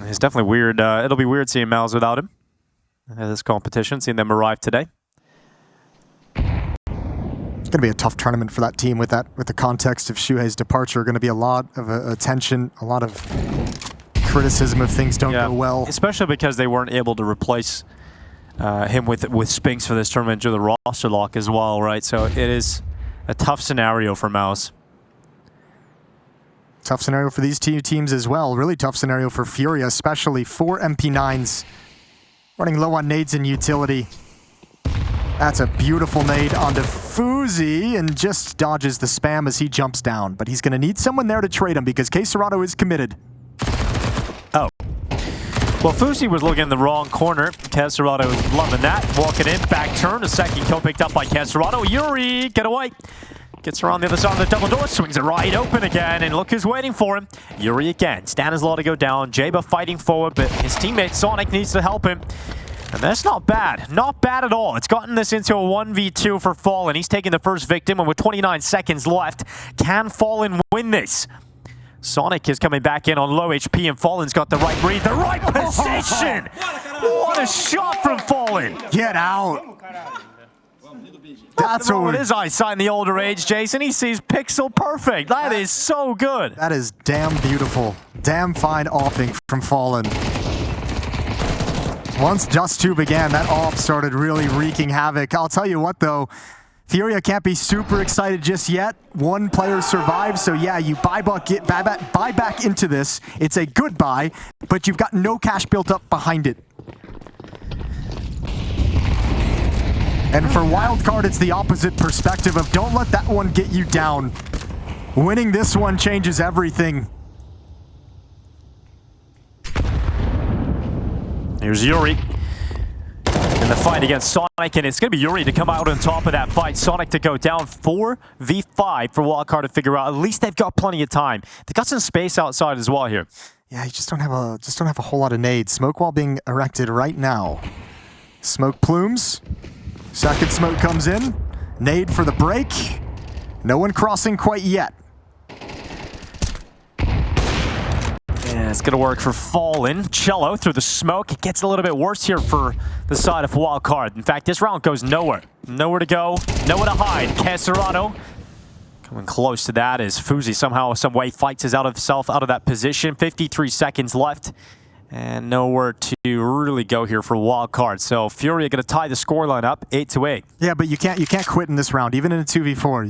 It's definitely weird. It'll be weird seeing Mouse without him at this competition, seeing them arrive today. It's going to be a tough tournament for that team with the context of Shuhei's departure. Going to be a lot of attention, a lot of criticism if things don't go well. Especially because they weren't able to replace him with Spinks for this tournament due to the roster lock as well, right? So it is a tough scenario for Mouse. Tough scenario for these two teams as well. Really tough scenario for FURIA, especially 4 MP9s running low on nades and utility. That's a beautiful nade onto phzy and just dodges the spam as he jumps down. But he's going to need someone there to trade him because phzy is committed. Oh. Well, phzy was looking in the wrong corner. phzy was loving that. Walking in, back turn, a second kill picked up by phzy. Yuri, get away. Gets around the other side of the double door, swings it right open again, and look who's waiting for him. Yuri again. Stanislaw to go down. Jayba fighting forward, but his teammate Sonic needs to help him. And that's not bad. Not bad at all. It's gotten this into a 1v2 for Fallen. He's taking the first victim, and with 29 seconds left, can Fallen win this? Sonic is coming back in on low HP, and Fallen's got the right read, the right position! What a shot from Fallen! Get out! That's what with his eyesight in the older age, Jason. He sees pixel perfect. That is so good. That is damn beautiful. Damn fine offing from Fallen. Once Dust2 began, that off started really wreaking havoc. I'll tell you what, though. FURIA can't be super excited just yet. 1 player survives, so yeah, you buy back into this. It's a good buy, but you've got no cash built up behind it. And for Wildcard, it's the opposite perspective of don't let that one get you down. Winning this one changes everything. Here's Yuri in the fight against Sonic, and it's going to be Yuri to come out on top of that fight. Sonic to go down 4v5 for Wildcard to figure out. At least they've got plenty of time. They've got some space outside as well here. Yeah, you just don't have a whole lot of nades. Smoke wall being erected right now. Smoke plumes. Second smoke comes in. Nade for the break. No one crossing quite yet. Yeah, it's going to work for Fallen. Cello through the smoke. It gets a little bit worse here for the side of Wildcard. In fact, this round goes nowhere. Nowhere to go. Nowhere to hide. Caserado coming close to that as phzy somehow, some way fights himself out of that position. 53 seconds left. And nowhere to really go here for Wildcard. So FURIA going to tie the scoreline up 8-8. Yeah, but you can't quit in this round, even in a 2v4.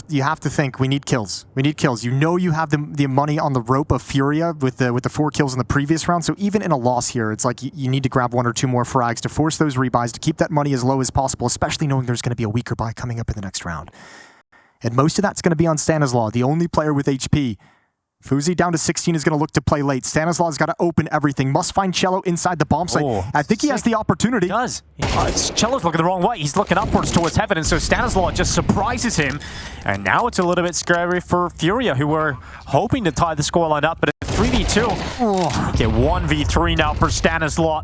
You have to think we need kills. We need kills. You know you have the money on the rope of FURIA with the 4 kills in the previous round. So even in a loss here, it's like you need to grab 1 or 2 more frags to force those rebuys to keep that money as low as possible, especially knowing there's going to be a weaker buy coming up in the next round. And most of that's going to be on Stanislaw, the only player with HP. phzy down to 16 is going to look to play late. Stanislaw's got to open everything. Must find Cello inside the bomb site. Oh, I think he has the opportunity. He does. Cello's looking the wrong way. He's looking upwards towards heaven, and so Stanislaw just surprises him. And now it's a little bit scary for FURIA, who were hoping to tie the scoreline up, but at 3v2. Oh. Get 1v3 now for Stanislaw.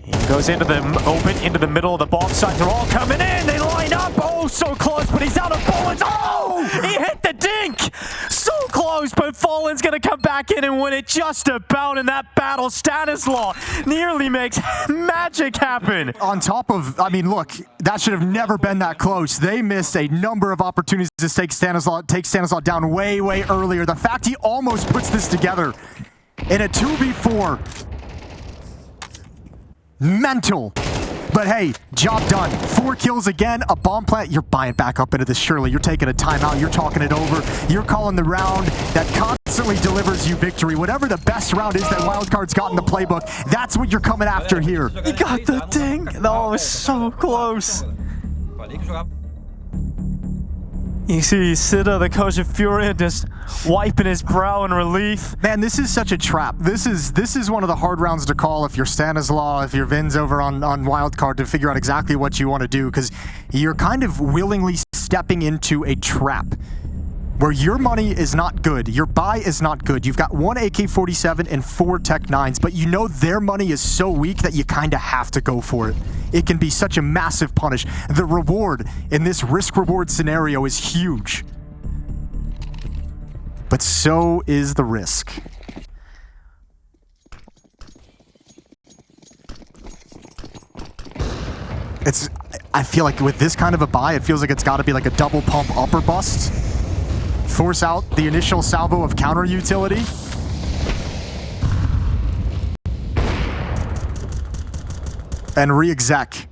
He goes into the open, into the middle of the bomb site. They're all coming in. They line up. Oh, so close, but he's out of bullets. Oh, he hit the dink. So close, but Fallen's going to come back in and win it just about in that battle. Stanislaw nearly makes magic happen. On top of, I mean, look, that should have never been that close. They missed a number of opportunities to take Stanislaw down way, way earlier. The fact he almost puts this together in a 2v4. Mental. But hey, job done. 4 kills again, a bomb plant. You're buying back up into this, surely. You're taking a timeout. You're talking it over. You're calling the round that constantly delivers you victory. Whatever the best round is that Wildcard's got in the playbook, that's what you're coming after here. He got the ding. Oh, it was so close. You see Sida, the coach of FURIA, just wiping his brow in relief. Man, this is such a trap. This is one of the hard rounds to call if you're Stanislaw, if you're Vin's over on Wildcard, to figure out exactly what you want to do, because you're kind of willingly stepping into a trap where your money is not good, your buy is not good. You've got 1 AK-47 and 4 Tech 9s, but you know their money is so weak that you kind of have to go for it. It can be such a massive punish. The reward in this risk-reward scenario is huge. But so is the risk. I feel like with this kind of a buy, it feels like it's got to be like a double pump upper bust. Force out the initial salvo of counter utility. And re-exec.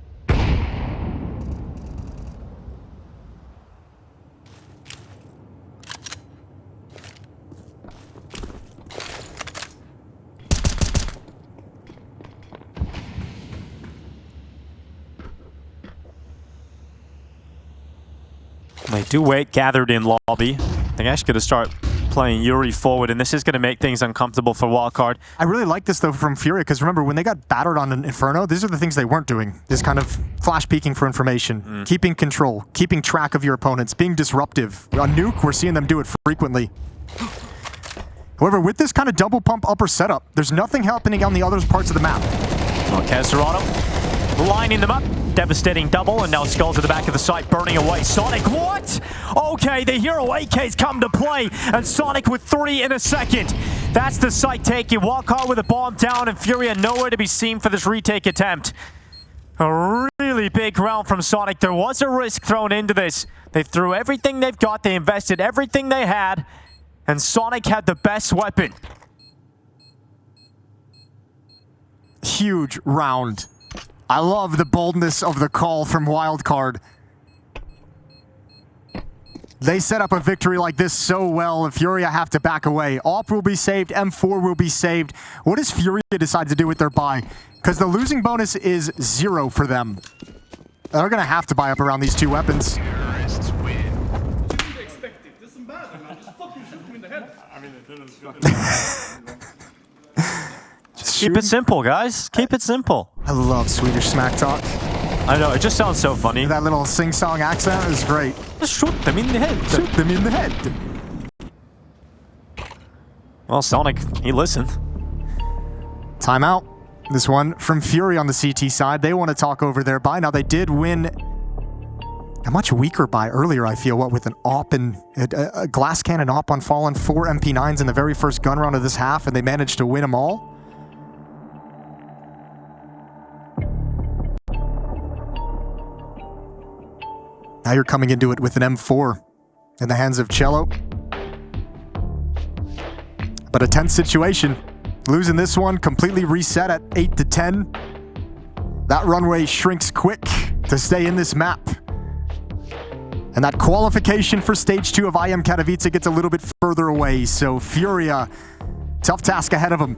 They do wait gathered in lobby. They're actually going to start playing Yuri forward, and this is going to make things uncomfortable for Wildcard. I really like this, though, from FURIA, because remember, when they got battered on an Inferno, these are the things they weren't doing. This kind of flash peeking for information, keeping control, keeping track of your opponents, being disruptive. On Nuke, we're seeing them do it frequently. However, with this kind of double pump upper setup, there's nothing happening on the other parts of the map. Well, Caserado lining them up. Devastating double, and now Skulls at the back of the site, burning away. Sonic, what? Okay, the Hero AK's come to play, and Sonic with 3 in a second. That's the site taking. Wildcard with a bomb down, and FURIA nowhere to be seen for this retake attempt. A really big round from Sonic. There was a risk thrown into this. They threw everything they've got, they invested everything they had, and Sonic had the best weapon. Huge round. I love the boldness of the call from Wildcard. They set up a victory like this so well, and FURIA have to back away. AWP will be saved, M4 will be saved. What does FURIA decide to do with their buy? Because the losing bonus is 0 for them. They're going to have to buy up around these 2 weapons. Terrorists win. Keep it simple, guys. Keep it simple. I love Swedish smack talk. I know, it just sounds so funny. That little sing-song accent is great. Just shoot them in the head. Shoot them in the head. Well, Sonic, he listened. Timeout. This one from FURIA on the CT side. They want to talk over their buy. Now, they did win a much weaker buy earlier, I feel, what with an AWP and a glass cannon AWP on Fallen, 4 MP9s in the very first gun round of this half, and they managed to win them all. Now you're coming into it with an M4 in the hands of Cello. But a tense situation. Losing this one, completely reset at 8-10. That runway shrinks quick to stay in this map. And that qualification for stage 2 of IEM Katowice gets a little bit further away. So FURIA, tough task ahead of them.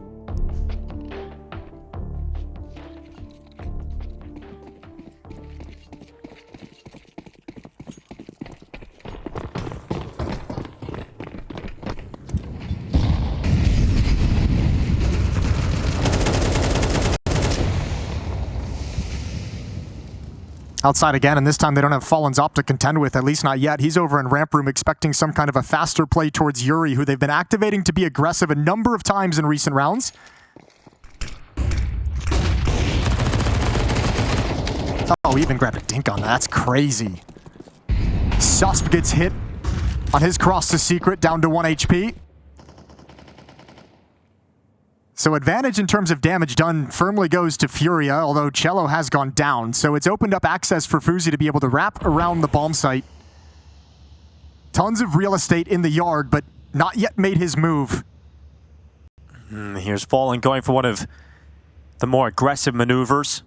Outside again, and this time they don't have Fallen's op to contend with, at least not yet. He's over in ramp room expecting some kind of a faster play towards Yuri, who they've been activating to be aggressive a number of times in recent rounds. Oh, he even grabbed a dink on that. That's crazy. Susp gets hit on his cross to secret, down to 1 HP. So advantage in terms of damage done firmly goes to FURIA, although Cello has gone down. So it's opened up access for phzy to be able to wrap around the bomb site. Tons of real estate in the yard, but not yet made his move. Here's Fallen going for one of the more aggressive maneuvers.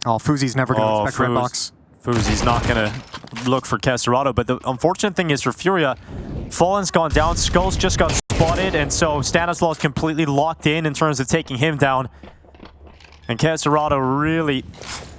Oh, phzy's never going to expect red box. phzy's not going to look for Kesserato, but the unfortunate thing is for FURIA, Fallen's gone down, Skull's just got spotted, and so Stanislaus completely locked in terms of taking him down. And Kesserato really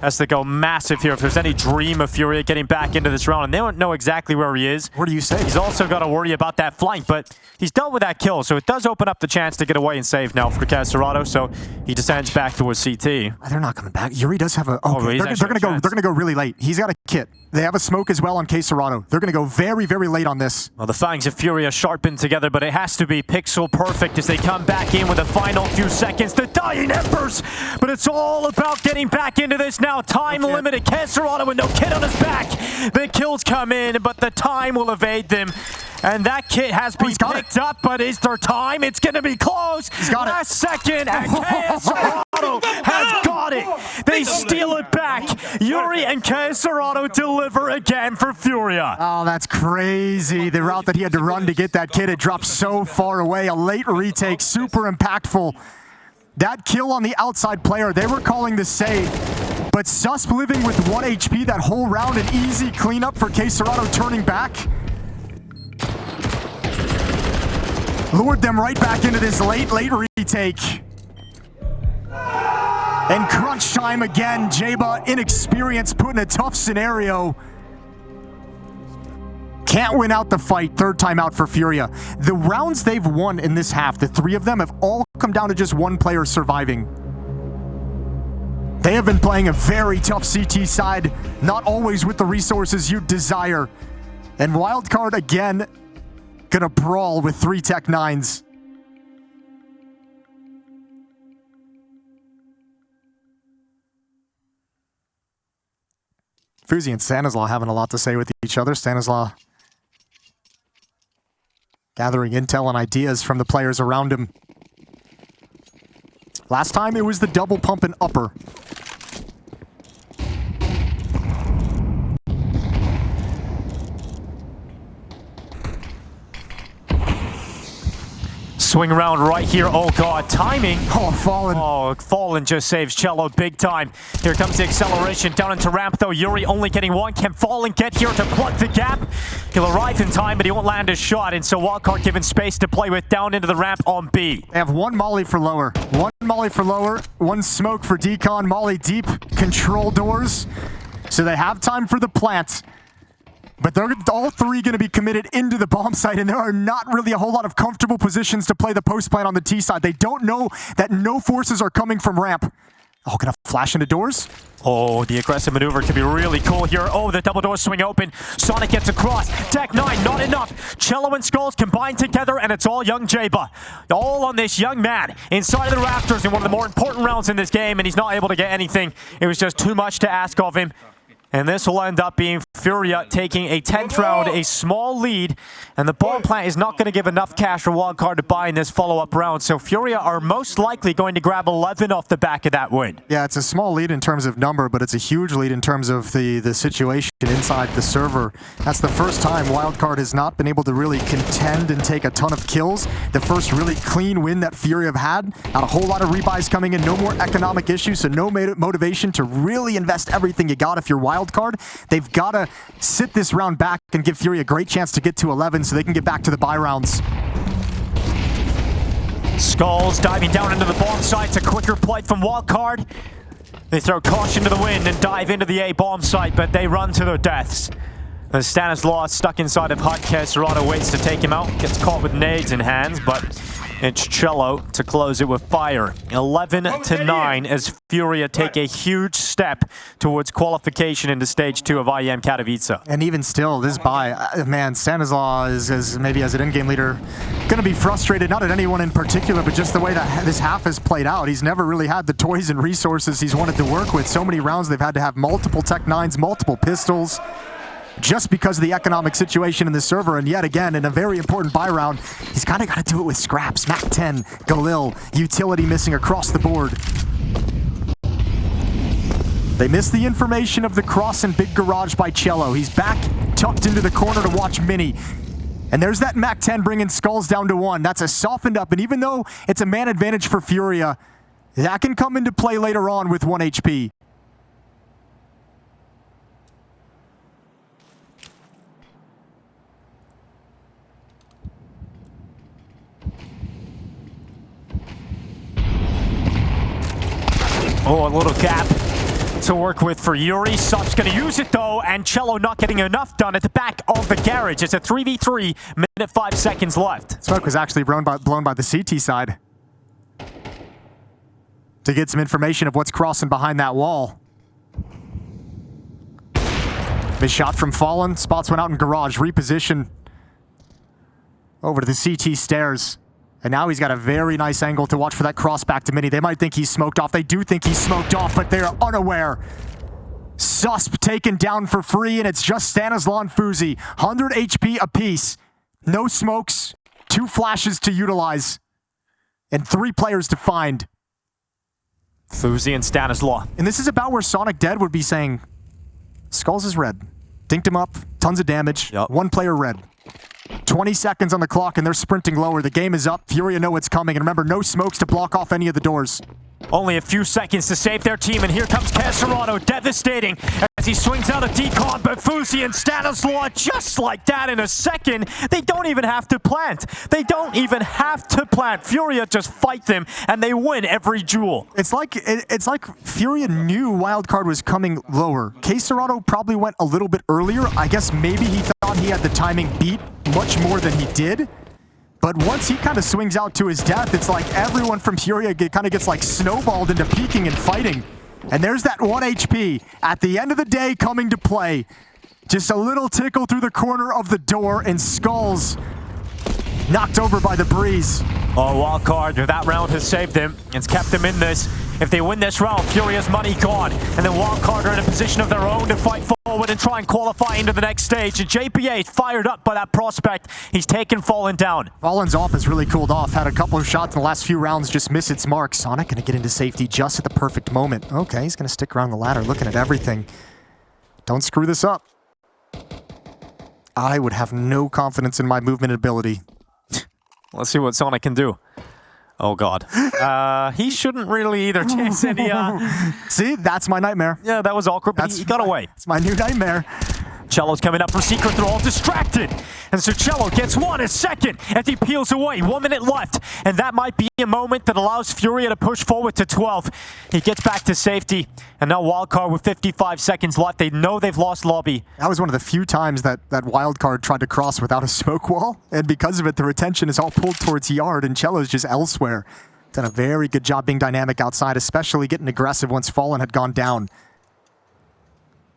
has to go massive here if there's any dream of FURIA getting back into this round, and they don't know exactly where he is. What do you say? He's also got to worry about that flank, but he's dealt with that kill, so it does open up the chance to get away and save now for Kesserato, so he descends back towards CT. They're not coming back. Yuri does have a... Okay, they're gonna go really late. He's got a kit. They have a smoke as well on Kesserato. They're gonna go very, very late on this. Well, the fangs of FURIA sharpened together, but it has to be pixel perfect as they come back in with the final few seconds. The dying embers, but it's all about getting back into this now. Time limited. Kesserato with no kit on his back. The kills come in, but the time will evade them. And that kit has been picked up, but is there time? It's going to be close. He's got Last second, and Kesserato has got it. They steal it back. Yuri and Kesserato deliver again for FURIA. Oh, that's crazy. The route that he had to run to get that kit, it dropped so far away. A late retake, super impactful. That kill on the outside player, they were calling the save. But Susp living with 1 HP that whole round, an easy cleanup for Kesserato turning back. Lured them right back into this late retake. And crunch time again. Jaba, inexperienced, put in a tough scenario. Can't win out the fight. Third time out for FURIA. The rounds they've won in this half, the 3 of them, have all come down to just one player surviving. They have been playing a very tough CT side, not always with the resources you'd desire. And Wildcard again, gonna brawl with 3 Tech 9s. phzy and Stanislaw having a lot to say with each other. Stanislaw gathering intel and ideas from the players around him. Last time it was the double pump and upper. Swing around right here. Oh god, timing. Oh, Fallen. Oh, Fallen just saves Cello big time. Here comes the acceleration down into ramp though. Yuri only getting 1. Can Fallen get here to plug the gap? He'll arrive in time, but he won't land a shot, and so Wildcard given space to play with down into the ramp on B. They have 1 molly for lower. 1 molly for lower, 1 smoke for decon, molly deep, control doors. So they have time for the plant. But they're all three going to be committed into the bomb site, and there are not really a whole lot of comfortable positions to play the post plant on the T side. They don't know that no forces are coming from ramp. Oh, gonna flash into doors? Oh, the aggressive maneuver could be really cool here. Oh, the double doors swing open. Sonic gets across. Deck 9, not enough. Cello and Skulls combine together, and it's all young Jaba. All on this young man inside of the rafters in one of the more important rounds in this game, and he's not able to get anything. It was just too much to ask of him. And this will end up being FURIA taking a 10th round, a small lead, and the bomb plant is not going to give enough cash for Wildcard to buy in this follow-up round. So FURIA are most likely going to grab 11 off the back of that win. Yeah, it's a small lead in terms of number, but it's a huge lead in terms of the situation inside the server. That's the first time Wildcard has not been able to really contend and take a ton of kills. The first really clean win that FURIA have had. Not a whole lot of rebuys coming in, no more economic issues, so no motivation to really invest everything you got if you're Wildcard. They've got to sit this round back and give FURIA a great chance to get to 11 so they can get back to the buy rounds. Skulls diving down into the bomb site. It's a quicker play from Wildcard. They throw caution to the wind and dive into the A bomb site, but they run to their deaths. As Stanislaw stuck inside of Hut, Serrato waits to take him out. Gets caught with nades in hands, but it's Cello to close it with fire. 11-9 as FURIA take a huge step towards qualification into stage 2 of IEM Katowice. And even still, this buy, man, Stanislaw is maybe as an in-game leader going to be frustrated, not at anyone in particular, but just the way that this half has played out. He's never really had the toys and resources he's wanted to work with. So many rounds they've had to have multiple Tech 9s, multiple pistols, just because of the economic situation in the server. And yet again, in a very important buy round, he's kind of got to do it with scraps. Mac 10, Galil, utility missing across the board. They missed the information of the cross and big garage by Cello. He's back, tucked into the corner to watch Mini. And there's that Mac 10 bringing Skulls down to 1. That's a softened up, and even though it's a man advantage for FURIA, that can come into play later on with 1 HP. Oh, a little gap to work with for Yuri. Sup's going to use it, though, and Cello not getting enough done at the back of the garage. It's a 3v3, minute 5 seconds left. Smoke was actually blown by the CT side to get some information of what's crossing behind that wall. Big shot from Fallen. Spots went out in garage. Reposition over to the CT stairs. And now he's got a very nice angle to watch for that cross back to Mini. They might think he's smoked off. They do think he's smoked off, but they're unaware. Susp taken down for free, and it's just Stanislaw and phzy. 100 HP apiece. No smokes, 2 flashes to utilize, and 3 players to find. phzy and Stanislaw. And this is about where Sonic Dead would be saying, Skulls is red. Dinked him up, tons of damage, Yep. 1 player red. 20 seconds on the clock, and they're sprinting lower. The game is up. FURIA know what's coming. And remember, no smokes to block off any of the doors. Only a few seconds to save their team, and here comes Serrato, devastating as he swings out a decon, but phzy and Stanislaw, just like that in a second, they don't even have to plant. They don't even have to plant. FURIA just fight them, and they win every duel. It's like FURIA knew Wildcard was coming lower. Serrato probably went a little bit earlier. I guess maybe he thought he had the timing beat much more than he did. But once he kind of swings out to his death, it's like everyone from FURIA kind of gets like snowballed into peeking and fighting. And there's that 1 HP at the end of the day coming to play. Just a little tickle through the corner of the door, and Skulls knocked over by the breeze. Oh, Wildcard, that round has saved them. It's kept them in this. If they win this round, FURIA's money gone. And then Wildcard are in a position of their own to fight forward and try and qualify into the next stage. And JPA is fired up by that prospect. He's taken Fallen down. Fallen's off has really cooled off. Had a couple of shots in the last few rounds, just missed its mark. Sonic going to get into safety just at the perfect moment. Okay, he's going to stick around the ladder looking at everything. Don't screw this up. I would have no confidence in my movement ability. Let's see what Sonic can do. Oh, God. He shouldn't really either chase any... See, that's my nightmare. Yeah, that was awkward, but he got away. It's my new nightmare. Cello's coming up for Secret. They're all distracted. And so Cello gets one, a second, as he peels away. 1 minute left. And that might be a moment that allows FURIA to push forward to 12. He gets back to safety. And now Wildcard with 55 seconds left. They know they've lost lobby. That was one of the few times that Wildcard tried to cross without a smoke wall. And because of it, the retention is all pulled towards yard, and Cello's just elsewhere. Done a very good job being dynamic outside, especially getting aggressive once Fallen had gone down.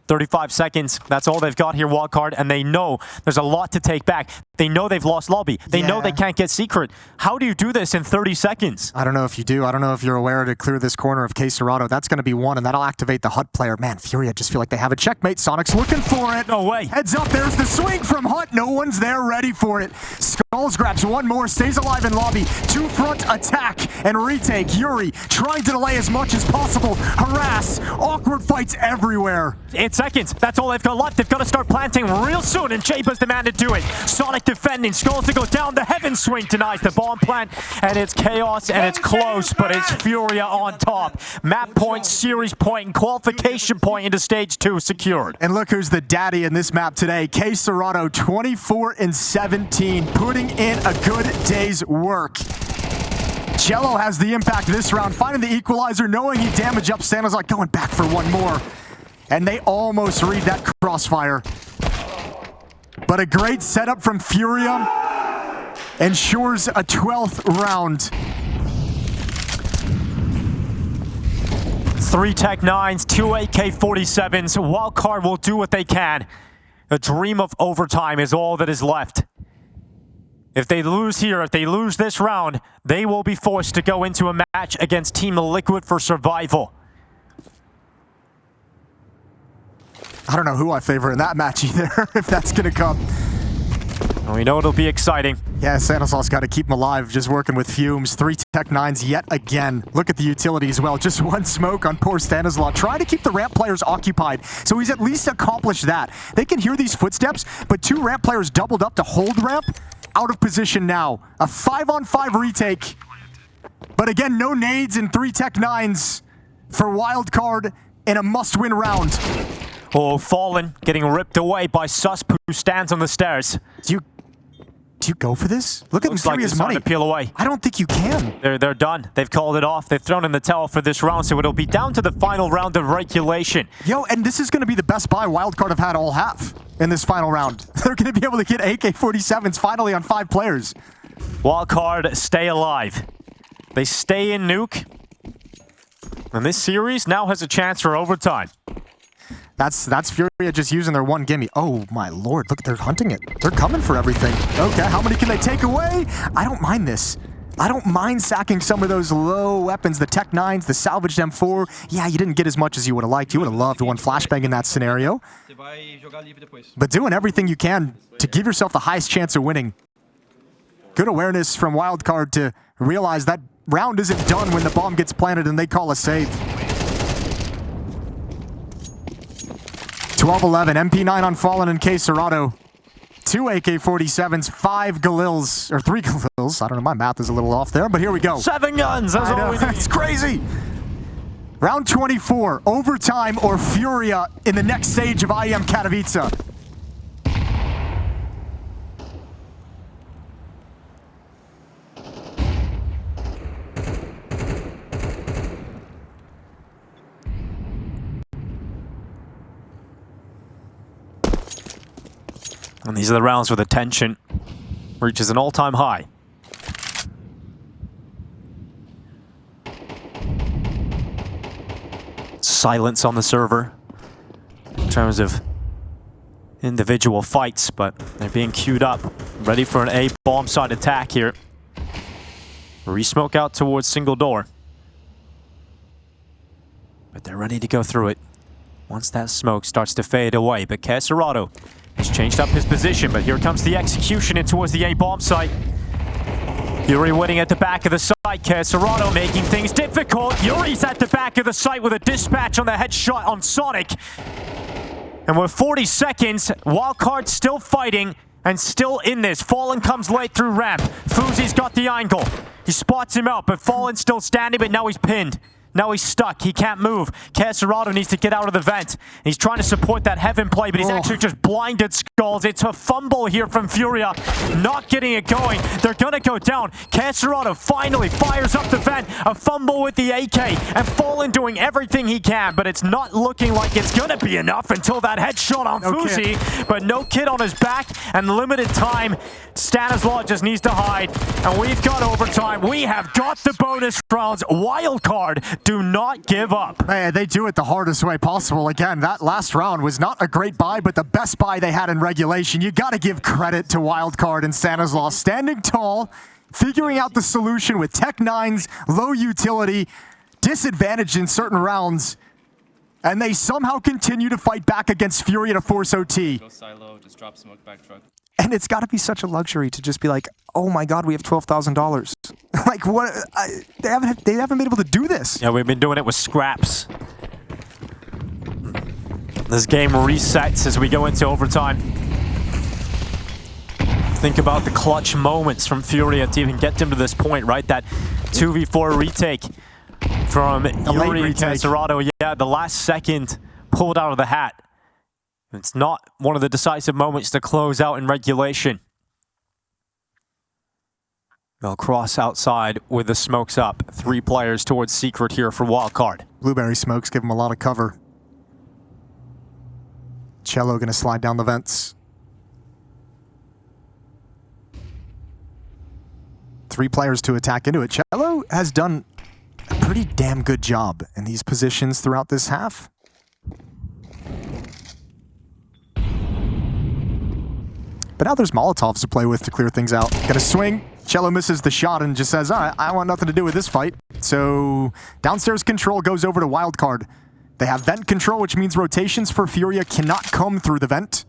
35 seconds. That's all they've got here, Wildcard, and they know there's a lot to take back. They know they've lost lobby. They know they can't get Secret. How do you do this in 30 seconds? I don't know if you do. I don't know if you're aware to clear this corner of phzy. That's going to be one, and that'll activate the HUT player. Man, FURIA just feel like they have a checkmate. Sonic's looking for it. No way. Heads up, there's the swing from HUT. No one's there ready for it. Skulls grabs one more, stays alive in lobby. Two-front attack and retake. Yuri trying to delay as much as possible. Harass. Awkward fights everywhere. 8 seconds. That's all they've got left. They've got to start planting real soon, and Jaba's the man to do it. Sonic defending. Skulls to go down. The heaven swing denies the bomb plant, and it's chaos, and it's close, but it's FURIA on top. Map point, series point, and qualification point into stage 2 secured. And look who's the daddy in this map today. phzy 24-17, putting in a good day's work. Cello has the impact this round, finding the equalizer, knowing he damaged up Stanislav, going back for one more. And they almost read that crossfire. But a great setup from FURIA ensures a 12th round. 3 Tech 9s, 2 AK-47s. Wildcard will do what they can. A dream of overtime is all that is left. If they lose here, if they lose this round, they will be forced to go into a match against Team Liquid for survival. I don't know who I favor in that match either, if that's going to come. Well, we know it'll be exciting. Yeah, Stanislav's got to keep him alive, just working with fumes. 3 Tech 9s yet again. Look at the utility as well. Just one smoke on poor Stanislav. Trying to keep the ramp players occupied, so he's at least accomplished that. They can hear these footsteps, but 2 ramp players doubled up to hold ramp. Out of position now. A 5-on-5 retake. But again, no nades in 3 Tech 9s for Wildcard in a must-win round. Oh, Fallen getting ripped away by Susp, who stands on the stairs. Do you go for this? Look at FURIA's money. To peel away. I don't think you can. They're done. They've called it off. They've thrown in the towel for this round, so it'll be down to the final round of regulation. Yo, and this is going to be the best buy Wildcard have had all half in this final round. They're going to be able to get AK-47s finally on 5 players. Wildcard stay alive. They stay in Nuke. And this series now has a chance for overtime. That's FURIA just using their one gimme. Oh my lord, look, they're hunting it. They're coming for everything. Okay, how many can they take away? I don't mind this. I don't mind sacking some of those low weapons, the Tech 9s, the salvaged M4. Yeah, you didn't get as much as you would have liked. You would have loved one flashbang in that scenario. But doing everything you can to give yourself the highest chance of winning. Good awareness from Wildcard to realize that round isn't done when the bomb gets planted and they call a save. 12-11, MP9 on Fallen and phzy. 2 AK-47s, 5 Galils, or 3 Galils. I don't know, my math is a little off there, but here we go. 7 guns, that's all we need. It's crazy. Round 24, overtime or FURIA in the next stage of IEM Katowice. And these are the rounds where the tension reaches an all-time high. Silence on the server in terms of individual fights, but they're being queued up, ready for an A bomb side attack here. Re-smoke out towards single door. But they're ready to go through it once that smoke starts to fade away. But phzy has changed up his position, but here comes the execution in towards the A bomb site. Yuri waiting at the back of the site. phzy making things difficult. Yuri's at the back of the site with a dispatch on the headshot on Sonic. And with 40 seconds, Wildcard still fighting and still in this. Fallen comes late through ramp. phzy's got the angle. He spots him out, but Fallen's still standing, but now he's pinned. Now he's stuck. He can't move. Caserado needs to get out of the vent. He's trying to support that heaven play, but he's actually just blinded Skulls. It's a fumble here from FURIA. Not getting it going. They're going to go down. Caserado finally fires up the vent. A fumble with the AK. And Fallen doing everything he can, but it's not looking like it's going to be enough until that headshot on phzy. But no kid on his back and limited time. Stanislaw just needs to hide. And we've got overtime. We have got the bonus rounds. Wildcard, do not give up. Man, they do it the hardest way possible. Again, that last round was not a great buy, but the best buy they had in regulation. You got to give credit to Wildcard and Stanislaw. Standing tall, figuring out the solution with Tech 9's low utility, disadvantaged in certain rounds, and they somehow continue to fight back against FURIA to force OT. Go silo, just drop smoke back truck. And it's got to be such a luxury to just be like, oh my God, we have $12,000. Like what? They haven't been able to do this. Yeah, we've been doing it with scraps. This game resets as we go into overtime. Think about the clutch moments from FURIA to even get them to this point, right? That 2v4 retake from Yuri Caserado. Yeah, the last second pulled out of the hat. It's not one of the decisive moments to close out in regulation. They'll cross outside with the smokes up. 3 players towards secret here for Wildcard. Blueberry smokes give him a lot of cover. Cello gonna slide down the vents. 3 players to attack into it. Cello has done a pretty damn good job in these positions throughout this half. But now there's Molotovs to play with to clear things out. Gonna swing. Cello misses the shot and just says, all right, I want nothing to do with this fight. So downstairs control goes over to Wildcard. They have vent control, which means rotations for FURIA cannot come through the vent.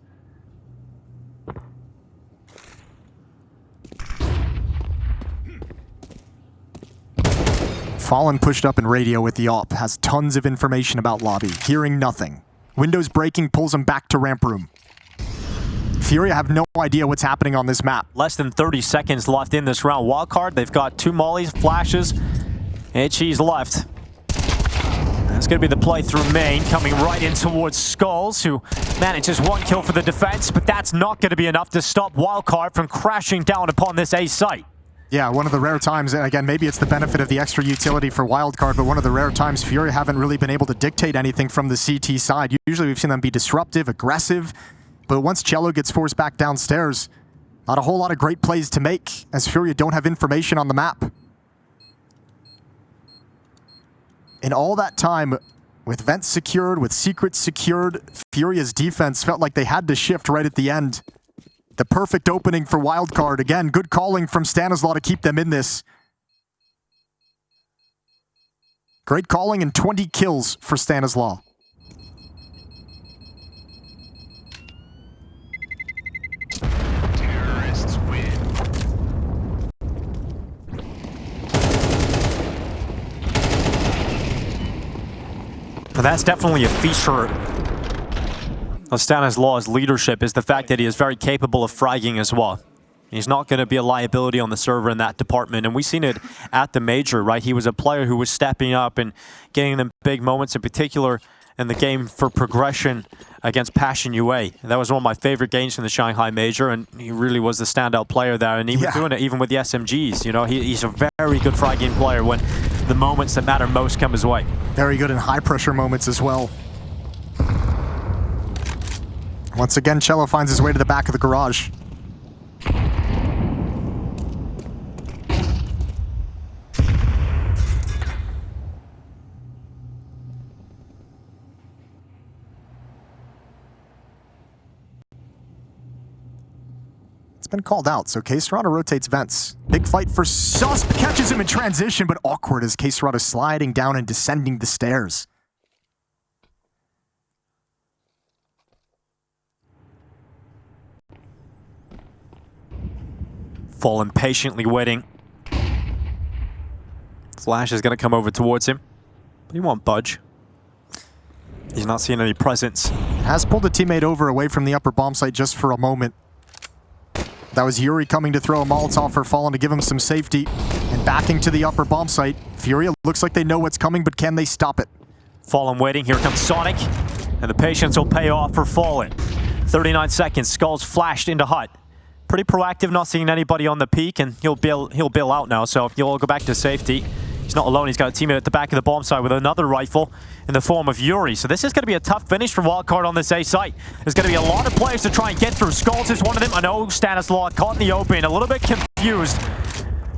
Fallen pushed up in radio with the AWP, has tons of information about lobby, hearing nothing. Windows breaking pulls him back to ramp room. FURIA have no idea what's happening on this map. Less than 30 seconds left in this round. Wildcard, they've got 2 mollies, flashes, and she's left. That's going to be the play through main, coming right in towards Skulls, who manages 1 kill for the defense, but that's not going to be enough to stop Wildcard from crashing down upon this A site. Yeah, one of the rare times, and again, maybe it's the benefit of the extra utility for Wildcard, but one of the rare times FURIA haven't really been able to dictate anything from the CT side. Usually we've seen them be disruptive, aggressive, but once Cello gets forced back downstairs, not a whole lot of great plays to make, as FURIA don't have information on the map. In all that time, with vents secured, with secrets secured, FURIA's defense felt like they had to shift right at the end. The perfect opening for Wildcard. Again, good calling from Stanislaw to keep them in this. Great calling and 20 kills for Stanislaw. Terrorists win. But that's definitely a feature of Stanislaw's leadership, is the fact that he is very capable of fragging as well. He's not going to be a liability on the server in that department, and we've seen it at the major, right? He was a player who was stepping up and getting them big moments, in particular in the game for progression against Passion UA. That was one of my favorite games from the Shanghai Major, and he really was the standout player there, and he was doing it even with the SMGs. You know, he's a very good fragging player when the moments that matter most come his way. Very good in high-pressure moments as well. Once again, Cello finds his way to the back of the garage. It's been called out, so Caserado rotates vents. Big fight for Susp, catches him in transition, but awkward as Caserado sliding down and descending the stairs. Fallen patiently waiting. Flash is going to come over towards him, but he won't budge. He's not seeing any presence. Has pulled a teammate over away from the upper bomb site just for a moment. That was Yuri coming to throw a Molotov for Fallen to give him some safety. And backing to the upper bomb site. FURIA looks like they know what's coming, but can they stop it? Fallen waiting. Here comes Sonic. And the patience will pay off for Fallen. 39 seconds. Skulls flashed into hut. Pretty proactive, not seeing anybody on the peak, and he'll bail out now, so he'll all go back to safety. He's not alone. He's got a teammate at the back of the bomb site with another rifle in the form of Yuri. So this is going to be a tough finish for Wildcard on this A site. There's going to be a lot of players to try and get through. Skulls is one of them. I know Stanislaw caught in the open, a little bit confused.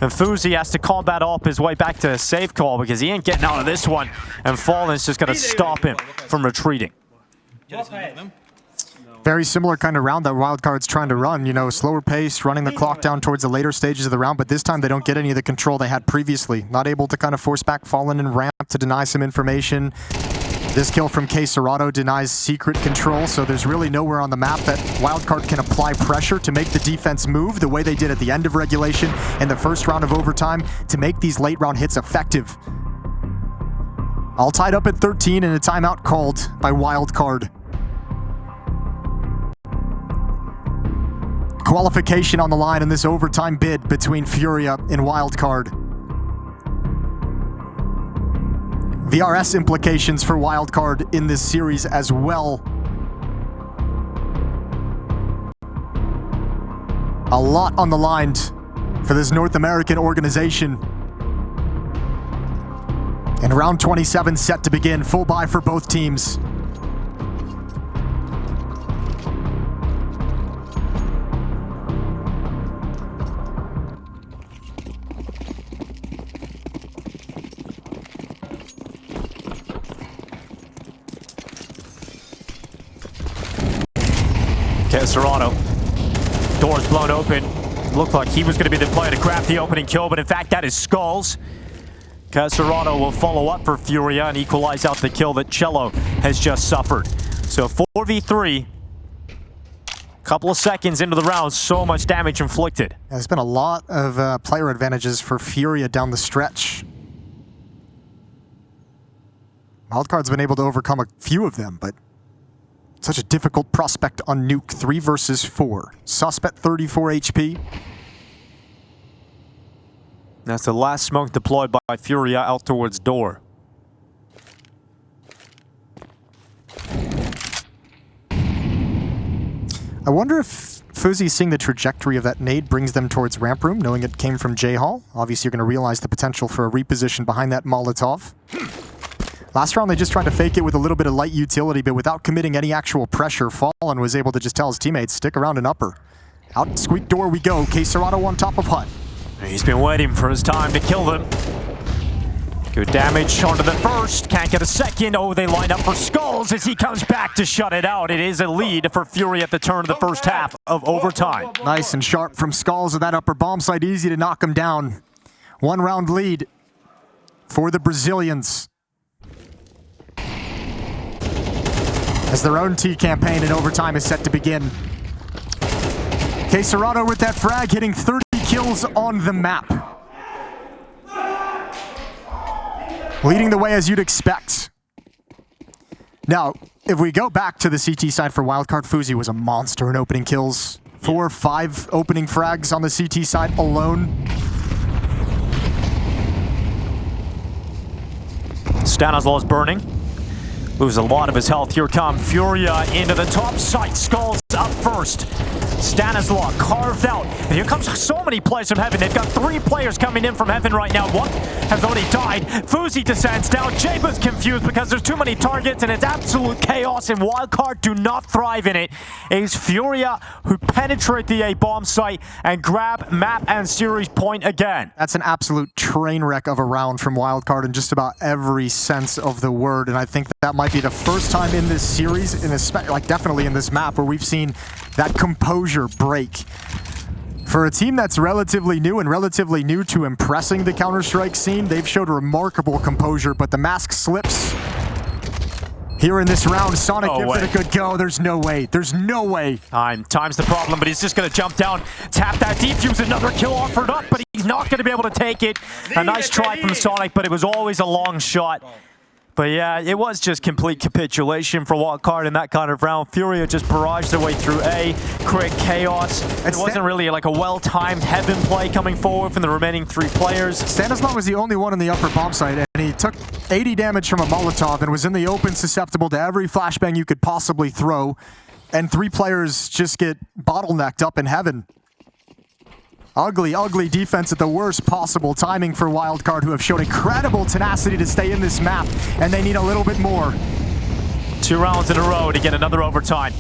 And phzy has to combat up his way back to a safe call because he ain't getting out of this one. And Fallen's just going to stop him from retreating. Very similar kind of round that Wildcard's trying to run. You know, slower pace, running the clock down towards the later stages of the round, but this time they don't get any of the control they had previously. Not able to kind of force back Fallen and ramp to deny some information. This kill from phzy denies secret control, so there's really nowhere on the map that Wildcard can apply pressure to make the defense move the way they did at the end of regulation and the first round of overtime to make these late round hits effective. All tied up at 13 and a timeout called by Wildcard. Qualification on the line in this overtime bid between FURIA and Wildcard. VRS implications for Wildcard in this series as well. A lot on the line for this North American organization. And round 27 set to begin. Full buy for both teams. Serrano. Doors blown open. Looked like he was going to be the player to grab the opening kill, but in fact that is Skulls. Serrano will follow up for FURIA and equalize out the kill that Cello has just suffered. So 4v3. Couple of seconds into the round, so much damage inflicted. There's been a lot of player advantages for FURIA down the stretch. Wildcard's been able to overcome a few of them, but such a difficult prospect on Nuke. 3 versus 4. Suspect 34 HP. That's the last smoke deployed by FURIA out towards door. I wonder if phzy seeing the trajectory of that nade brings them towards ramp room, knowing it came from J-Hall. Obviously, you're going to realize the potential for a reposition behind that Molotov. Last round, they just tried to fake it with a little bit of light utility, but without committing any actual pressure, Fallen was able to just tell his teammates, stick around and upper. Out squeak door we go. phzy on top of hut. He's been waiting for his time to kill them. Good damage onto the first. Can't get a second. Oh, they line up for Skulls as he comes back to shut it out. It is a lead for FURIA at the turn of the first half of overtime. Nice and sharp from Skulls at that upper bomb site. Easy to knock him down. 1 round lead for the Brazilians. As their own T campaign in overtime is set to begin. phzy with that frag, hitting 30 kills on the map. Leading the way as you'd expect. Now, if we go back to the CT side for Wildcard, phzy was a monster in opening kills. 4 or 5 opening frags on the CT side alone. Stanislaw is burning. Loses a lot of his health. Here come FURIA into the top site. Skulls up first. Stanislaw carved out. And here comes so many players from Heaven. They've got 3 players coming in from Heaven right now. 1 has already died. phzy descends down. Jaba's confused because there's too many targets and it's absolute chaos, and Wildcard do not thrive in it. It is FURIA who penetrate the A bomb site and grab map and series point again. That's an absolute train wreck of a round from Wildcard in just about every sense of the word, and I think that might be the first time in this series, like definitely in this map, where we've seen that composure break. For a team that's relatively new and relatively new to impressing the Counter-Strike scene, they've showed remarkable composure, but the mask slips here in this round. Sonic gives it a good go. There's no way. There's no way. Time's the problem, but he's just going to jump down, tap that defuse, another kill offered up, but he's not going to be able to take it. A nice try from Sonic, but it was always a long shot. But yeah, it was just complete capitulation for Wildcard in that kind of round. FURIA just barraged their way through A, create chaos. It wasn't really like a well-timed heaven play coming forward from the remaining 3 players. Stanislav was the only one in the upper bomb site, and he took 80 damage from a Molotov and was in the open, susceptible to every flashbang you could possibly throw. And 3 players just get bottlenecked up in heaven. Ugly, ugly defense at the worst possible timing for Wildcard, who have shown incredible tenacity to stay in this map, and they need a little bit more. 2 rounds in a row to get another overtime.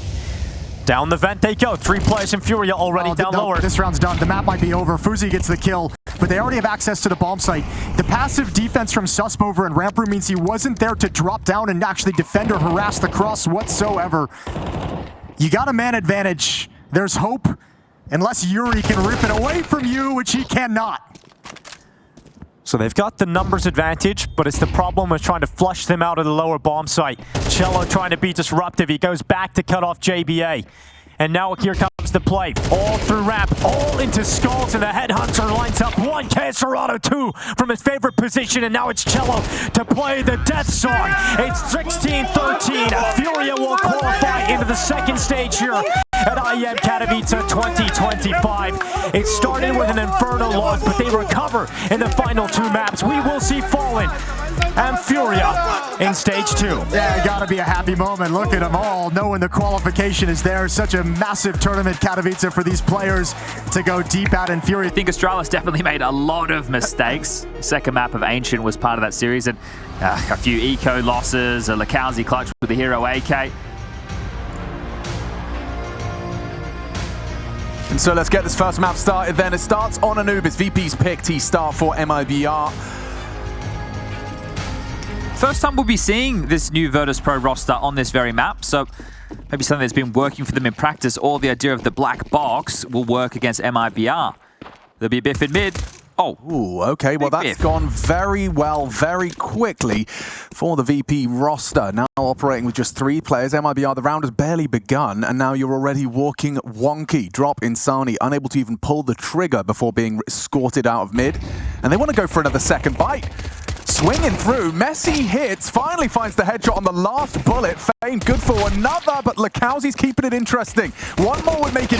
Down the vent they go. 3 players in FURIA already down lower. This round's done. The map might be over. phzy gets the kill, but they already have access to the bomb site. The passive defense from Susp over in ramp room means he wasn't there to drop down and actually defend or harass the cross whatsoever. You got a man advantage. There's hope. Unless Yuri can rip it away from you, which he cannot. So they've got the numbers advantage, but it's the problem with trying to flush them out of the lower bomb site. Cello trying to be disruptive. He goes back to cut off JBA. And now here comes the play. All through ramp, all into skulls, and the headhunter lines up 1 Caserado, 2 from his favorite position, and now it's Cello to play the death song. It's 16-13. FURIA will qualify into the second stage here at IEM Katowice 2025. It started with an Inferno loss, but they recover in the final 2 maps. We will see Fallen and FURIA in stage 2. Yeah, gotta be a happy moment. Look at them all, knowing the qualification is there. Such a massive tournament, Katowice, for these players to go deep at, and FURIA. I think Astralis definitely made a lot of mistakes. Second map of Ancient was part of that series, and a few eco losses, a Lakowski clutch with the hero AK. And so let's get this first map started then. It starts on Anubis. VP's picked. He start for MIBR. First time we'll be seeing this new Virtus Pro roster on this very map, so maybe something that's been working for them in practice, or the idea of the black box will work against MIBR. There'll be a biff in mid. Oh. Ooh, okay, well that's gone very well, very quickly for the VP roster. Now operating with just 3 players. MIBR, the round has barely begun, and now you're already walking wonky. Drop Insani, unable to even pull the trigger before being escorted out of mid. And they want to go for another second bite. Swinging through, Messi hits, finally finds the headshot on the last bullet. Fame good for another, but Lakowski's keeping it interesting. 1 more would make it